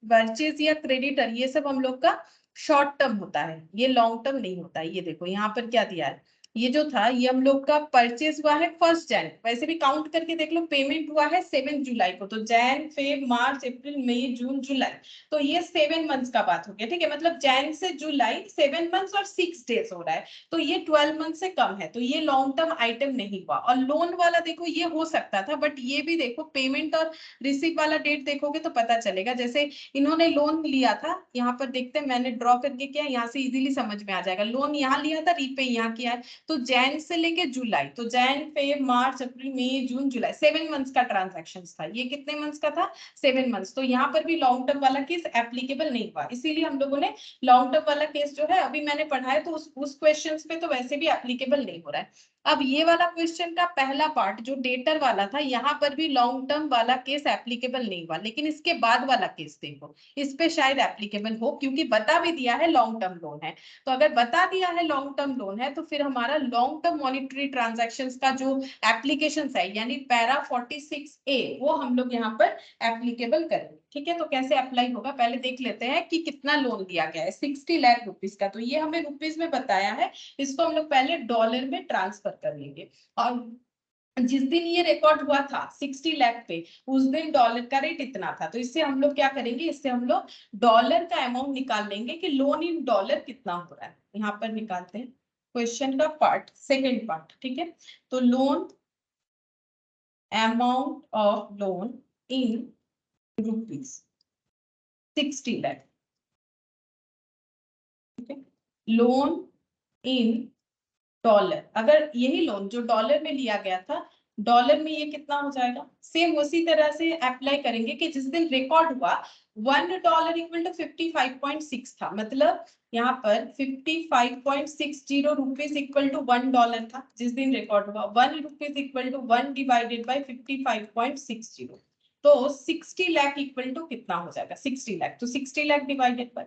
परचेज या क्रेडिटर ये सब हम लोग का शॉर्ट टर्म होता है, ये लॉन्ग टर्म नहीं होता है। ये देखो यहाँ पर क्या दिया है, ये जो था ये हम लोग का परचेज हुआ है 1 जनवरी, वैसे भी काउंट करके देख लो, पेमेंट हुआ है 7 जुलाई को, तो जैन फेब मार्च अप्रैल मई जून जुलाई, तो ये 7 मंथ्स का बात हो गया, ठीक है, मतलब जैन से जुलाई 7 मंथ्स और 6 डेज हो रहा है, तो ये 12 मंथ से कम है, तो ये लॉन्ग टर्म आइटम नहीं हुआ। और लोन वाला देखो ये हो सकता था, बट ये भी देखो पेमेंट और रिसीव वाला डेट देखोगे तो पता चलेगा, जैसे इन्होंने लोन लिया था, यहाँ पर देखते हैं मैंने ड्रॉ करके किया, यहाँ से इजीली समझ में आ जाएगा, लोन यहाँ लिया था, रीपे यहाँ किया है, तो जैन से लेके जुलाई, तो जैन फेब मार्च अप्रैल मई जून जुलाई 7 मंथ्स का ट्रांजैक्शन था, ये कितने मंथ्स का था, 7 मंथ्स, तो यहाँ पर भी लॉन्ग टर्म वाला केस एप्लीकेबल नहीं हुआ, इसीलिए हम लोगों ने लॉन्ग टर्म वाला केस जो है अभी मैंने पढ़ाया, तो उस क्वेश्चंस पे तो वैसे भी एप्लीकेबल नहीं हो रहा है। अब ये वाला क्वेश्चन का पहला पार्ट जो डेटर वाला था, यहाँ पर भी लॉन्ग टर्म वाला केस एप्लीकेबल नहीं हुआ, लेकिन इसके बाद वाला केस देखो, इस पे शायद एप्लीकेबल हो, क्योंकि बता भी दिया है लॉन्ग टर्म लोन है, तो अगर बता दिया है लॉन्ग टर्म लोन है तो फिर हमारा लॉन्ग टर्म मॉनिटरी ट्रांजैक्शंस का जो एप्लीकेशन है यानी पैरा 46A वो हम लोग यहाँ पर एप्लीकेबल करेंगे, ठीक है। तो कैसे अप्लाई होगा पहले देख लेते हैं कि कितना लोन दिया गया है, 60 लाख रुपीस का, तो ये हमें रुपीस में बताया है, इसको हम लोग पहले डॉलर में ट्रांसफर कर लेंगे। और जिस दिन ये रिकॉर्ड हुआ था 60 लाख पे, उस दिन डॉलर का रेट इतना था, तो इससे हम लोग क्या करेंगे, इससे हम लोग डॉलर का अमाउंट निकाल लेंगे कि लोन इन डॉलर कितना हो रहा है, यहाँ पर निकालते हैं क्वेश्चन का पार्ट, सेकेंड पार्ट, ठीक है। तो loan amount of loan in rupees 60 lakh, ठीक है, लोन इन डॉलर, अगर यही लोन जो डॉलर में लिया गया था, डॉलर में ये कितना हो जाएगा, सेम उसी तरह से अप्लाई करेंगे कि जिस दिन रिकॉर्ड हुआ $1 इक्वल टू 55.6 था, मतलब यहाँ पर 55.60 रुपीज इक्वल टू $1 था जिस दिन रिकॉर्ड हुआ, 1 rupees equal to 1 divided by 55.60, तो 60 लाख इक्वल टू कितना हो जाएगा, 60 लाख, तो 60 लाख डिवाइडेड बाय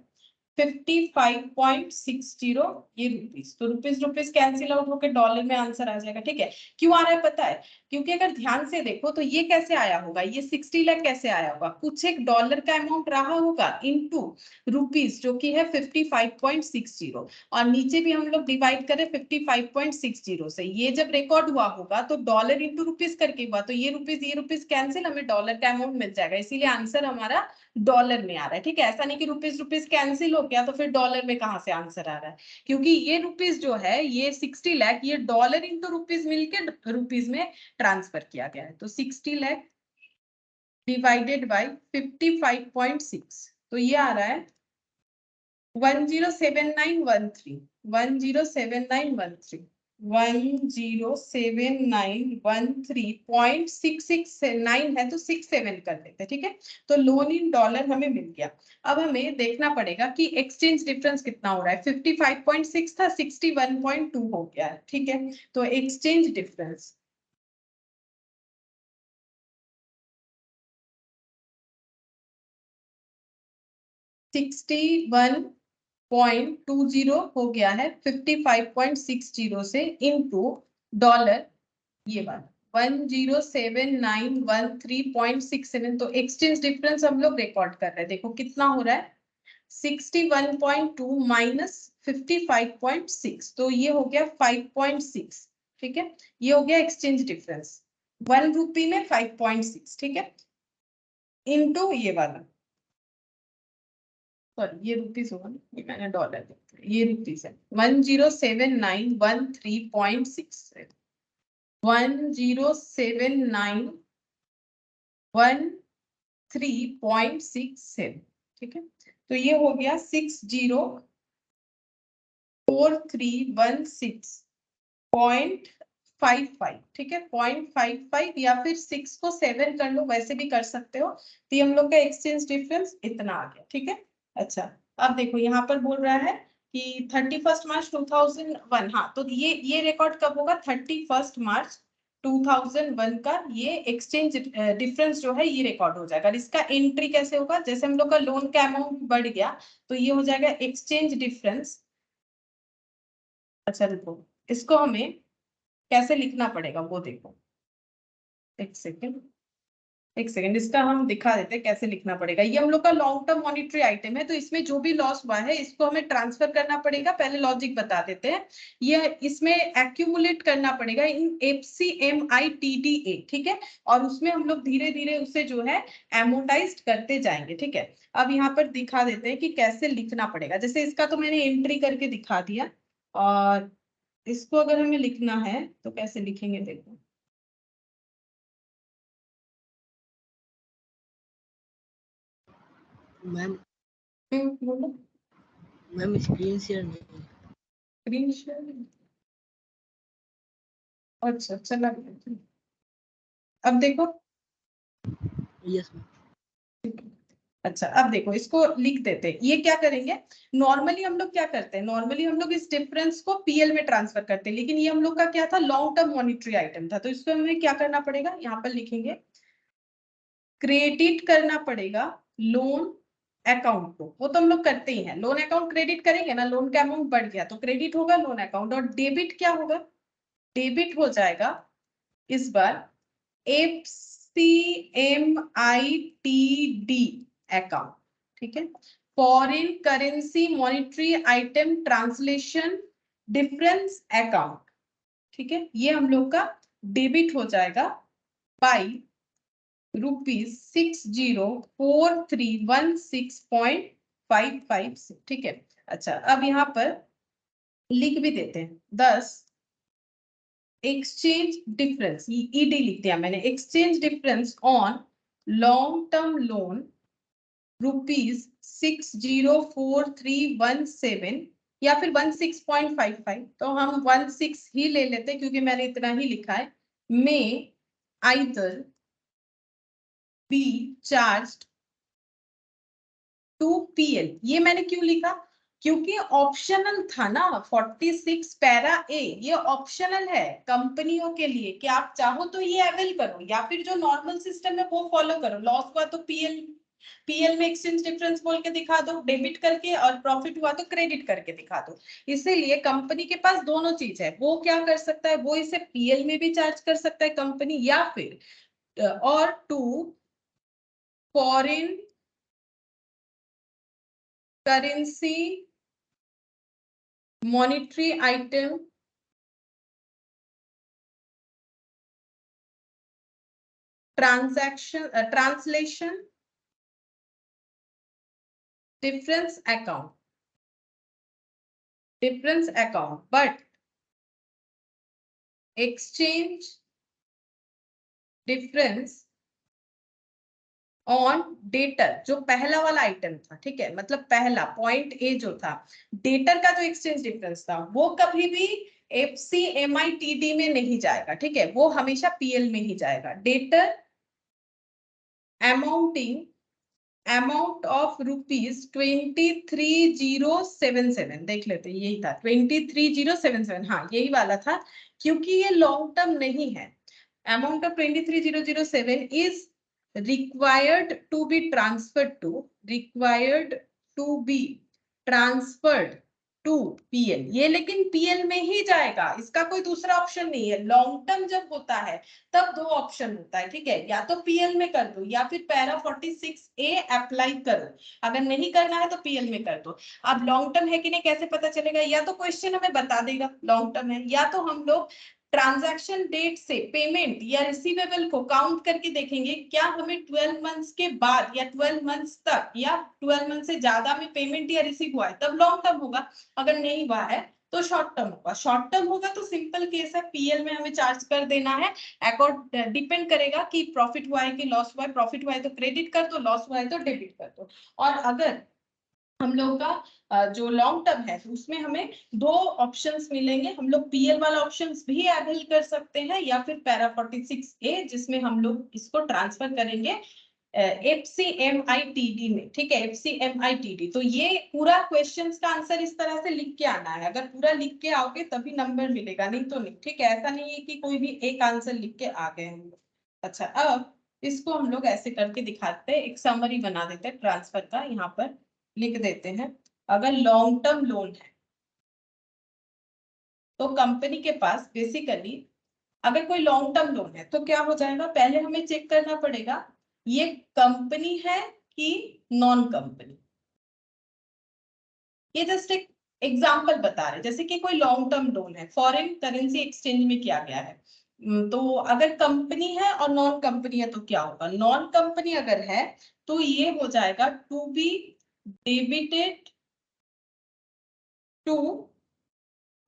55.60 ये रुपीस, तो रुपीस रुपीस कैंसिल आउट होकर डॉलर में आंसर आ जाएगा, ठीक है। क्यों आ रहा है पता है, क्योंकि अगर ध्यान से देखो तो ये कैसे आया होगा, ये 60 लाख कैसे आया होगा, कुछ एक डॉलर का अमाउंट रहा होगा इनटू रुपीस जो कि है 55.60, और नीचे भी हम लोग डिवाइड करें 55.60 से, ये जब रिकॉर्ड हुआ होगा तो डॉलर इंटू रुपीस करके हुआ, तो ये रुपीस कैंसिल, हमें डॉलर का अमाउंट मिल जाएगा, इसीलिए आंसर हमारा डॉलर में आ रहा है, ठीक है। ऐसा नहीं कि रुपीस रुपीस कैंसिल हो गया तो फिर डॉलर में कहां से आंसर आ रहा है, क्योंकि ये रुपीस जो है ये 60 लाख ये डॉलर इंटू रुपीस मिलके रुपीस में ट्रांसफर किया गया है, तो 60 लाख डिवाइडेड बाई 55.6, तो ये आ रहा है 107913, 107913, 107913.669 है तो 67 कर देते, ठीक है। तो लोन इन डॉलर हमें मिल गया। अब हमें देखना पड़ेगा कि एक्सचेंज डिफरेंस कितना हो रहा है। 55.6 था, 61.2 हो गया है, ठीक है। तो एक्सचेंज डिफरेंस $61.20 हो गया है 55.60 से इनटू डॉलर ये वाला 107913.67। तो एक्सचेंज डिफरेंस हम लोग रिकॉर्ड कर रहे हैं, देखो कितना हो रहा है 61.2 माइनस 55.6, तो ये हो गया 5.6, ठीक है। ये हो गया एक्सचेंज डिफरेंस 1 रुपी में 5.6, ठीक है, इनटू ये वाला, सॉरी ये रुपीस होगा ना, ये मैंने डॉलर लिखा है, ये रुपीस है 107913.6 107913.67, ठीक है। तो ये हो गया 604316.55, ठीक है, 0.55 या फिर 6 को 7 कर लो, वैसे भी कर सकते हो। तो ये हम लोग का एक्सचेंज डिफरेंस इतना आ गया, ठीक है। अच्छा, अब देखो यहाँ पर बोल रहा है कि 31 मार्च 2001, हाँ तो ये रिकॉर्ड कब होगा 31 मार्च 2001 का ये एक्सचेंज डिफरेंस जो है ये रिकॉर्ड हो जाएगा। और इसका एंट्री कैसे होगा, जैसे हम लोग का लोन का अमाउंट बढ़ गया तो ये हो जाएगा एक्सचेंज डिफरेंस। अच्छा रुको, इसको हमें कैसे लिखना पड़ेगा वो देखो, एक सेकेंड एक सेकेंड, इसका हम दिखा देते हैं कैसे लिखना पड़ेगा। ये हम लोग का लॉन्ग टर्म मॉनिटरी आइटम है, तो इसमें जो भी लॉस हुआ है इसको हमें ट्रांसफर करना पड़ेगा। पहले लॉजिक बता देते हैं, ये इसमें एक्यूमुलेट करना पड़ेगा इन FCMITDA, ठीक है, और उसमें हम लोग धीरे धीरे उसे जो है एमोटाइज करते जाएंगे, ठीक है। अब यहाँ पर दिखा देते हैं कि कैसे लिखना पड़ेगा। जैसे इसका तो मैंने एंट्री करके दिखा दिया, और इसको अगर हमें लिखना है तो कैसे लिखेंगे देखो। मैम बोलो। मैम स्क्रीन शेयर नहीं है। स्क्रीन शेयर, अच्छा चला गया। अब देखो, यस मैम। अच्छा अब देखो इसको लिख देते हैं। ये क्या करेंगे, नॉर्मली हम लोग क्या करते हैं, नॉर्मली हम लोग इस डिफरेंस को PL में ट्रांसफर करते हैं, लेकिन ये हम लोग का क्या था, लॉन्ग टर्म मॉनिटरी आइटम था, तो इसको हमें क्या करना पड़ेगा, यहाँ पर लिखेंगे क्रेडिट करना पड़ेगा लोन अकाउंट को। वो तो हम लोग करते ही हैं, लोन अकाउंट क्रेडिट करेंगे ना, लोन का अमाउंट बढ़ गया तो क्रेडिट होगा लोन अकाउंट, और डेबिट क्या होगा, डेबिट हो जाएगा इस बार FCMITD अकाउंट, ठीक है, foreign currency monetary item translation difference account, ठीक है। ये हम लोग का डेबिट हो जाएगा बाई ₹634316.55, ठीक है। अच्छा अब यहाँ पर लिख भी देते हैं 10 एक्सचेंज डिफरेंस, ED लिख दिया मैंने, exchange difference on long term loan ₹604317 या फिर 16.55, तो हम 16 ही ले लेते क्योंकि मैंने इतना ही लिखा है, may either be charged to PL। ये मैंने क्यों लिखा, क्योंकि ऑप्शनल था ना, 46 पैरा A ये ऑप्शनल है कंपनियों के लिए कि आप चाहो तो ये अवेल करो या फिर जो नॉर्मल सिस्टम है वो फॉलो करो। लॉस हुआ तो PL में एक्सचेंज डिफरेंस बोल के दिखा दो डेबिट करके, और प्रॉफिट हुआ तो क्रेडिट करके दिखा दो। इसीलिए कंपनी के पास दोनों चीज है, वो क्या कर सकता है, वो इसे PL में भी चार्ज कर सकता है कंपनी, या फिर और to foreign currency monetary item translation difference account but exchange difference on debtor, जो पहला वाला आइटम था, ठीक है, मतलब पहला पॉइंट A जो था, डेटर का जो एक्सचेंज डिफरेंस था वो कभी भी FCMITD में नहीं जाएगा, ठीक है, वो हमेशा PL में ही जाएगा। डेटर अमाउंट ऑफ रुपीज 23,077, देख लेते हैं, यही था 23,077, हाँ यही वाला था, क्योंकि ये लॉन्ग टर्म नहीं है। Amount of 23,007 is required to be transferred to PL, ये लेकिन PL में ही जाएगा, इसका कोई दूसरा ऑप्शन नहीं है। लॉन्ग टर्म जब होता है तब दो ऑप्शन होता है, ठीक है, या तो PL में कर दो या फिर पैरा 46A अप्लाई करो, अगर नहीं करना है तो PL में कर दो। अब लॉन्ग टर्म है कि नहीं कैसे पता चलेगा, या तो क्वेश्चन हमें बता देगा लॉन्ग टर्म है, या तो हम लोग ट्रांजैक्शन डेट से पेमेंट या रिसीवेबल को काउंट करके देखेंगे क्या हमें 12 मंथ्स के बाद या 12 मंथ्स तक या 12 मंथ से ज्यादा में पेमेंट या रिसीव हुआ है, तब लॉन्ग टर्म होगा। अगर नहीं हुआ है तो शॉर्ट टर्म होगा। शॉर्ट टर्म होगा तो सिंपल केस है, PL में हमें चार्ज कर देना है। अकॉर्ड डिपेंड करेगा कि प्रॉफिट हुआ है कि लॉस हुआ है, प्रॉफिट हुआ है तो क्रेडिट कर दो, लॉस हुआ है तो डेबिट कर दो। और अगर हम लोग का जो लॉन्ग टर्म है उसमें हमें दो ऑप्शंस मिलेंगे, हम लोग PL वाला ऑप्शंस भी अवेल कर सकते हैं या फिर पैरा 46A जिसमें हम लोग इसको ट्रांसफर करेंगे FCMITD में, ठीक है, FCMITD। तो ये पूरा क्वेश्चंस का आंसर इस तरह से लिख के आना है, अगर पूरा लिख के आओगे तभी नंबर मिलेगा, नहीं तो नहीं, ठीक है, ऐसा नहीं है कि कोई भी एक आंसर लिख के आ गए हम लोग। अच्छा, अब इसको हम लोग ऐसे करके दिखाते हैं, एक समरी बना देते हैं ट्रांसफर का, यहाँ पर लिख देते हैं। अगर लॉन्ग टर्म लोन है तो कंपनी के पास बेसिकली, अगर कोई लॉन्ग टर्म लोन है तो क्या हो जाएगा, पहले हमें चेक करना पड़ेगा ये कंपनी है कि नॉन कंपनी। ये जस्ट एक एग्जांपल बता रहे, जैसे कि कोई लॉन्ग टर्म लोन है, फॉरेन करेंसी एक्सचेंज में किया गया है, तो अगर कंपनी है और नॉन कंपनी है तो क्या होगा, नॉन कंपनी अगर है तो ये हो जाएगा to be debited to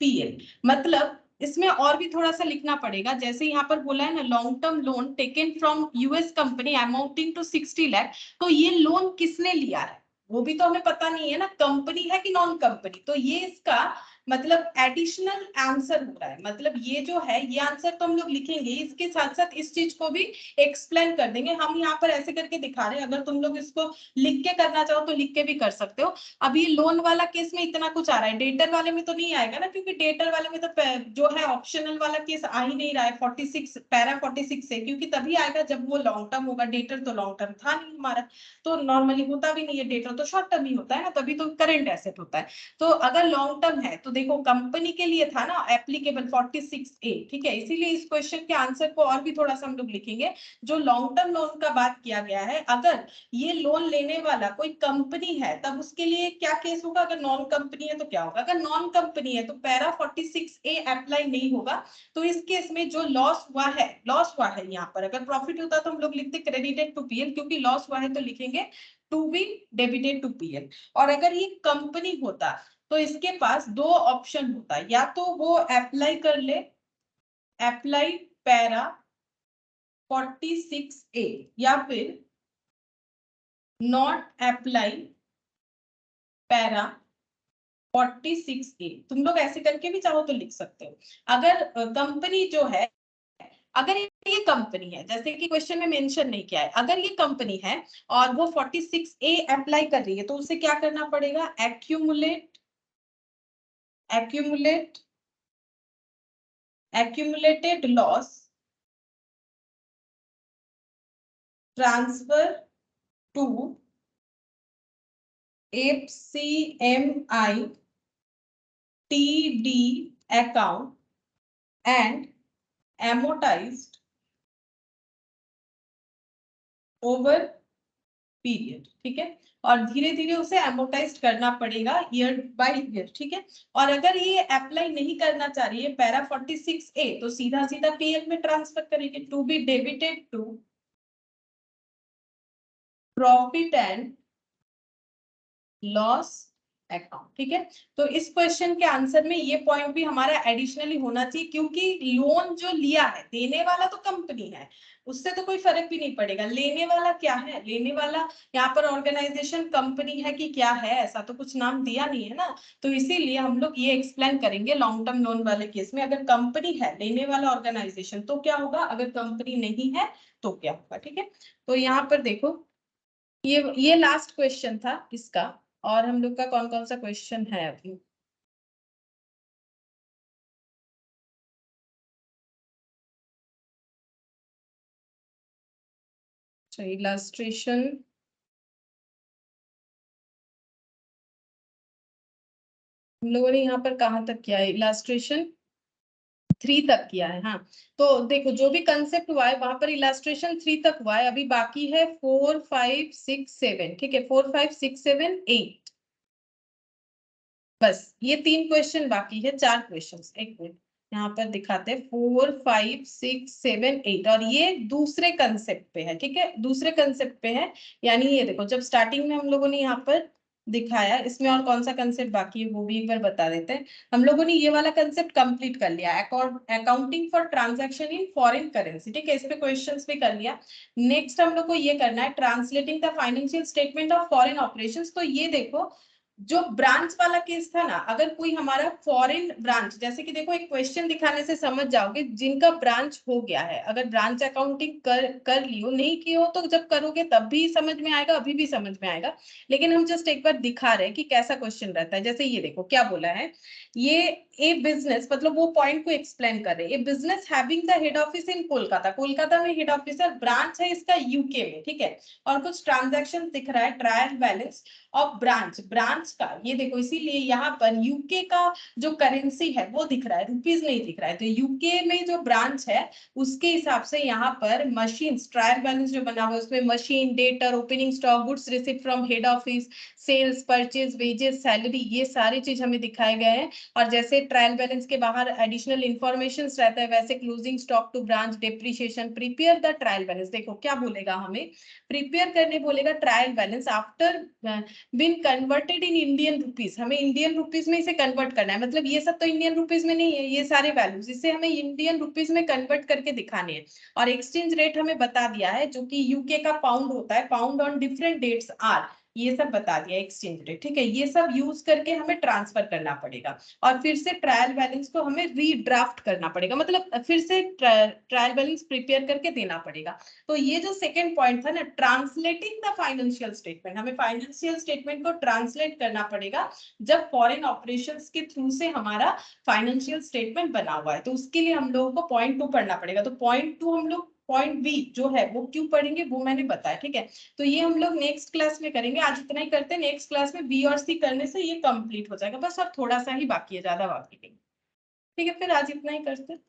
PL। मतलब इसमें और भी थोड़ा सा लिखना पड़ेगा, जैसे यहाँ पर बोला है ना, long term loan taken from US company amounting to 60 lakh, तो ये लोन किसने लिया है वो भी तो हमें पता नहीं है ना, कंपनी है कि नॉन कंपनी। तो ये इसका मतलब एडिशनल आंसर हो रहा है, मतलब ये जो है ये आंसर तो हम लोग लिखेंगे, इसके साथ साथ इस चीज को भी एक्सप्लेन कर देंगे। हम यहाँ पर ऐसे करके दिखा रहे हैं, अगर तुम लोग इसको लिख के करना चाहो तो लिख के भी कर सकते हो। अब ये लोन वाला केस में इतना कुछ आ रहा है, डेटर वाले में तो नहीं आएगा ना, क्योंकि डेटर वाले में तो जो है ऑप्शनल वाला केस आ ही नहीं रहा है 46 पैरा 46 से, क्योंकि तभी आएगा जब वो लॉन्ग टर्म होगा। डेटर तो लॉन्ग टर्म था नहीं हमारा, तो नॉर्मली होता भी नहीं है, डेटर तो शॉर्ट टर्म ही होता है ना, तभी तो करेंट एसेट होता है। तो अगर लॉन्ग टर्म है तो देखो कंपनी के लिए था ना एप्लीकेबल 46A, ठीक है, इसीलिए इस क्वेश्चन के आंसर को और भी थोड़ा सा हम लोग लिखेंगे। जो लॉन्ग टर्म लोन का बात किया गया है, अगर ये लोन लेने वाला कोई कंपनी है तब उसके लिए क्या केस होगा, अगर नॉन कंपनी है तो क्या होगा, अगर नॉन कंपनी है तो पैरा 46A अप्लाई नहीं होगा। तो इस केस में जो लॉस हुआ है यहाँ पर, अगर प्रॉफिट होता तो हम लोग लिखते क्रेडिटेड टू PL, क्योंकि लॉस हुआ है तो लिखेंगे to be debited to PL। और अगर ये कंपनी होता तो इसके पास दो ऑप्शन होता, या तो वो अप्लाई कर ले, अप्लाई पैरा 46A, या फिर नॉट अप्लाई पैरा 46A। तुम लोग ऐसे करके भी चाहो तो लिख सकते हो। अगर कंपनी जो है, अगर ये कंपनी है, जैसे कि क्वेश्चन में मेंशन नहीं किया है, अगर ये कंपनी है और वो 46A अप्लाई कर रही है तो उसे क्या करना पड़ेगा, accumulated loss transfer to FCMITD account and amortized over period, ठीक है, और धीरे धीरे उसे amortized करना पड़ेगा ईयर बाय ईयर, ठीक है। और अगर ये अप्लाई नहीं करना चाह रही है पैरा 46A, तो सीधा सीधा PL में ट्रांसफर करेंगे, to be debited to profit and loss account. ठीक है, तो इस क्वेश्चन के आंसर में ये पॉइंट भी हमारा एडिशनली होना चाहिए, क्योंकि लोन जो लिया है, देने वाला तो कंपनी है, उससे तो कोई फर्क भी नहीं पड़ेगा, लेने वाला क्या है, लेने वाला यहाँ पर ऑर्गेनाइजेशन कंपनी है कि क्या है, ऐसा तो कुछ नाम दिया नहीं है ना। तो इसीलिए हम लोग ये एक्सप्लेन करेंगे लॉन्ग टर्म लोन वाले केस में, अगर कंपनी है, लेने वाला ऑर्गेनाइजेशन, तो क्या होगा, अगर कंपनी नहीं है तो क्या होगा। ठीक है, तो यहाँ पर देखो, ये लास्ट क्वेश्चन था इसका, और हम लोग का कौन कौन सा क्वेश्चन है अभी। तो इलस्ट्रेशन हम लोगों ने यहाँ पर कहाँ तक किया है, इलस्ट्रेशन 3 तक किया है। हाँ, तो देखो जो भी कंसेप्ट हुआ है वहां पर इलस्ट्रेशन 3 तक हुआ है, अभी बाकी है 4, 5, 6, 7। ठीक है, 4, 5, 6, 7, 8, बस ये 3 क्वेश्चन बाकी है, 4 क्वेश्चन। एक मिनट यहाँ पर दिखाते हैं, 4, 5, 6, 7, 8, और ये दूसरे कंसेप्ट पे है। ठीक है, दूसरे कंसेप्ट पे है, यानी ये देखो जब स्टार्टिंग में हम लोगों ने यहाँ पर दिखाया, इसमें और कौन सा कंसेप्ट बाकी है वो भी एक बार बता देते हैं। हम लोगों ने ये वाला कंसेप्ट कंप्लीट कर लिया, accounting for transaction in foreign currency. ठीक है, इस पे क्वेश्चंस भी कर लिया। नेक्स्ट हम लोग को ये करना है, translating the financial statement of foreign operations. तो ये देखो जो ब्रांच वाला केस था ना, अगर कोई हमारा फॉरेन ब्रांच, जैसे कि देखो एक क्वेश्चन दिखाने से समझ जाओगे, जिनका ब्रांच हो गया है, अगर ब्रांच अकाउंटिंग कर लियो, नहीं की हो तो जब करोगे तब भी समझ में आएगा, अभी भी समझ में आएगा, लेकिन हम जस्ट एक बार दिखा रहे हैं कि कैसा क्वेश्चन रहता है। जैसे ये देखो क्या बोला है, ये ए बिजनेस, मतलब वो पॉइंट को एक्सप्लेन कर रहे हैं, a business having the head office in Kolkata, Kolkata में हेड ऑफिस है, ब्रांच है इसका यूके में। ठीक है, और कुछ ट्रांजैक्शन दिख रहा है, ट्रायल बैलेंस ऑफ ब्रांच का, ये देखो, इसीलिए यहाँ पर यूके का जो करेंसी है वो दिख रहा है, रुपीज नहीं दिख रहा है, तो यूके में जो ब्रांच है उसके हिसाब से यहाँ पर मशीन, ट्रायल बैलेंस जो बना हुआ है उसमें machine, debtor, opening stock, goods received from head office, sales, purchase, wages, salary, ये सारी चीज हमें दिखाए गए हैं। और जैसे ट्रायल बैलेंस के बाहर एडिशनल इंफॉर्मेशन रहता है, वैसे closing stock to branch, depreciation, prepare the trial balance. देखो क्या बोलेगा, हमें प्रिपेयर करने बोलेगा trial balance after been converted in Indian rupees, हमें इंडियन रुपीज में इसे कन्वर्ट करना है, मतलब ये सब तो इंडियन रुपीज में नहीं है, ये सारे वैल्यूज, इसे हमें इंडियन रुपीज में कन्वर्ट करके दिखाने हैं। और एक्सचेंज रेट हमें बता दिया है, जो कि यूके का पाउंड होता है, pound on different dates are, ये सब बता दिया एक्सचेंज रेट। ठीक है, ये सब यूज करके हमें ट्रांसफर करना पड़ेगा, और फिर से ट्रायल बैलेंस को हमें रीड्राफ्ट करना पड़ेगा, मतलब फिर से ट्रायल बैलेंस प्रिपेयर करके देना पड़ेगा। तो ये जो सेकंड पॉइंट था ना, ट्रांसलेटिंग द फाइनेंशियल स्टेटमेंट, हमें फाइनेंशियल स्टेटमेंट को ट्रांसलेट करना पड़ेगा जब फॉरेन ऑपरेशंस के थ्रू से हमारा फाइनेंशियल स्टेटमेंट बना हुआ है, तो उसके लिए हम लोगों को पॉइंट 2 पढ़ना पड़ेगा। तो पॉइंट 2 हम लोग पॉइंट बी जो है वो क्यों पढ़ेंगे वो मैंने बताया। ठीक है, तो ये हम लोग नेक्स्ट क्लास में करेंगे, आज इतना ही करते हैं, नेक्स्ट क्लास में बी और सी करने से ये कंप्लीट हो जाएगा, बस अब थोड़ा सा ही बाकी है, ज्यादा बाकी नहीं। ठीक है, फिर आज इतना ही करते हैं।